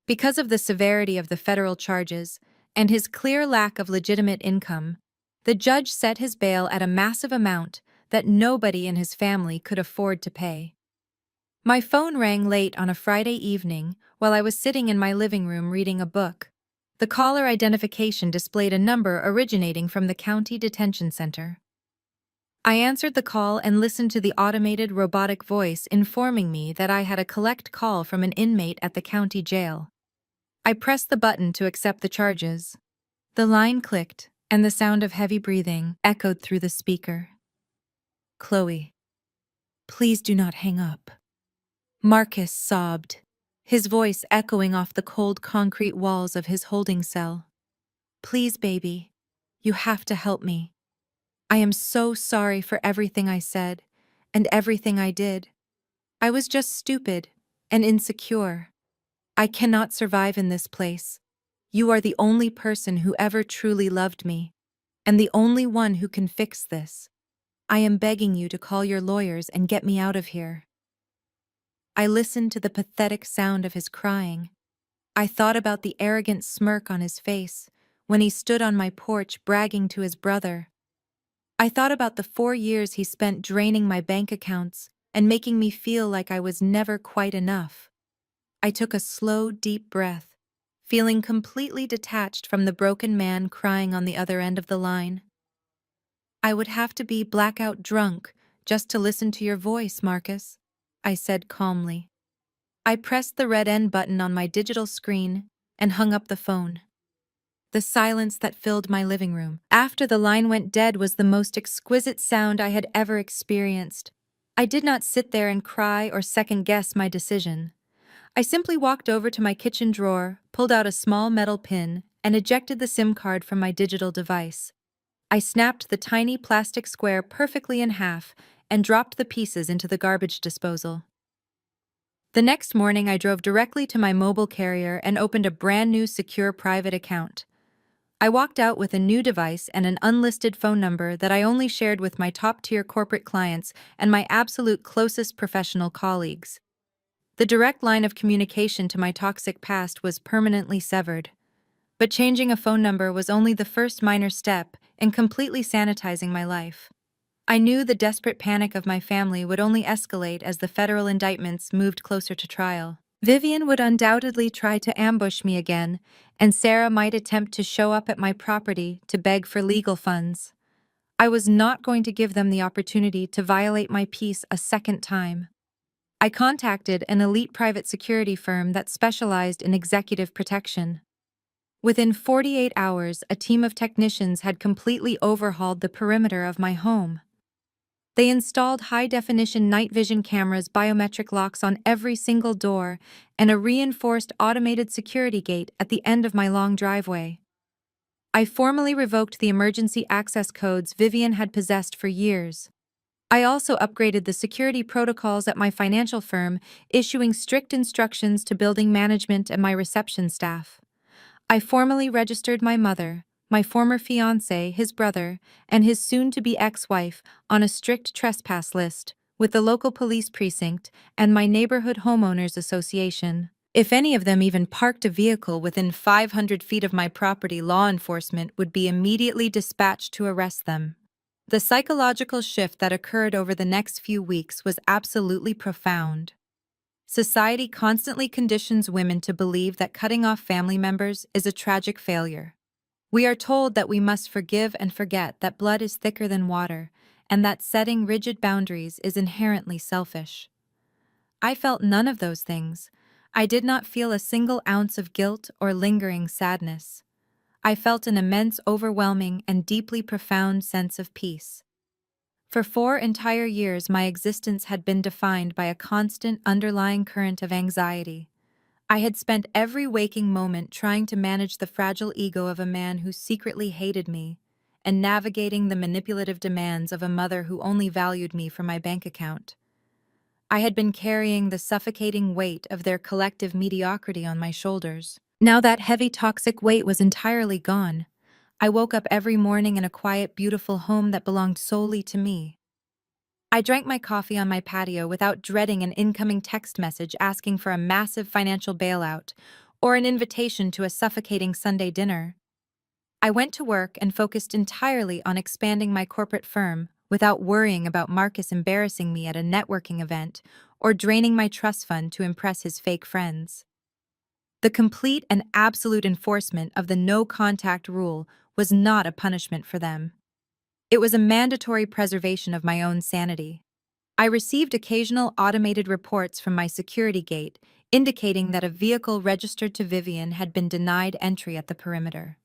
Because of the severity of the federal charges and his clear lack of legitimate income, the judge set his bail at a massive amount that nobody in his family could afford to pay. My phone rang late on a Friday evening while I was sitting in my living room reading a book. The caller identification displayed a number originating from the county detention center. I answered the call and listened to the automated robotic voice informing me that I had a collect call from an inmate at the county jail. I pressed the button to accept the charges. The line clicked, and the sound of heavy breathing echoed through the speaker. "Chloe, please do not hang up." Marcus sobbed, his voice echoing off the cold concrete walls of his holding cell. "Please, baby, you have to help me. I am so sorry for everything I said and everything I did. I was just stupid and insecure. I cannot survive in this place. You are the only person who ever truly loved me, and the only one who can fix this. I am begging you to call your lawyers and get me out of here." I listened to the pathetic sound of his crying. I thought about the arrogant smirk on his face when he stood on my porch bragging to his brother. I thought about the 4 years he spent draining my bank accounts and making me feel like I was never quite enough. I took a slow, deep breath, feeling completely detached from the broken man crying on the other end of the line. "I would have to be blackout drunk just to listen to your voice, Marcus," I said calmly. I pressed the red end button on my digital screen and hung up the phone. The silence that filled my living room after the line went dead was the most exquisite sound I had ever experienced. I did not sit there and cry or second-guess my decision. I simply walked over to my kitchen drawer, pulled out a small metal pin, and ejected the SIM card from my digital device. I snapped the tiny plastic square perfectly in half and dropped the pieces into the garbage disposal. The next morning, I drove directly to my mobile carrier and opened a brand new secure private account. I walked out with a new device and an unlisted phone number that I only shared with my top-tier corporate clients and my absolute closest professional colleagues. The direct line of communication to my toxic past was permanently severed. But changing a phone number was only the first minor step in completely sanitizing my life. I knew the desperate panic of my family would only escalate as the federal indictments moved closer to trial. Vivian would undoubtedly try to ambush me again, and Sarah might attempt to show up at my property to beg for legal funds. I was not going to give them the opportunity to violate my peace a second time. I contacted an elite private security firm that specialized in executive protection. Within 48 hours, a team of technicians had completely overhauled the perimeter of my home. They installed high-definition night vision cameras, biometric locks on every single door, and a reinforced automated security gate at the end of my long driveway. I formally revoked the emergency access codes Vivian had possessed for years. I also upgraded the security protocols at my financial firm, issuing strict instructions to building management and my reception staff. I formally registered my mother, my former fiancé, his brother, and his soon-to-be ex-wife on a strict trespass list with the local police precinct and my neighborhood homeowners association. If any of them even parked a vehicle within 500 feet of my property, law enforcement would be immediately dispatched to arrest them. The psychological shift that occurred over the next few weeks was absolutely profound. Society constantly conditions women to believe that cutting off family members is a tragic failure. We are told that we must forgive and forget, that blood is thicker than water, and that setting rigid boundaries is inherently selfish. I felt none of those things. I did not feel a single ounce of guilt or lingering sadness. I felt an immense, overwhelming, and deeply profound sense of peace. For 4 entire years, my existence had been defined by a constant underlying current of anxiety. I had spent every waking moment trying to manage the fragile ego of a man who secretly hated me, and navigating the manipulative demands of a mother who only valued me for my bank account. I had been carrying the suffocating weight of their collective mediocrity on my shoulders. Now that heavy toxic weight was entirely gone. I woke up every morning in a quiet, beautiful home that belonged solely to me. I drank my coffee on my patio without dreading an incoming text message asking for a massive financial bailout or an invitation to a suffocating Sunday dinner. I went to work and focused entirely on expanding my corporate firm without worrying about Marcus embarrassing me at a networking event or draining my trust fund to impress his fake friends. The complete and absolute enforcement of the no contact rule was not a punishment for them. It was a mandatory preservation of my own sanity. I received occasional automated reports from my security gate indicating that a vehicle registered to Vivian had been denied entry at the perimeter.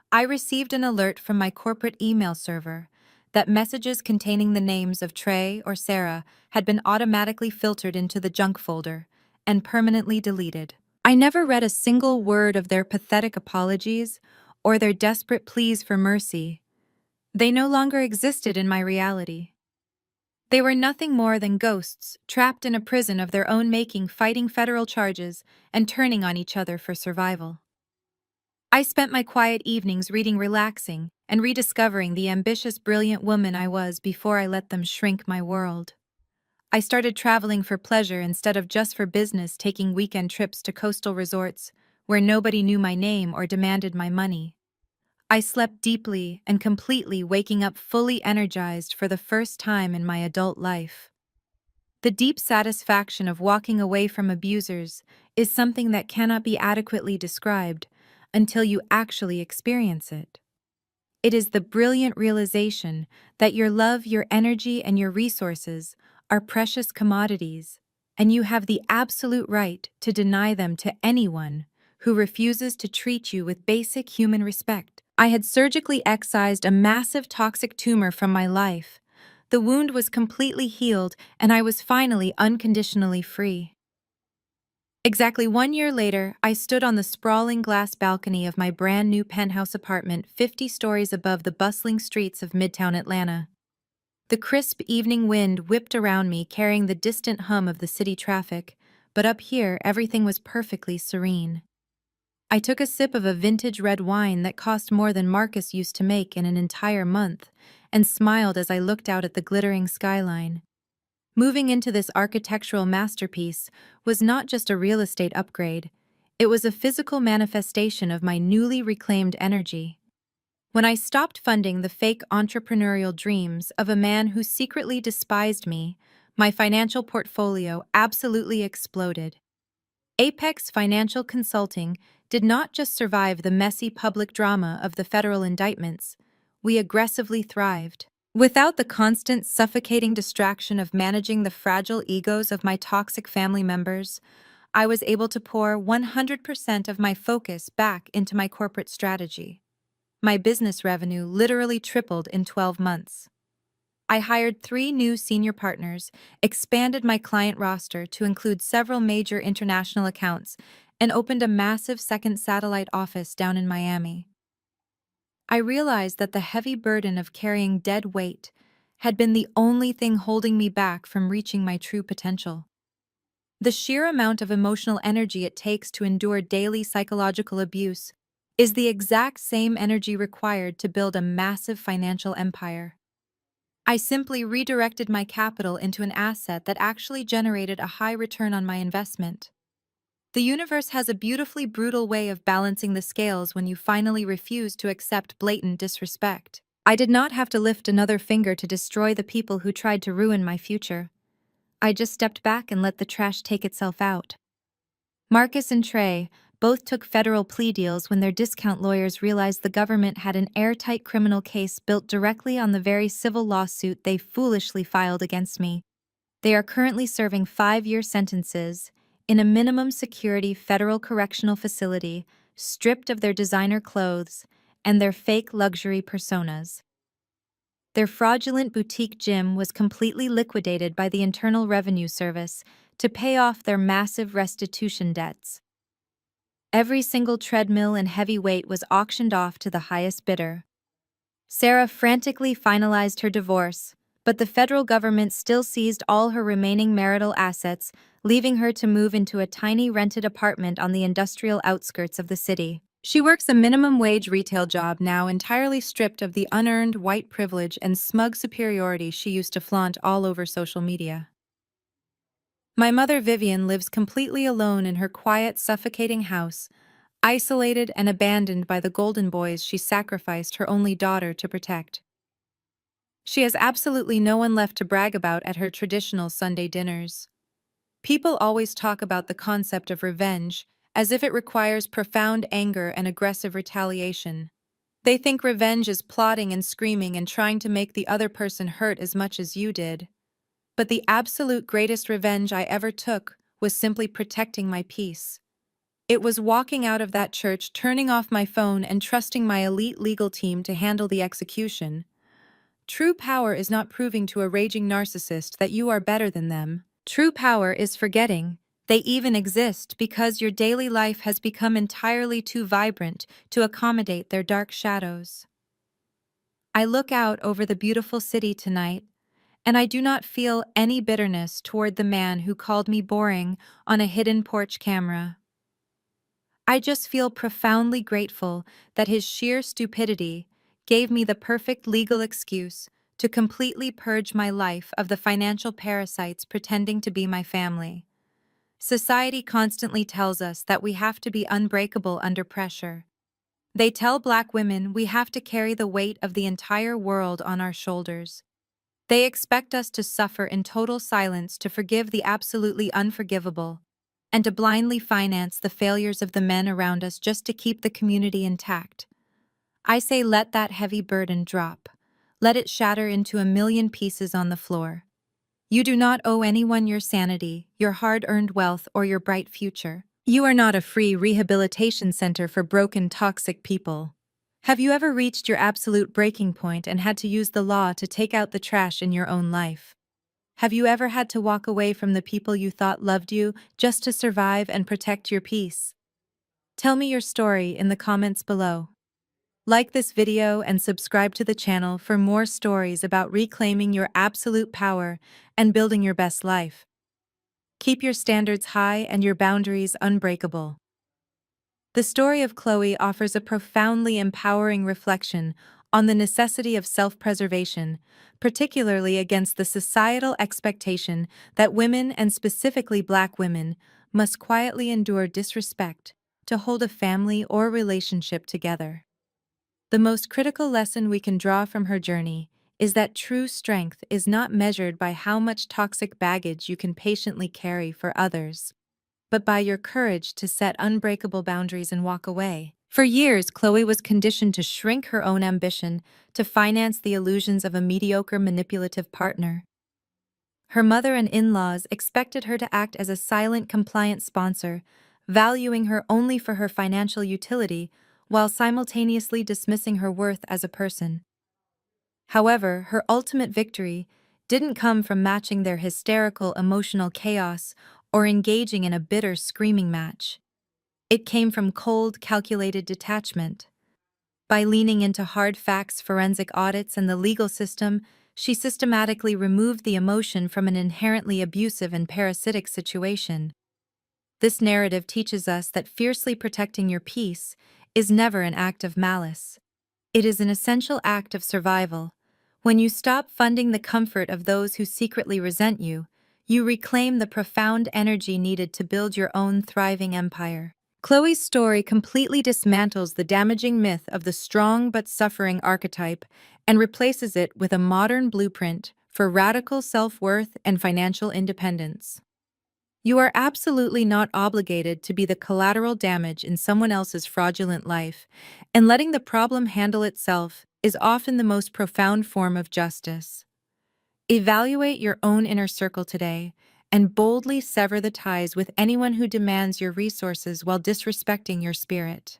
I received an alert from my corporate email server that messages containing the names of Trey or Sarah had been automatically filtered into the junk folder and permanently deleted. I never read a single word of their pathetic apologies or their desperate pleas for mercy. They no longer existed in my reality. They were nothing more than ghosts, trapped in a prison of their own making, fighting federal charges and turning on each other for survival. I spent my quiet evenings reading relaxing and rediscovering the ambitious, brilliant woman I was before I let them shrink my world. I started traveling for pleasure instead of just for business, taking weekend trips to coastal resorts where nobody knew my name or demanded my money. I slept deeply and completely, waking up fully energized for the first time in my adult life. The deep satisfaction of walking away from abusers is something that cannot be adequately described until you actually experience it. It is the brilliant realization that your love, your energy, and your resources are precious commodities, and you have the absolute right to deny them to anyone who refuses to treat you with basic human respect. I had surgically excised a massive toxic tumor from my life. The wound was completely healed, and I was finally unconditionally free. Exactly 1 year later, I stood on the sprawling glass balcony of my brand new penthouse apartment 50 stories above the bustling streets of Midtown Atlanta. The crisp evening wind whipped around me, carrying the distant hum of the city traffic, but up here everything was perfectly serene. I took a sip of a vintage red wine that cost more than Marcus used to make in an entire month, and smiled as I looked out at the glittering skyline. Moving into this architectural masterpiece was not just a real estate upgrade, it was a physical manifestation of my newly reclaimed energy. When I stopped funding the fake entrepreneurial dreams of a man who secretly despised me, my financial portfolio absolutely exploded. Apex Financial Consulting did not just survive the messy public drama of the federal indictments, we aggressively thrived. Without the constant, suffocating distraction of managing the fragile egos of my toxic family members, I was able to pour 100% of my focus back into my corporate strategy. My business revenue literally tripled in 12 months. I hired 3 new senior partners, expanded my client roster to include several major international accounts, and opened a massive second satellite office down in Miami. I realized that the heavy burden of carrying dead weight had been the only thing holding me back from reaching my true potential. The sheer amount of emotional energy it takes to endure daily psychological abuse is the exact same energy required to build a massive financial empire. I simply redirected my capital into an asset that actually generated a high return on my investment. The universe has a beautifully brutal way of balancing the scales when you finally refuse to accept blatant disrespect. I did not have to lift another finger to destroy the people who tried to ruin my future. I just stepped back and let the trash take itself out. Marcus and Trey both took federal plea deals when their discount lawyers realized the government had an airtight criminal case built directly on the very civil lawsuit they foolishly filed against me. They are currently serving 5-year sentences in a minimum security federal correctional facility, stripped of their designer clothes and their fake luxury personas. Their fraudulent boutique gym was completely liquidated by the Internal Revenue Service to pay off their massive restitution debts. Every single treadmill and heavy weight was auctioned off to the highest bidder. Sarah frantically finalized her divorce, but the federal government still seized all her remaining marital assets, leaving her to move into a tiny rented apartment on the industrial outskirts of the city. She works a minimum wage retail job now, entirely stripped of the unearned white privilege and smug superiority she used to flaunt all over social media. My mother Vivian lives completely alone in her quiet, suffocating house, isolated and abandoned by the golden boys she sacrificed her only daughter to protect. She has absolutely no one left to brag about at her traditional Sunday dinners. People always talk about the concept of revenge, as if it requires profound anger and aggressive retaliation. They think revenge is plotting and screaming and trying to make the other person hurt as much as you did. But the absolute greatest revenge I ever took was simply protecting my peace. It was walking out of that church, turning off my phone, and trusting my elite legal team to handle the execution. True power is not proving to a raging narcissist that you are better than them. True power is forgetting they even exist because your daily life has become entirely too vibrant to accommodate their dark shadows. I look out over the beautiful city tonight, and I do not feel any bitterness toward the man who called me boring on a hidden porch camera. I just feel profoundly grateful that his sheer stupidity gave me the perfect legal excuse to completely purge my life of the financial parasites pretending to be my family. Society constantly tells us that we have to be unbreakable under pressure. They tell Black women we have to carry the weight of the entire world on our shoulders. They expect us to suffer in total silence, to forgive the absolutely unforgivable, and to blindly finance the failures of the men around us just to keep the community intact. I say let that heavy burden drop. Let it shatter into a million pieces on the floor. You do not owe anyone your sanity, your hard-earned wealth, or your bright future. You are not a free rehabilitation center for broken, toxic people. Have you ever reached your absolute breaking point and had to use the law to take out the trash in your own life? Have you ever had to walk away from the people you thought loved you just to survive and protect your peace? Tell me your story in the comments below. Like this video and subscribe to the channel for more stories about reclaiming your absolute power and building your best life. Keep your standards high and your boundaries unbreakable. The story of Chloe offers a profoundly empowering reflection on the necessity of self-preservation, particularly against the societal expectation that women, and specifically Black women, must quietly endure disrespect to hold a family or relationship together. The most critical lesson we can draw from her journey is that true strength is not measured by how much toxic baggage you can patiently carry for others, but by your courage to set unbreakable boundaries and walk away. For years, Chloe was conditioned to shrink her own ambition to finance the illusions of a mediocre, manipulative partner. Her mother and in-laws expected her to act as a silent, compliant sponsor, valuing her only for her financial utility, while simultaneously dismissing her worth as a person. However, her ultimate victory didn't come from matching their hysterical emotional chaos or engaging in a bitter screaming match. It came from cold, calculated detachment. By leaning into hard facts, forensic audits, and the legal system, she systematically removed the emotion from an inherently abusive and parasitic situation. This narrative teaches us that fiercely protecting your peace is never an act of malice. It is an essential act of survival. When you stop funding the comfort of those who secretly resent you, you reclaim the profound energy needed to build your own thriving empire. Chloe's story completely dismantles the damaging myth of the strong but suffering archetype and replaces it with a modern blueprint for radical self-worth and financial independence. You are absolutely not obligated to be the collateral damage in someone else's fraudulent life, and letting the problem handle itself is often the most profound form of justice. Evaluate your own inner circle today and boldly sever the ties with anyone who demands your resources while disrespecting your spirit.